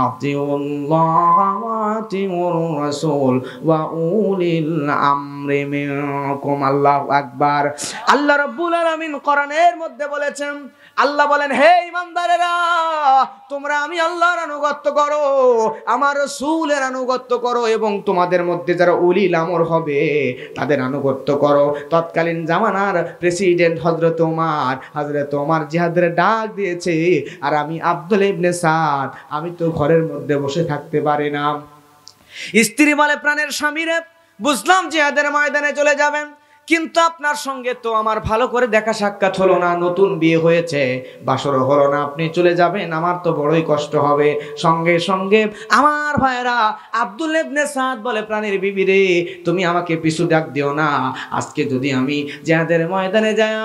A: আতিউল্লাহ ওয়া আতিউর রাসূল ওয়া উলিল আমরি মিনকুম। আল্লাহু আকবার। আল্লাহ রাব্বুল আলামিন কোরআনের মধ্যে বলেছেন, আল্লাহ বলেন, হে ঈমানদারেরা, তোমরা আমি আল্লাহর আনুগত্য করো, আমার রাসূলের আনুগত্য করো, এবং তোমাদের মধ্যে যারা উলিল আমর হবে তাদের আনুগত্য করো। তৎকালীন জামানার প্রেসিডেন্ট হযরত ওমর জিহাদের ডাক দিয়েছে, আর আমি আব্দুল্লাহ ইবনে সাদ, আমি তো ঘরের মধ্যে বসে থাকতে পারি না। স্ত্রী বলে, প্রাণের স্বামীরে, বুঝলাম জিহাদের ময়দানে চলে যাবেন, কিন্তু আপনার সঙ্গে তো আমার ভালো করে দেখা সাক্ষাৎ হলো না, নতুন বিয়ে হয়েছে, বাসরও হলো না, আপনি চলে যাবেন, আমার তো বড়ই কষ্ট হবে। সঙ্গে সঙ্গে আমার ভাইরা আব্দুল্লাহ ইবনে সাদ বলে, প্রাণের বিবি রে, তুমি আমাকে পিছু ডাক দিও না, আজকে যদি আমি জিহাদের ময়দানে যায়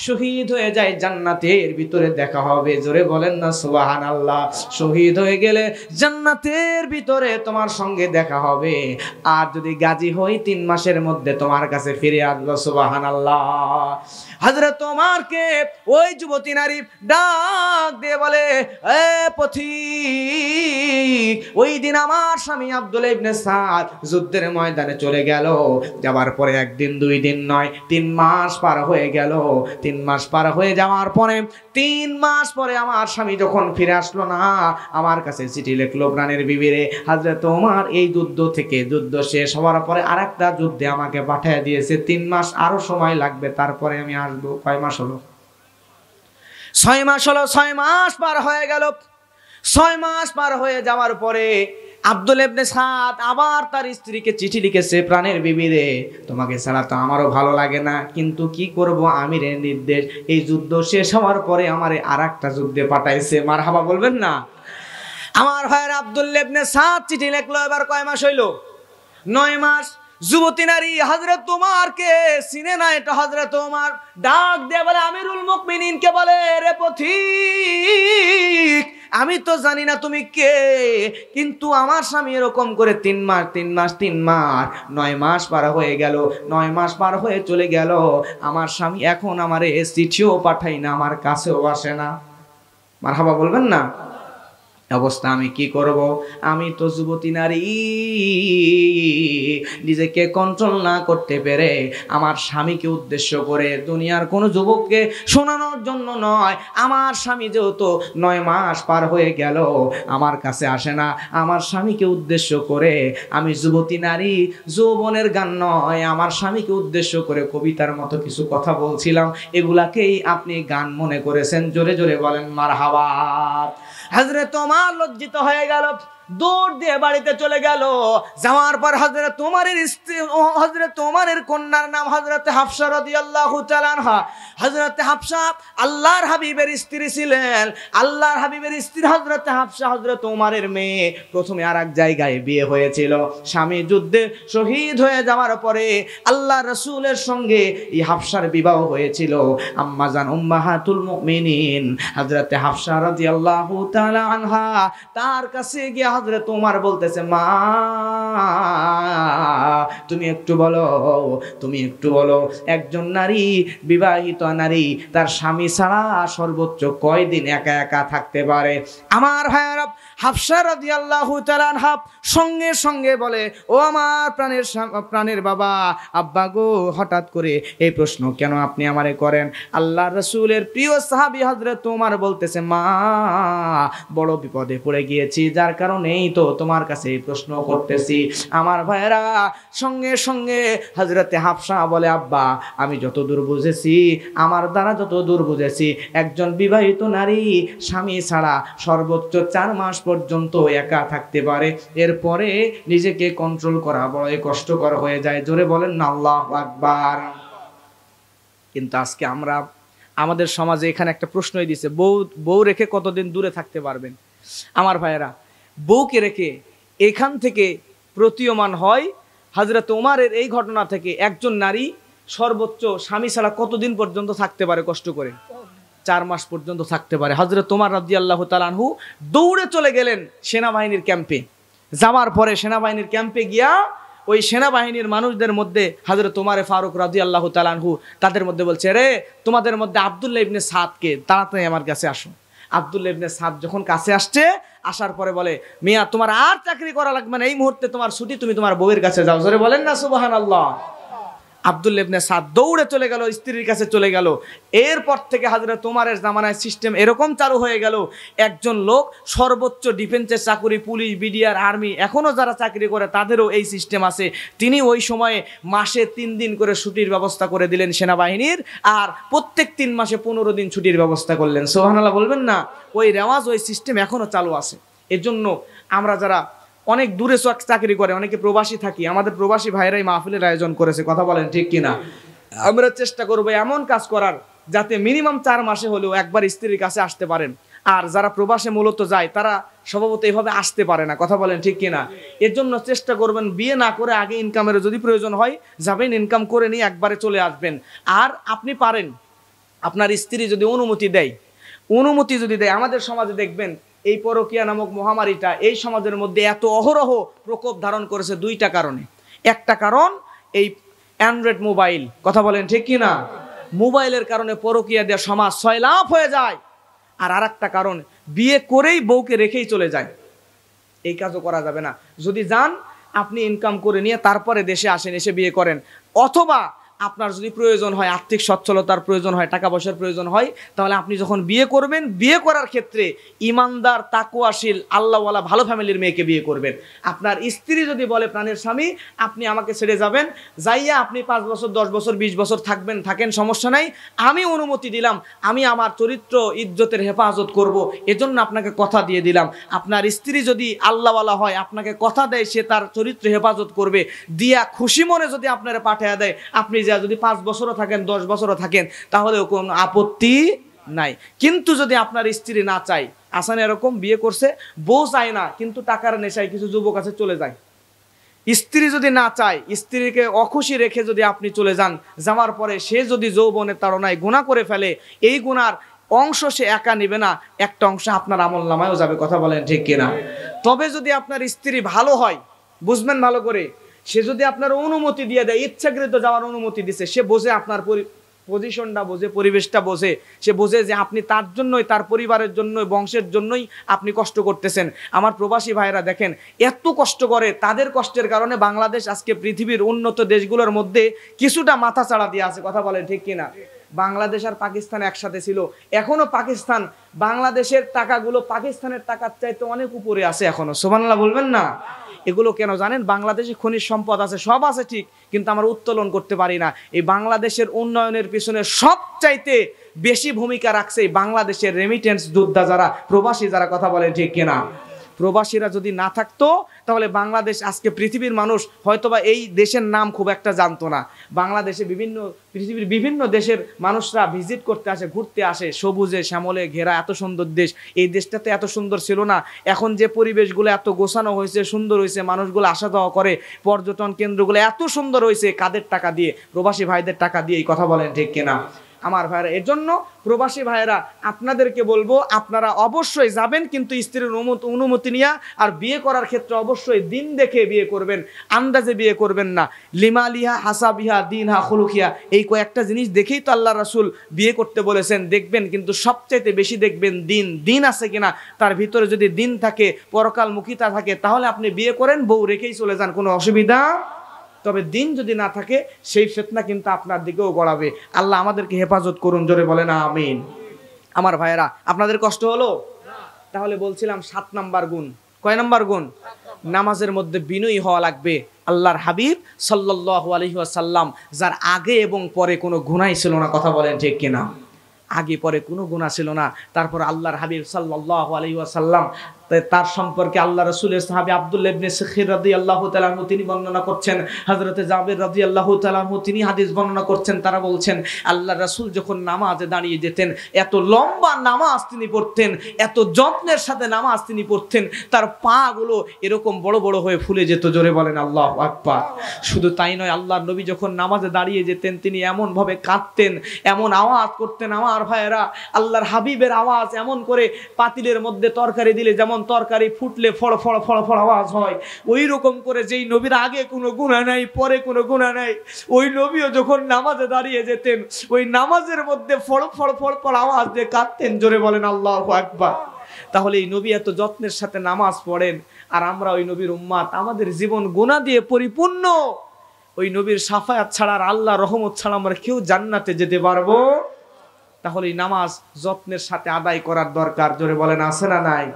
A: শহীদ হয়ে যাই, জান্নাতের ভিতরে দেখা হবে। জোরে বলেন না সুবহানাল্লাহ। শহীদ হয়ে গেলে জান্নাতের ভিতরে তোমার সঙ্গে দেখা হবে, আর যদি গাজী হই 3 মাসের মধ্যে তোমার কাছে ফিরে আসবো। সুবহানাল্লাহ। হযরত ওমরকে ওই যুবতী নারী ডাক দিয়ে বলে, এ পথিক, ওই দিন আমার স্বামী আব্দুল্লাহ ইবনে সাদ যুদ্ধের ময়দানে চলে গেল, যাবার পরে 1 দিন 2 দিন নয়, 3 মাস পার হয়ে গেল। 3 মাস পার হয়ে যাওয়ার পরে 3 মাস পরে আমার স্বামী যখন ফিরে আসলো না, আমার কাছে চিঠি লিখলো, প্রাণের বিবিরে, হযরত ওমর এই যুদ্ধ থেকে, যুদ্ধ শেষ হওয়ার পরে আরেকটা যুদ্ধে আমাকে পাঠিয়ে দিয়েছে, 3 মাস আরো সময় লাগবে, তারপরে আমি আসবো। কয় মাস হলো? 6 মাস হলো। 6 মাস পার হয়ে গেল। 6 মাস পার হয়ে যাওয়ার পরে আব্দুল্লাহ ইবনে সাদ আবার তার স্ত্রীকে চিঠি লিখেছে, প্রাণের বিবি রে, তোমাকে ছাড়া তো আমারও ভালো লাগে না, কিন্তু কি করব, আমিরের নির্দেশ, এই যুদ্ধ শেষ হওয়ার পরে আমারে আরেকটা যুদ্ধে পাঠাইছে। মারহাবা বলবেন না? আমার ভাইয়ের আব্দুল্লাহ ইবনে সাদ চিঠি লিখলো। এবার কয় মাস হইল? 9 মাস। যুবতী নারী হযরত ওমরকে চিনে না, এটা হযরত ওমর ডাক দিয়ে বলে, আমিরুল মুমিনিনকে বলে, রে পথিক, আমি তো জানি না তুমি কে, কিন্তু আমার স্বামী এরকম করে 3 মাস 9 মাস পার হয়ে গেল। 9 মাস পার হয়ে চলে গেল, আমার স্বামী এখন আমারে চিঠিও পাঠাই না, আমার কাছেও আসে না। মারহাবা বলবেন না? অবস্থা আমি কি করব? আমি তো যুবতী নারী, নিজেকে কন্ট্রোল না করতে পেরে আমার স্বামীকে উদ্দেশ্য করে, দুনিয়ার কোনো যুবককে শোনানোর জন্য নয়, আমার স্বামী যেহেতু 9 মাস পার হয়ে গেল আমার কাছে আসে না, আমার স্বামীকে উদ্দেশ্য করে আমি যুবতী নারী, যৌবনের গান নয়, আমার স্বামীকে উদ্দেশ্য করে কবিতার মতো কিছু কথা বলছিলাম, এগুলাকেই আপনি গান মনে করেছেন। জোরে জোরে বলেন মারহাবা। হযরত ওমর লজ্জিত হয়ে গেল, দৌড় দিয়ে বাড়িতে চলে গেল। যাওয়ার পর হযরত ওমরের স্ত্রী, হযরত ওমরের কন্যার নাম হযরত হাফসা রাদিয়াল্লাহু তাআলা আনহা। হযরত হাফসা আল্লাহর হাবিবের স্ত্রী ছিলেন। আল্লাহর হাবিবের স্ত্রী হযরত হাফসা হযরত ওমরের মেয়ে। প্রথমে আরেক জায়গায় বিয়ে হয়েছিল, স্বামী যুদ্ধে শহীদ হয়ে যাওয়ার পরে আল্লাহ রাসূলের সঙ্গে এই হাফসার বিবাহ হয়েছিল। আম্মাজান উম্মাহাতুল মুমিনিন হযরত হাফসা রাদিয়াল্লাহু তাআলা আনহা তার কাছে গিয়ে হযরত ওমর বলতেছে, মা তুমি একটু বলো, তুমি একটু বলো, একজন নারী, বিবাহিত নারী তার স্বামী ছাড়া সর্বোচ্চ কয়দিন একা একা থাকতে পারে? আমার ভাইয়েরা, হাফসা রাদিয়াল্লাহু তাআলা আনহা সঙ্গে সঙ্গে বলে, ও আমার প্রাণের বাবা, আব্বা গো, হঠাৎ করে এই প্রশ্ন কেন আপনি আমারে করেন? আল্লাহর রাসূলের প্রিয় সাহাবী হযরত ওমর বলতেছে, মা বড় বিপদে পড়ে গিয়েছি, যার কারণেই তো তোমার কাছে এই প্রশ্ন করতেছি। আমার ভাইয়েরা, সঙ্গে সঙ্গে হযরতে হাফসা বলে, আব্বা আমি যতদূর বুঝেছি, আমার দ্বারা যতদূর বুঝেছি, একজন বিবাহিত নারী স্বামী ছাড়া সর্বোচ্চ 4 মাস পর্যন্ত একা থাকতে পারে। এরপরে নিজেকে কন্ট্রোল করা বড়ই কষ্টকর হয়ে যায়। জোরে বলেন না আল্লাহু আকবার। কিন্তু আজকে আমরা আমাদের সমাজে এখানে একটা প্রশ্নই দিছে, বউ রেখে কতদিন দূরে থাকতে পারবেন? আমার ভাইয়েরা, বউকে রেখে এখান থেকে প্রতীয়মান হয় হযরত ওমরের এই ঘটনা থেকে একজন নারী সর্বোচ্চ স্বামী ছাড়া কতদিন পর্যন্ত থাকতে পারে কষ্ট করে? 4 মাস পর্যন্ত থাকতে পারে। হযরত ওমর রাদিয়াল্লাহু তাআলা আনহু দৌড়ে চলে গেলেন সেনাবাহিনীর ক্যাম্পে। যাওয়ার পরে সেনাবাহিনীর ক্যাম্পে গিয়া ওই সেনাবাহিনীর মানুষদের মধ্যে হযরত ওমর ফারুক রাদিয়াল্লাহু তাআলা আনহু তাদের মধ্যে বলছে, রে তোমাদের মধ্যে আব্দুল্লাহ ইবনে সাদকে তাড়াতাড়ি আমার কাছে আসো। আব্দুল্লাহ ইবনে সাদ যখন কাছে আসছে, আসার পরে বলে, মিয়া তোমার আর চাকরি করা লাগবে না, এই মুহূর্তে তোমার ছুটি, তুমি তোমার বউয়ের কাছে যাও। জোরে বলেন না সুবহানাল্লাহ। আব্দুল্লাহ ইবনে সাদ দৌড়ে চলে গেল, স্ত্রীর কাছে চলে গেল। এরপর থেকে হযরত ওমরের জামানায় সিস্টেম এরকম চালু হয়ে গেল, একজন লোক সর্বোচ্চ ডিফেন্সের চাকরি, পুলিশ, বিডিআর, আর্মি, এখনও যারা চাকরি করে তাদেরও এই সিস্টেম আছে। তিনি ওই সময়ে মাসে 3 দিন করে ছুটির ব্যবস্থা করে দিলেন সেনাবাহিনীর, আর প্রত্যেক 3 মাসে 15 দিন ছুটির ব্যবস্থা করলেন। সুবহানাল্লাহ বলবেন না? ওই রেওয়াজ, ওই সিস্টেম এখনও চালু আছে। এর জন্য আমরা যারা অনেক দূরে চাকরি করে, অনেকে প্রবাসী থাকি, আমাদের প্রবাসী ভাইরাই মাহফিলের আয়োজন করেছে, কথা বলেন ঠিক কিনা? আমরা চেষ্টা করবো এমন কাজ করার যাতে মিনিমাম 4 মাসে হলেও একবার স্ত্রীর কাছে আসতে পারেন। আর যারা প্রবাসে মূলত যায় তারা স্বভাবত এইভাবে আসতে পারে না, কথা বলেন ঠিক কিনা? এর জন্য চেষ্টা করবেন বিয়ে না করে আগে ইনকামের যদি প্রয়োজন হয় যাবেন, ইনকাম করে নিয়ে একবারে চলে আসবেন। আর আপনি পারেন, আপনার স্ত্রী যদি অনুমতি দেয়, আমাদের সমাজে দেখবেন এই পরকীয়া নামক মহামারীটা এই সমাজের মধ্যে এত অহরহ প্রকোপ ধারণ করেছে 2টা কারণে। একটা কারণ এই অ্যান্ড্রয়েড মোবাইল, কথা বলেন ঠিক কিনা? মোবাইলের কারণে পরকীয়া দেওয়া সমাজ সয়লাভ হয়ে যায়। আর আরেকটা কারণ, বিয়ে করেই বউকে রেখেই চলে যায়। এই কাজও করা যাবে না। যদি যান, আপনি ইনকাম করে নিয়ে তারপরে দেশে আসেন, এসে বিয়ে করেন। অথবা আপনার যদি প্রয়োজন হয়, আর্থিক সচ্ছলতার প্রয়োজন হয়, টাকা পয়সার প্রয়োজন হয়, তাহলে আপনি যখন বিয়ে করবেন, বিয়ে করার ক্ষেত্রে ইমানদার, তাকওয়াশীল, আল্লাহওয়ালা, ভালো ফ্যামিলির মেয়েকে বিয়ে করবেন। আপনার স্ত্রী যদি বলে, প্রাণের স্বামী আপনি আমাকে ছেড়ে যাবেন, যাইয়া আপনি 5 বছর, 10 বছর, 20 বছর থাকেন, সমস্যা নাই, আমি অনুমতি দিলাম, আমি আমার চরিত্র ইজ্জতের হেফাজত করব, এজন্য আপনাকে কথা দিয়ে দিলাম। আপনার স্ত্রী যদি আল্লাহওয়ালা হয়, আপনাকে কথা দেয় সে তার চরিত্র হেফাজত করবে, দিয়া খুশি মনে যদি আপনারা পাঠিয়ে দেয়, আপনি যদি 5 বছরও থাকেন, 10 বছরও থাকেন, তাহলেও কোনো আপত্তি নাই। কিন্তু যদি আপনার স্ত্রী না চায়, আসানে এরকম বিয়ে করছে, বউ চায় না, কিন্তু টাকার নেশায় কিছু যুবক আছে চলে যায়। স্ত্রী যদি না চায়, স্ত্রীকে অখুশি রেখে যদি আপনি চলে যান, যাওয়ার পরে সে যদি যৌবনের তাড়নায় গুনাহ করে ফেলে, এই গুনার অংশ সে একা নেবে না, একটা অংশ আপনার আমলনামায়ও যাবে, কথা বলেন ঠিক কিনা? তবে যদি আপনার স্ত্রী ভালো হয়, বুঝবেন ভালো করে, সে যদি আপনার অনুমতি দিয়ে দেয়, ইচ্ছাকৃত যাওয়ার অনুমতি দিছে, সে বোঝে আপনার পজিশনটা বোঝে, পরিবেশটা বোঝে, সে বোঝে যে আপনি তার জন্যই, তার পরিবারের জন্যই, বংশের জন্যই আপনি কষ্ট করতেছেন। আমার প্রবাসী ভাইরা দেখেন এত কষ্ট করে, তাদের কষ্টের কারণে বাংলাদেশ আজকে পৃথিবীর উন্নত দেশগুলোর মধ্যে কিছুটা মাথা চাড়া দিয়ে আছে, কথা বলেন ঠিক কিনা? বাংলাদেশ আর পাকিস্তান একসাথে ছিল, এখনো পাকিস্তান, বাংলাদেশের টাকাগুলো পাকিস্তানের টাকার চাইতে অনেক উপরে আছে এখনো, সুবহানাল্লাহ বলবেন না? এগুলো কেন জানেন? বাংলাদেশে খনিজ সম্পদ আছে, সব আছে ঠিক, কিন্তু আমরা উত্তোলন করতে পারি না। এই বাংলাদেশের উন্নয়নের পিছনে সবচাইতে বেশি ভূমিকা রাখছে এই বাংলাদেশের রেমিটেন্স যোদ্ধা যারা, প্রবাসী যারা, কথা বলেন ঠিক কিনা? প্রবাসীরা যদি না থাকতো তাহলে বাংলাদেশ আজকে পৃথিবীর মানুষ হয়তোবা এই দেশের নাম খুব একটা জানতো না। বাংলাদেশে পৃথিবীর বিভিন্ন দেশের মানুষরা ভিজিট করতে আসে, ঘুরতে আসে, সবুজে শ্যামলে ঘেরা এত সুন্দর দেশ। এই দেশটাতে এত সুন্দর ছিল না। এখন যে পরিবেশগুলো এত গোছানো হয়েছে, সুন্দর হয়েছে, মানুষগুলো আসা যাওয়া করে, পর্যটন কেন্দ্রগুলো এত সুন্দর হয়েছে, কাদের টাকা দিয়ে? প্রবাসী ভাইদের টাকা দিয়ে। এই কথা বলেন ঠিক কিনা আমার ভাইরা? এর জন্য প্রবাসী ভাইরা আপনাদেরকে বলবো, আপনারা অবশ্যই যাবেন, কিন্তু স্ত্রীর অনুমতি নিয়ে। আর বিয়ে করার ক্ষেত্রে অবশ্যই দিন দেখে বিয়ে করবেন, আন্দাজে বিয়ে করবেন না। লিমালিহা হাসাবিহা দিনহা খুলুকিয়া, এই কয়েকটা জিনিস দেখেই তো আল্লাহ রাসূল বিয়ে করতে বলেছেন। দেখবেন, কিন্তু সবচাইতে বেশি দেখবেন দিন আছে কিনা। তার ভিতরে যদি দিন থাকে, পরকালমুখিতা থাকে, তাহলে আপনি বিয়ে করেন, বউ রেখেই চলে যান, কোনো অসুবিধা। তবে দিন যদি না থাকে, সেই ফিতনা কিন্তু আপনার দিকেও গড়াবে। আল্লাহ আমাদেরকে হেফাজত করুন, জোরে বলেন আমিন। আমার ভাইয়েরা, আপনাদের কষ্ট হলো? তাহলে বলছিলাম 7 নাম্বার গুণ। কয় নাম্বার গুণ? নামাজের মধ্যে বিনয়ী হওয়া লাগবে। আল্লাহর হাবিব সাল্লাল্লাহু আলাইহি ওয়াসাল্লাম, যার আগে এবং পরে কোনো গুনাহ ছিল না, কথা বলেন ঠিক কিনা? আগে পরে কোনো গুনাহ ছিল না। তারপর আল্লাহর হাবিব সাল্লাল্লাহু আলাইহি ওয়াসাল্লাম, তার সম্পর্কে আল্লাহ রাসূলের সাহাবী আব্দুল্লাহ ইবনে সিখির রাদিয়াল্লাহু তাআলা আনহু তিনি বর্ণনা করছেন, হযরতে জাবির রাদিয়াল্লাহু তাআলা আনহু তিনি হাদিস বর্ণনা করছেন। তারা বলছেন, আল্লাহ রাসূল যখন নামাজে দাঁড়িয়ে যেতেন, এত লম্বা নামাজ তিনি পড়তেন, এত যত্নের সাথে নামাজ তিনি পড়তেন, তার পা গুলো এরকম বড় বড় হয়ে ফুলে যেত। জোরে বলেন আল্লাহু আকবার। শুধু তাই নয়, আল্লাহর নবী যখন নামাজে দাঁড়িয়ে যেতেন, তিনি এমন ভাবে কাঁদতেন, এমন আওয়াজ করতেন। আমার ভাইয়েরা, আল্লাহর হাবিবের আওয়াজ এমন করে, পাতিলের মধ্যে তরকারি দিলে যেমন তরকারি ফুটলে ফড় ফড় ফড় ফড় আওয়াজ হয়, ওই রকম করে, যেই নবীর আগে কোনো গুনাহ নাই, পরে কোনো গুনাহ নাই, ওই নবীও যখন নামাজে দাঁড়িয়ে যেতেন, ওই নামাজের মধ্যে ফড় ফড় ফড় ফড় আওয়াজ দিয়ে কাঁদতেন। জোরে বলেন আল্লাহু আকবার। তাহলে এই নবী এত যত্নের সাথে নামাজ পড়েন, আর আমরা ওই নবীর উম্মাত, আমাদের জীবন গুনাহ দিয়ে পরিপূর্ণ। ওই নবীর শাফায়াত ছাড়া আর আল্লাহর রহমত ছাড়া আমরা কেউ জান্নাতে যেতে পারবো? তাহলে এই নামাজ যত্নের সাথে আদায় করার দরকার। জোরে বলেন আছে না নাই?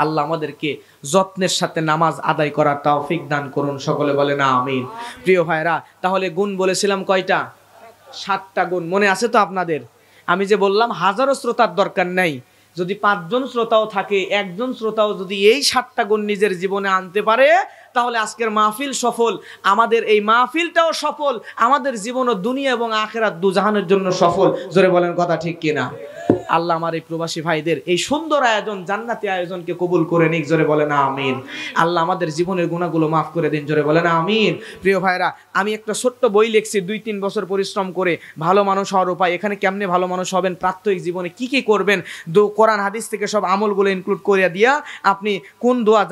A: আল্লাহ আমাদেরকে যত্নের সাথে নামাজ আদায় করার তৌফিক দান করুন, সকলে বলেন আমিন। প্রিয় ভাইরা, তাহলে গুণ বলেছিলাম কয়টা? 7টা গুণ। মনে আছে তো আপনাদের? আমি যে বললাম হাজারো শ্রোতার দরকার নাই, যদি 5 জন শ্রোতাও থাকে, 1 জন শ্রোতাও যদি এই 7টা গুণ নিজের জীবনে আনতে পারে, তাহলে আজকের মাহফিল সফল, আমাদের এই মাহফিলটাও সফল, আমাদের জীবন ও দুনিয়া এবং আখিরাত দুজাহানের জন্য সফল। জোরে বলেন কথা ঠিক কিনা? আল্লাহ আমার এই প্রবাসী ভাইদের এই সুন্দর আয়োজন, জান্নাতি আয়োজনকে কবুল করে নিক। জোরে বলেন আমিন। আল্লাহ আমাদের জীবনের গুনাহগুলো মাফ করে দিন। জোরে বলেন আমিন। প্রিয় ভাইরা, আমি একটা ছোট্ট বই লিখছি 2-3 বছর পরিশ্রম করে, ভালো মানুষ হওয়ার উপায়। এখানে কেমনে ভালো মানুষ হবেন, প্রাত্যহিক জীবনে কি কি করবেন, কোরআন হাদিস থেকে সব আমলগুলো ইনক্লুড করে দিয়া আপনি কোন দোয়া